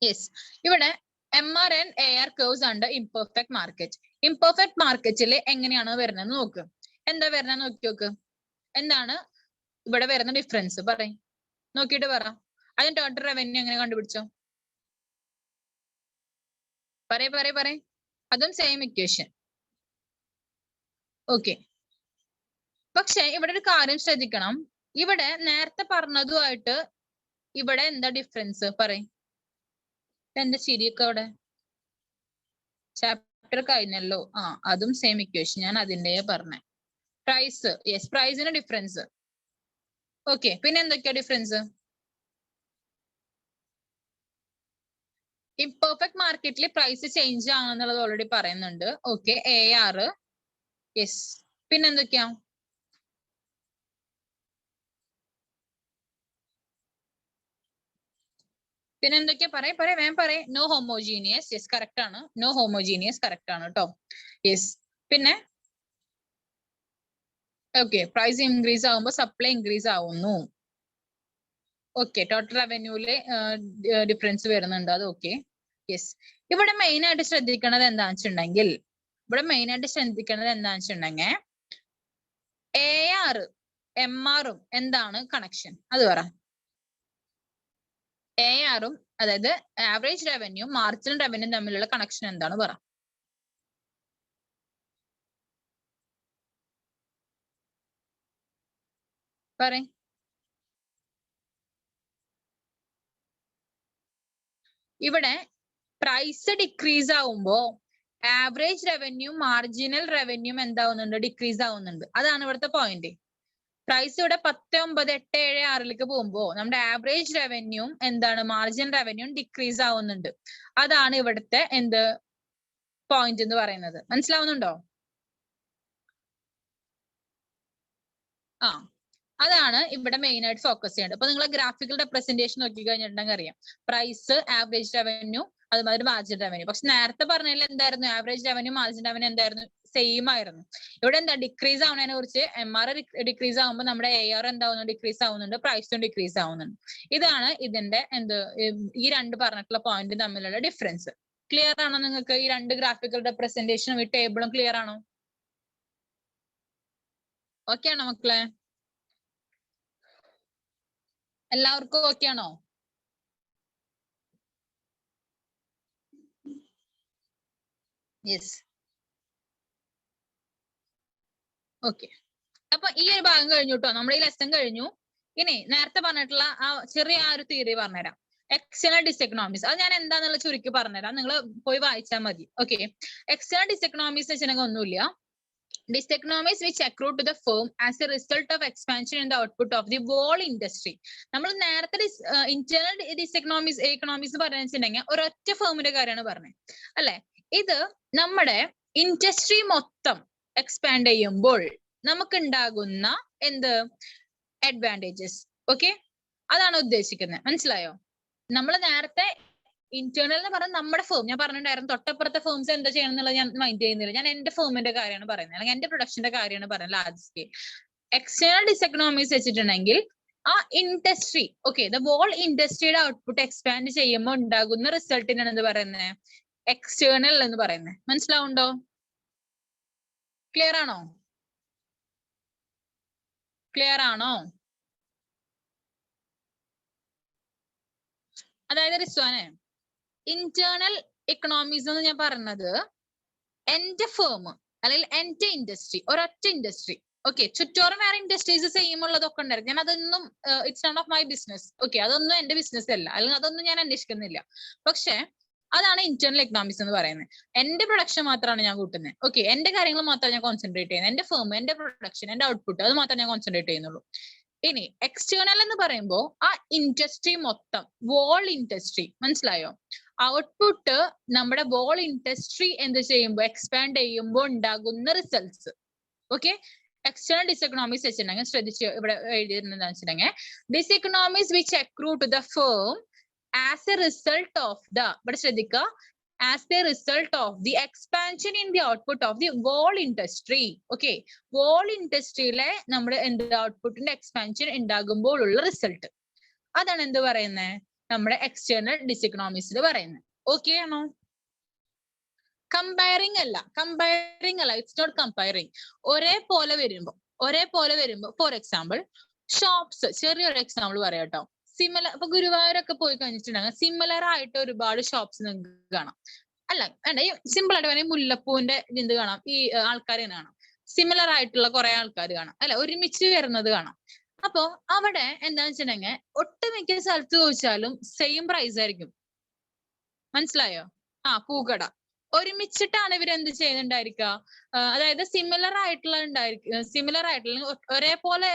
യെസ്, ഇവിടെ MR and AR curves under imperfect market. Imperfect മാർക്കറ്റിൽ എങ്ങനെയാണ് വരുന്നത് നോക്ക്. എന്താ വരുന്നത് നോക്കി നോക്ക്. എന്താണ് ഇവിടെ വരുന്ന ഡിഫറൻസ് പറയും, നോക്കിയിട്ട് പറ. അതിന് ടോട്ടൽ റവന്യൂ എങ്ങനെ കണ്ടുപിടിച്ചോ? പറയ്. അതും സെയിം ഇക്വേഷൻ. ഓക്കെ, പക്ഷെ ഇവിടെ ഒരു കാര്യം ശ്രദ്ധിക്കണം. ഇവിടെ നേരത്തെ പറഞ്ഞതുമായിട്ട് ഇവിടെ എന്താ ഡിഫറൻസ് പറയും? എന്റെ ചിരിയൊക്കെ അവിടെ ചാപ്റ്റർ കഴിഞ്ഞല്ലോ. അതും സെയിം ഇക്വേഷൻ, ഞാൻ അതിന്റെ പറഞ്ഞേ. പ്രൈസ്, യെസ്, പ്രൈസിന് ഡിഫറൻസ്. ഓക്കെ, പിന്നെ എന്തൊക്കെയാ ഡിഫറൻസ്? ഇംപെർഫെക്റ്റ് മാർക്കറ്റിൽ പ്രൈസ് ചേഞ്ച് ആണെന്നുള്ളത് ഓൾറെഡി പറയുന്നുണ്ട്. Okay, AR, yes. പിന്നെ എന്തൊക്കെയാ? പിന്നെ എന്തൊക്കെയാ വേഗം പറയേ. നോ ഹോമോജീനിയസ്, യെസ് കറക്റ്റ് ആണ്. നോ ഹോമോജീനിയസ് കറക്റ്റ് ആണ് കേട്ടോ. യെസ്. പിന്നെ ഓക്കെ, പ്രൈസ് ഇൻക്രീസ് ആവുമ്പോൾ സപ്ലൈ ഇൻക്രീസ് ആവുന്നു. ഓക്കെ, ടോട്ടൽ റവന്യൂല് ഡിഫറൻസ് വരുന്നുണ്ട്, അത് ഓക്കെ. യെസ്. ഇവിടെ മെയിൻ ആയിട്ട് ശ്രദ്ധിക്കേണ്ടത് എന്താണെന്ന് വെച്ചിട്ടുണ്ടെങ്കിൽ AR MRും എന്താണ് കണക്ഷൻ അത് പറ. ARും അതായത് ആവറേജ് റവന്യൂ മാർജിനൽ റവന്യൂ തമ്മിലുള്ള കണക്ഷൻ എന്താണ് പറ. പറ. ഇവിടെ പ്രൈസ് ഡിക്രീസ് ആവുമ്പോ ആവറേജ് റവന്യൂ മാർജിനൽ റവന്യൂ എന്താവുന്നുണ്ട്? ഡിക്രീസ് ആവുന്നുണ്ട്. അതാണ് ഇവിടുത്തെ പോയിന്റ്. പ്രൈസ് ഇവിടെ 19,876 പോകുമ്പോ നമ്മുടെ ആവറേജ് റവന്യൂ എന്താണ്? മാർജിനൽ റവന്യൂ ഡിക്രീസ് ആവുന്നുണ്ട്. അതാണ് ഇവിടുത്തെ എന്ത് പോയിന്റ് എന്ന് പറയുന്നത്. മനസ്സിലാവുന്നുണ്ടോ? അതാണ് ഇവിടെ മെയിൻ ആയിട്ട് ഫോക്കസ് ചെയ്യേണ്ടത്. അപ്പൊ നിങ്ങൾ ഗ്രാഫിക്കൽ റെപ്രസെന്റേഷൻ നോക്കി കഴിഞ്ഞിട്ടുണ്ടെങ്കിൽ അറിയാം, പ്രൈസ്, ആവറേജ് റവന്യൂ, അതുമാതിരി മാർജിൻ റവന്യൂ. പക്ഷെ നേരത്തെ പറഞ്ഞതിൽ എന്തായിരുന്നു? ആവറേജ് റവന്യൂ മാർജിൻ റവന്യൂ എന്തായിരുന്നു? സെയിം ആയിരുന്നു. ഇവിടെ എന്താ ഡിക്രീസ് ആവുന്നതിനെ കുറിച്ച്, MR ഡിക്രീസ് ആവുമ്പോൾ നമ്മുടെ AR എന്താവുന്നു? ഡിക്രീസ് ആവുന്നുണ്ട്, പ്രൈസും ഡിക്രീസ് ആവുന്നുണ്ട്. ഇതാണ് ഇതിന്റെ ഈ രണ്ട് പറഞ്ഞിട്ടുള്ള പോയിന്റ് തമ്മിലുള്ള ഡിഫറൻസ്. ക്ലിയർ ആണോ നിങ്ങൾക്ക്? ഈ രണ്ട് ഗ്രാഫിക്കൽ റെപ്രസെന്റേഷനും ഈ ടേബിളും ക്ലിയർ ആണോ? ഓക്കെ ആണോ മക്കളെ? എല്ലാവർക്കും ഓക്കെ ആണോ? യെസ്. ഓക്കെ, അപ്പൊ ഈ ഒരു ഭാഗം കഴിഞ്ഞു കേട്ടോ. നമ്മുടെ ഈ ലെസൺ കഴിഞ്ഞു. ഇനി നേരത്തെ പറഞ്ഞിട്ടുള്ള ചെറിയ ഒരു തിയറി പറഞ്ഞുതരാം. എക്സ്റ്റേണൽ ഡിസെക്കണോമിക്സ്. അത് ഞാൻ എന്താന്നുള്ള ചുരുക്കി പറഞ്ഞുതരാം, നിങ്ങൾ പോയി വായിച്ചാൽ മതി. ഓക്കെ, എക്സ്റ്റേണൽ ഡിസെക്കണോമിക്സ് വെച്ചിട്ടുണ്ടെങ്കിൽ ഒന്നുമില്ല. Diseconomies which accrue to the firm as a result of expansion in the output of the whole industry. നമ്മൾ നേരത്തെ ഇന്റേണൽ എക്കണോമിക്സ് പറഞ്ഞിട്ടുണ്ടെങ്കിൽ ഒരൊറ്റ ഫേമിന്റെ കാര്യമാണ് പറഞ്ഞത് അല്ലെ. ഇത് നമ്മുടെ ഇൻഡസ്ട്രി മൊത്തം എക്സ്പാൻഡ് ചെയ്യുമ്പോൾ നമുക്ക് ഉണ്ടാകുന്ന അഡ്വാൻറ്റേജസ്. ഓക്കെ, അതാണ് ഉദ്ദേശിക്കുന്നത്. മനസ്സിലായോ? നമ്മൾ നേരത്തെ ഇന്റേണൽ എന്ന് പറഞ്ഞാൽ നമ്മുടെ ഫേം, ഞാൻ പറഞ്ഞിട്ടുണ്ടായിരുന്നു തൊട്ടപ്പുറത്തെ ഫേംസ് എന്താ ചെയ്യണം എന്നുള്ളത് ഞാൻ മൈൻഡ് ചെയ്യുന്നില്ല. ഞാൻ എന്റെ ഫേമിന്റെ കാര്യമാണ് പറയുന്നത്, അല്ലെങ്കിൽ എന്റെ പ്രൊഡക്ഷന്റെ കാര്യമാണ് പറയുന്നത് ലാർജ് സ്കെയിൽ. എക്സ്റ്റേണൽ ഡിസെക്കണോമിക്സ് വെച്ചിട്ടുണ്ടെങ്കിൽ ആ ഇൻഡസ്ട്രി, ഓക്കെ, ദ ഹോൾ ഇൻഡസ്ട്രിയുടെ ഔട്ട്പുട്ട് എക്സ്പാൻഡ് ചെയ്യുമ്പോൾ ഉണ്ടാകുന്ന റിസൾട്ടിനാണ് എന്ത് പറയുന്നത്? എക്സ്റ്റേണൽ എന്ന് പറയുന്നത്. മനസ്സിലാവുണ്ടോ? ക്ലിയർ ആണോ? ക്ലിയർ ആണോ? അതായത് റിസ്വാനെ, ഇന്റേണൽ എക്കണോമിക്സ് എന്ന് ഞാൻ പറഞ്ഞത് എന്റെ ഫേം അല്ലെങ്കിൽ എന്റെ ഇൻഡസ്ട്രി, ഒരൊറ്റ ഇൻഡസ്ട്രി. ഓക്കെ, ചുറ്റോറും വേറെ ഇൻഡസ്ട്രീസ് സെയിം ഉള്ളതൊക്കെ ഉണ്ടായിരുന്നു. ഞാൻ അതൊന്നും it's not of my business. Okay, അതൊന്നും എന്റെ ബിസിനസ് അല്ല, അല്ലെങ്കിൽ അതൊന്നും ഞാൻ അന്വേഷിക്കുന്നില്ല. പക്ഷെ അതാണ് ഇന്റേണൽ എക്കണോമിക്സ് എന്ന് പറയുന്നത്. എന്റെ പ്രൊഡക്ഷൻ മാത്രമാണ് ഞാൻ കൂട്ടുന്നത്. ഓക്കെ, എന്റെ കാര്യങ്ങൾ മാത്രമേ ഞാൻ കോൺസെൻട്രേറ്റ് ചെയ്യുന്നത്. എന്റെ ഫേം, എന്റെ പ്രൊഡക്ഷൻ, എന്റെ ഔട്ട്പുട്ട്, അത് മാത്രമേ ഞാൻ കോൺസെൻട്രേറ്റ് ചെയ്യുന്നുള്ളൂ. ഇനി എക്സ്റ്റേണൽ എന്ന് പറയുമ്പോൾ ആ ഇൻഡസ്ട്രി മൊത്തം, വോൾ ഇൻഡസ്ട്രി, മനസ്സിലായോ? ഔട്ട്പുട്ട് നമ്മുടെ വോൾ ഇൻഡസ്ട്രി എന്ത് ചെയ്യുമ്പോൾ, എക്സ്പാൻഡ് ചെയ്യുമ്പോൾ ഉണ്ടാകുന്ന റിസൾട്ട്സ്. ഓക്കെ, എക്സ്റ്റേണൽ ഡിസെക്കണോമിക്സ് വെച്ചിട്ടുണ്ടെങ്കിൽ ശ്രദ്ധിച്ച് ഇവിടെ എഴുതിയിരുന്നത് വെച്ചിട്ടുണ്ടെങ്കിൽ diseconomics which accrue to the firm as a result of the, ഇവിടെ ശ്രദ്ധിക്കുക, as a result of the expansion in the output of the whole industry. Okay, whole industryയിലെ നമ്മുടെ ഔട്ട്പുട്ടിന്റെ എക്സ്പാൻഷൻ ഉണ്ടാകുമ്പോഴുള്ള റിസൾട്ട്, അതാണ് എന്ത് പറയുന്നത്? നമ്മുടെ എക്സ്റ്റേണൽ ഡിസെക്കണോമിക്സിൽ പറയുന്നത്. ഓക്കെ ആണോ? കമ്പയറിംഗ് അല്ല, ഇറ്റ്സ് നോട്ട് കമ്പയറിംഗ്. ഒരേപോലെ വരുമ്പോ ഫോർ എക്സാമ്പിൾ ഷോപ്സ്, ചെറിയൊരു എക്സാമ്പിൾ പറയാം കേട്ടോ. സിമിലർ, ഇപ്പൊ ഗുരുവായൂരൊക്കെ പോയി കഴിഞ്ഞിട്ടുണ്ടെങ്കിൽ സിമിലർ ആയിട്ട് ഒരുപാട് ഷോപ്സ് നിങ്ങൾക്ക് കാണാം. അല്ല വേണ്ട, ഈ സിമ്പിൾ ആയിട്ട് വേണമെങ്കിൽ മുല്ലപ്പൂവിന്റെ എന്ത് കാണാം, ഈ ആൾക്കാരെ കാണാം. സിമിലർ ആയിട്ടുള്ള കുറെ ആൾക്കാർ കാണാം, അല്ല ഒരുമിച്ച് വരുന്നത് കാണാം. അപ്പൊ അവിടെ എന്താന്ന് വെച്ചിട്ടുണ്ടെങ്കിൽ ഒട്ടുമിക്ക സ്ഥലത്ത് ചോദിച്ചാലും സെയിം പ്രൈസ് ആയിരിക്കും. മനസ്സിലായോ? പൂക്കട ഒരുമിച്ചിട്ടാണ് ഇവർ എന്ത് ചെയ്യുന്നുണ്ടായിരിക്കുക, അതായത് സിമിലർ ആയിട്ടുള്ള ഒരേപോലെ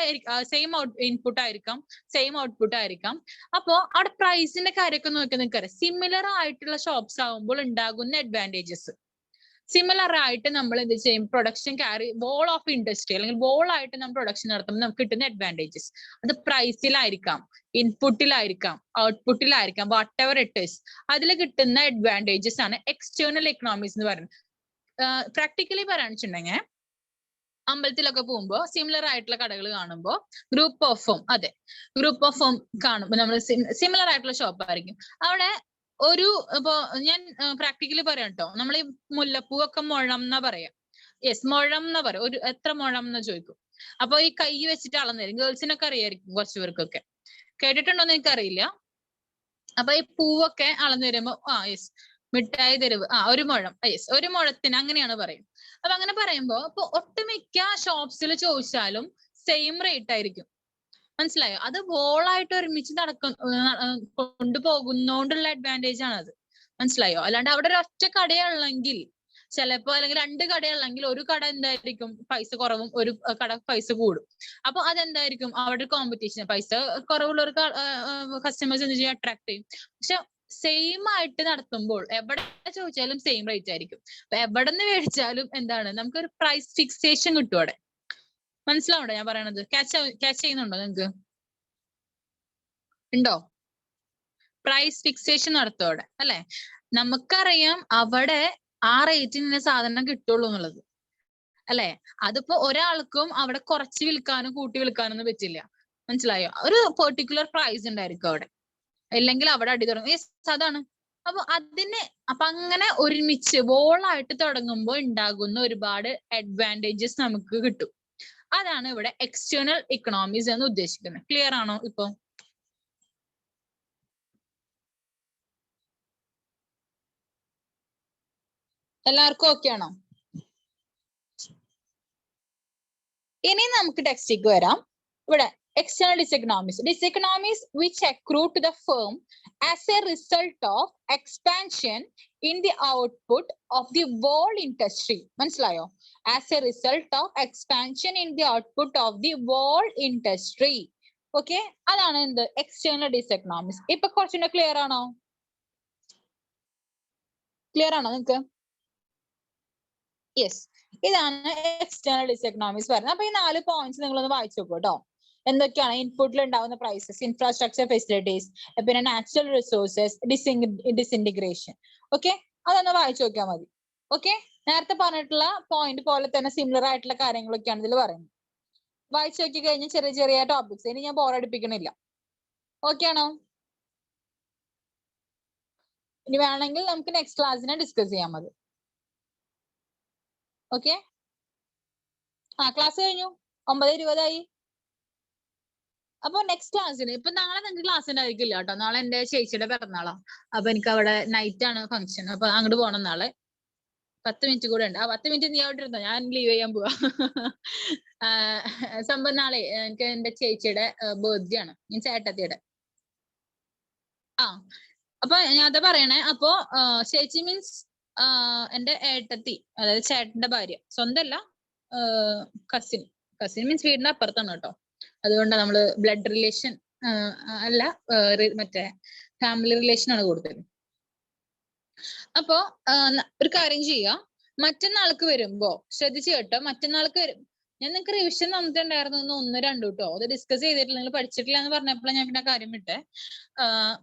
സെയിം ഇൻപുട്ട് ആയിരിക്കാം, സെയിം ഔട്ട്പുട്ട് ആയിരിക്കാം. അപ്പോ അവിടെ പ്രൈസിന്റെ കാര്യമൊക്കെ നോക്കി നിൽക്കാറ്. സിമിലർ ആയിട്ടുള്ള ഷോപ്സ് ആകുമ്പോൾ ഉണ്ടാകുന്ന അഡ്വാൻറ്റേജസ്, സിമിലർ ആയിട്ട് നമ്മൾ എന്ത് ചെയ്യും, പ്രൊഡക്ഷൻ വോൾ ഓഫ് ഇൻഡസ്ട്രി അല്ലെങ്കിൽ വോൾ ആയിട്ട് നമ്മൾ പ്രൊഡക്ഷൻ നടത്തുമ്പോൾ നമുക്ക് കിട്ടുന്ന അഡ്വാൻറ്റേജസ്, അത് പ്രൈസിലായിരിക്കാം, ഇൻപുട്ടിലായിരിക്കാം, ഔട്ട്പുട്ടിലായിരിക്കാം, വാട്ട് എവർ ഇറ്റ് ഈസ്, അതിൽ കിട്ടുന്ന അഡ്വാൻറ്റേജസ് ആണ് എക്സ്റ്റേണൽ എക്കണോമിക്സ് എന്ന് പറയുന്നത്. പ്രാക്ടിക്കലി പറയാണെന്നുണ്ടെങ്കിൽ അമ്പലത്തിലൊക്കെ പോകുമ്പോൾ സിമിലർ ആയിട്ടുള്ള കടകൾ കാണുമ്പോൾ ഗ്രൂപ്പ് ഓഫ് ഹോം കാണുമ്പോൾ നമ്മൾ സിമിലർ ആയിട്ടുള്ള ഷോപ്പ് ആയിരിക്കും. അവിടെ ഇപ്പൊ ഞാൻ പ്രാക്ടിക്കലി പറയാം കേട്ടോ, നമ്മൾ ഈ മുല്ലപ്പൂവൊക്കെ മുഴം എന്നാ പറയാ. മുഴം എന്നാ പറയാം. എത്ര മുഴം എന്ന് ചോദിക്കും. അപ്പൊ ഈ കൈ വെച്ചിട്ട് അളന്നേരും. ഗേൾസിനൊക്കെ അറിയായിരിക്കും, കുറച്ചു പേർക്കൊക്കെ. കേട്ടിട്ടുണ്ടോന്ന് എനിക്കറിയില്ല. അപ്പൊ ഈ പൂവൊക്കെ അളന്നു വരുമ്പോ മിഠായി തെരുവ് ഒരു മുഴം, ഒരു മുഴത്തിന് അങ്ങനെയാണ് പറയും. അപ്പൊ അങ്ങനെ പറയുമ്പോ ഇപ്പൊ ഒട്ടുമിക്ക ഷോപ്സിൽ ചോദിച്ചാലും സെയിം റേറ്റ് ആയിരിക്കും. മനസ്സിലായോ? അത് വോളായിട്ട് ഒരുമിച്ച് കൊണ്ടുപോകുന്നോണ്ടുള്ള അഡ്വാൻറ്റേജ് ആണ് അത്. മനസ്സിലായോ? അല്ലാണ്ട് അവിടെ ഒരു ഒറ്റ കടയുള്ളെങ്കിൽ ചിലപ്പോ, അല്ലെങ്കിൽ 2 കടയുള്ളെങ്കിൽ ഒരു കട എന്തായിരിക്കും പൈസ കുറവും, ഒരു കട പൈസ കൂടും. അപ്പൊ അതെന്തായിരിക്കും അവിടെ കോമ്പറ്റീഷൻ, പൈസ കുറവുള്ളവർക്ക് കസ്റ്റമേഴ്സ് എന്ത് ചെയ്യും, അട്രാക്ട് ചെയ്യും. പക്ഷെ സെയിം ആയിട്ട് നടത്തുമ്പോൾ എവിടെ ചോദിച്ചാലും സെയിം റേറ്റ് ആയിരിക്കും. അപ്പൊ എവിടെ നിന്ന് മേടിച്ചാലും എന്താണ്, നമുക്കൊരു പ്രൈസ് ഫിക്സേഷൻ കിട്ടും അവിടെ. മനസ്സിലാവണ്ടോ ഞാൻ പറയണത്? ക്യാച്ച് ചെയ്യുന്നുണ്ടോ നിങ്ങക്ക്? ഉണ്ടോ? പ്രൈസ് ഫിക്സേഷൻ നടത്തും അവിടെ, അല്ലെ? നമുക്കറിയാം അവിടെ ആ റേറ്റിന് സാധനം കിട്ടുള്ളൂ എന്നുള്ളത്, അല്ലെ? അതിപ്പോ ഒരാൾക്കും അവിടെ കുറച്ച് വിൽക്കാനും കൂട്ടി വിൽക്കാനൊന്നും പറ്റില്ല. മനസ്സിലായോ? ഒരു പെർട്ടിക്കുലർ പ്രൈസ് ഉണ്ടായിരിക്കും അവിടെ, ഇല്ലെങ്കിൽ അവിടെ അടി തുടങ്ങും. അതാണ്. അപ്പൊ അങ്ങനെ ഒരുമിച്ച് വോളായിട്ട് തുടങ്ങുമ്പോൾ ഉണ്ടാകുന്ന ഒരുപാട് അഡ്വാൻറ്റേജസ് നമുക്ക് കിട്ടും. അതാണ് ഇവിടെ എക്സ്റ്റേണൽ ഇക്കണോമിക്സ് എന്ന് ഉദ്ദേശിക്കുന്നത്. ക്ലിയർ ആണോ ഇപ്പൊ? എല്ലാവർക്കും ഓക്കെ ആണോ? ഇനി നമുക്ക് ടെക്സ്റ്റിലേക്ക് വരാം. ഇവിടെ external diseconomies. Diseconomies which accrue to the firm as a result of expansion in the output of the whole industry. മനസ്സിലായോ? As a result of expansion in the output of the whole industry. Okay? അതാണ് എന്ത്? external diseconomies. ഇപ്പൊ കുറച്ചുകൂടെ clear ആണോ? Clear ആണോ നിങ്ങക്ക്? Yes, ഇതാണ് external ഡിസെക്കണോമിക്സ് പറയുന്നത്. അപ്പൊ ഈ 4 പോയിന്റ്സ് നിങ്ങളൊന്ന് വായിച്ചു നോക്കൂ കേട്ടോ. എന്തൊക്കെയാണ്? ഇൻപുട്ടിൽ ഉണ്ടാവുന്ന പ്രൈസസ്, ഇൻഫ്രാസ്ട്രക്ചർ ഫെസിലിറ്റീസ്, പിന്നെ നാച്ചുറൽ റിസോഴ്സസ്, ഡിസിൻറ്റിഗ്രേഷൻ. ഓക്കെ, അതൊന്ന് വായിച്ചു നോക്കിയാൽ മതി. ഓക്കെ, നേരത്തെ പറഞ്ഞിട്ടുള്ള പോയിന്റ് പോലെ തന്നെ സിമിലർ ആയിട്ടുള്ള കാര്യങ്ങളൊക്കെയാണ് ഇതിൽ പറയുന്നത്. വായിച്ചു നോക്കി കഴിഞ്ഞാൽ ചെറിയ ചെറിയ ടോപ്പിക്സ്. ഇനി ഞാൻ ബോറടിപ്പിക്കണില്ല. ഓക്കെ ആണോ? ഇനി വേണമെങ്കിൽ നമുക്ക് നെക്സ്റ്റ് ക്ലാസ്സിനെ ഡിസ്കസ് ചെയ്യാൻ മതി. ഓക്കെ, ക്ലാസ് കഴിഞ്ഞു. 9:20 അപ്പൊ നെക്സ്റ്റ് ക്ലാസ്സിന് ഇപ്പൊ നാളെ നിങ്ങൾക്ക് ക്ലാസ് ഉണ്ടായിരിക്കില്ല കേട്ടോ. നാളെ എന്റെ ചേച്ചിയുടെ പിറന്നാളാ. അപ്പൊ എനിക്ക് അവിടെ നൈറ്റ് ആണ് ഫംഗ്ഷൻ. അപ്പൊ അങ്ങോട്ട് പോകണം നാളെ. 10 മിനിറ്റ് കൂടെ ഉണ്ട്. 10 മിനിറ്റ് നീ അവിടെ ഇരുന്നോ, ഞാൻ ലീവ് ചെയ്യാൻ പോവാ. സംഭവം നാളെ എനിക്ക് എന്റെ ചേച്ചിയുടെ ബർത്ത്ഡേ ആണ്, മീൻസ് ഏട്ടത്തിയുടെ. അപ്പൊ ഞാൻ അത് പറയണേ. അപ്പൊ ചേച്ചി മീൻസ് എന്റെ ഏട്ടത്തി, അതായത് ചേട്ടന്റെ ഭാര്യ. സ്വന്തമല്ല, കസിൻ മീൻസ് വീടിന്റെ അപ്പുറത്താണ് കേട്ടോ. അതുകൊണ്ടാണ് നമ്മള് ബ്ലഡ് റിലേഷൻ അല്ല, മറ്റേ ഫാമിലി റിലേഷൻ ആണ് കൂടുതൽ. അപ്പോ ഒരു കാര്യം ചെയ്യുക, മറ്റന്നാൾക്ക് വരുമ്പോ ശ്രദ്ധിച്ചു കേട്ടോ. മറ്റന്നാൾക്ക് വരും, ഞാൻ നിങ്ങൾക്ക് റിവിഷൻ തന്നിട്ടുണ്ടായിരുന്നു 1, 2 കേട്ടോ. അത് ഡിസ്കസ് ചെയ്തിട്ടില്ല, നിങ്ങൾ പഠിച്ചിട്ടില്ല എന്ന് പറഞ്ഞപ്പോഴാണ് ഞാൻ പിന്നെ കാര്യം വിട്ടെ.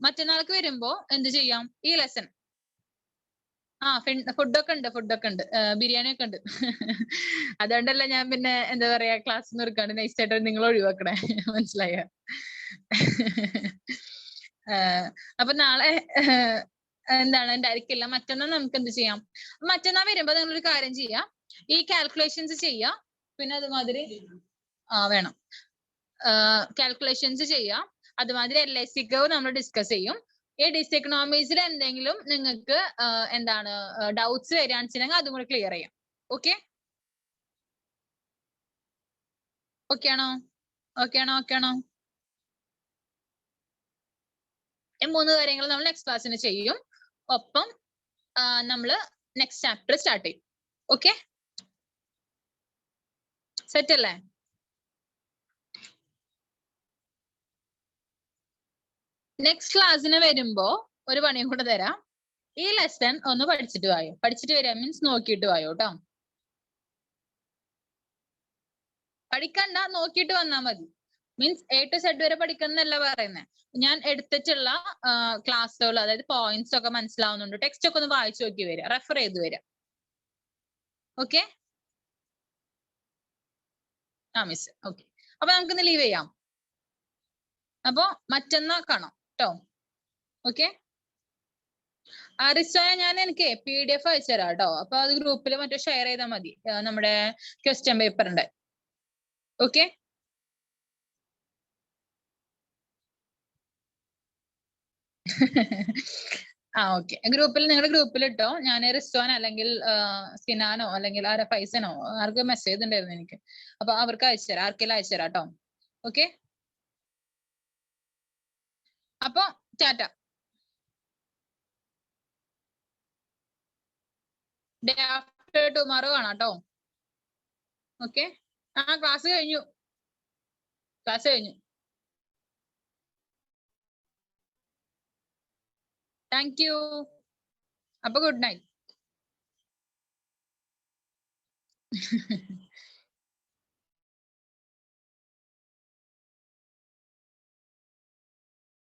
മറ്റന്നാൾക്ക് വരുമ്പോ എന്ത് ചെയ്യാം, ഈ ലെസൺ ഫുഡൊക്കെ ഉണ്ട്, ബിരിയാണി ഒക്കെ ഉണ്ട്. അതുകൊണ്ടല്ല ഞാൻ പിന്നെ എന്താ പറയാ ക്ലാസ് നിർക്കാണ്ട് നൈസായിട്ട് നിങ്ങൾ ഒഴിവാക്കണേ. മനസ്സിലായ? അപ്പൊ നാളെ എന്താണ് ഉണ്ടായിരിക്കില്ല. മറ്റന്നാൾ നമുക്ക് എന്ത് ചെയ്യാം, മറ്റന്നാൾ വരുമ്പോ നിങ്ങളൊരു കാര്യം ചെയ്യാം, ഈ കാൽക്കുലേഷൻസ് ചെയ്യാം. പിന്നെ അതുമാതിരി വേണം കാൽക്കുലേഷൻസ് ചെയ്യാം. അതുമാതിരി LIC കർവ് നമ്മൾ ഡിസ്കസ് ചെയ്യും. ഈ ഡിസെക്കണോമിക്സിൽ എന്തെങ്കിലും നിങ്ങൾക്ക് എന്താണ് ഡൗട്ട്സ് വരികയാണെന്നുവെച്ചിട്ടുണ്ടെങ്കിൽ അതും കൂടെ ക്ലിയർ ചെയ്യാം. ഓക്കെ ആണോ? ഓക്കെ ആണോ? ഈ 3 കാര്യങ്ങൾ നമ്മൾ നെക്സ്റ്റ് ക്ലാസ്സിന് ചെയ്യും. ഒപ്പം നമ്മള് നെക്സ്റ്റ് ചാപ്റ്റർ സ്റ്റാർട്ട് ചെയ്യും. ഓക്കെ, സെറ്റ് അല്ലേ? നെക്സ്റ്റ് ക്ലാസ്സിന് വരുമ്പോ ഒരു പണിയും കൂടെ തരാം. ഈ ലെസൺ ഒന്ന് പഠിച്ചിട്ട് വായോ. പഠിച്ചിട്ട് വരിക മീൻസ് നോക്കിയിട്ട് വായോ കേട്ടോ. പഠിക്കണ്ട, നോക്കിയിട്ട് വന്നാ മതി. മീൻസ് A to Z വരെ പഠിക്കുന്നല്ല പറയുന്നത്. ഞാൻ എടുത്തിട്ടുള്ള ക്ലാസ്സുകൾ, അതായത് പോയിന്റ്സ് ഒക്കെ മനസ്സിലാവുന്നുണ്ട്, ടെക്സ്റ്റ് ഒക്കെ ഒന്ന് വായിച്ചു നോക്കി വരിക, റെഫർ ചെയ്ത് വരിക. Okay miss. ഓക്കെ, അപ്പൊ നമുക്കിന്ന് ലീവ് ചെയ്യാം. അപ്പൊ മറ്റന്നാ കാണാം കേട്ടോ. ഓക്കെ, റിസോയ ഞാൻ എനിക്ക് PDF അയച്ചു തരാം കേട്ടോ. അപ്പൊ അത് ഗ്രൂപ്പിൽ മറ്റേ ഷെയർ ചെയ്താൽ മതി, നമ്മുടെ ക്വസ്റ്റ്യൻ പേപ്പറിന്റെ. Okay, okay. നിങ്ങളുടെ ഗ്രൂപ്പിൽ ഇട്ടോ. ഞാൻ റിസ്വാൻ അല്ലെങ്കിൽ സിനാനോ അല്ലെങ്കിൽ ആരാ ഫൈസനോ ആർക്ക് മെസ്സേജ് ഉണ്ടായിരുന്നു എനിക്ക്. അപ്പൊ അവർക്ക് അയച്ചുതരാം, ആർക്കെല്ലാം അയച്ചുതരാം കേട്ടോ. ഓക്കെ, അപ്പൊ ടാറ്റ. ഡേ ആഫ്റ്റർ ടുമാറോ കാണാം കേട്ടോ. ഓക്കെ, ക്ലാസ് കഴിഞ്ഞു. Thank you. അപ്പൊ ഗുഡ് നൈറ്റ്.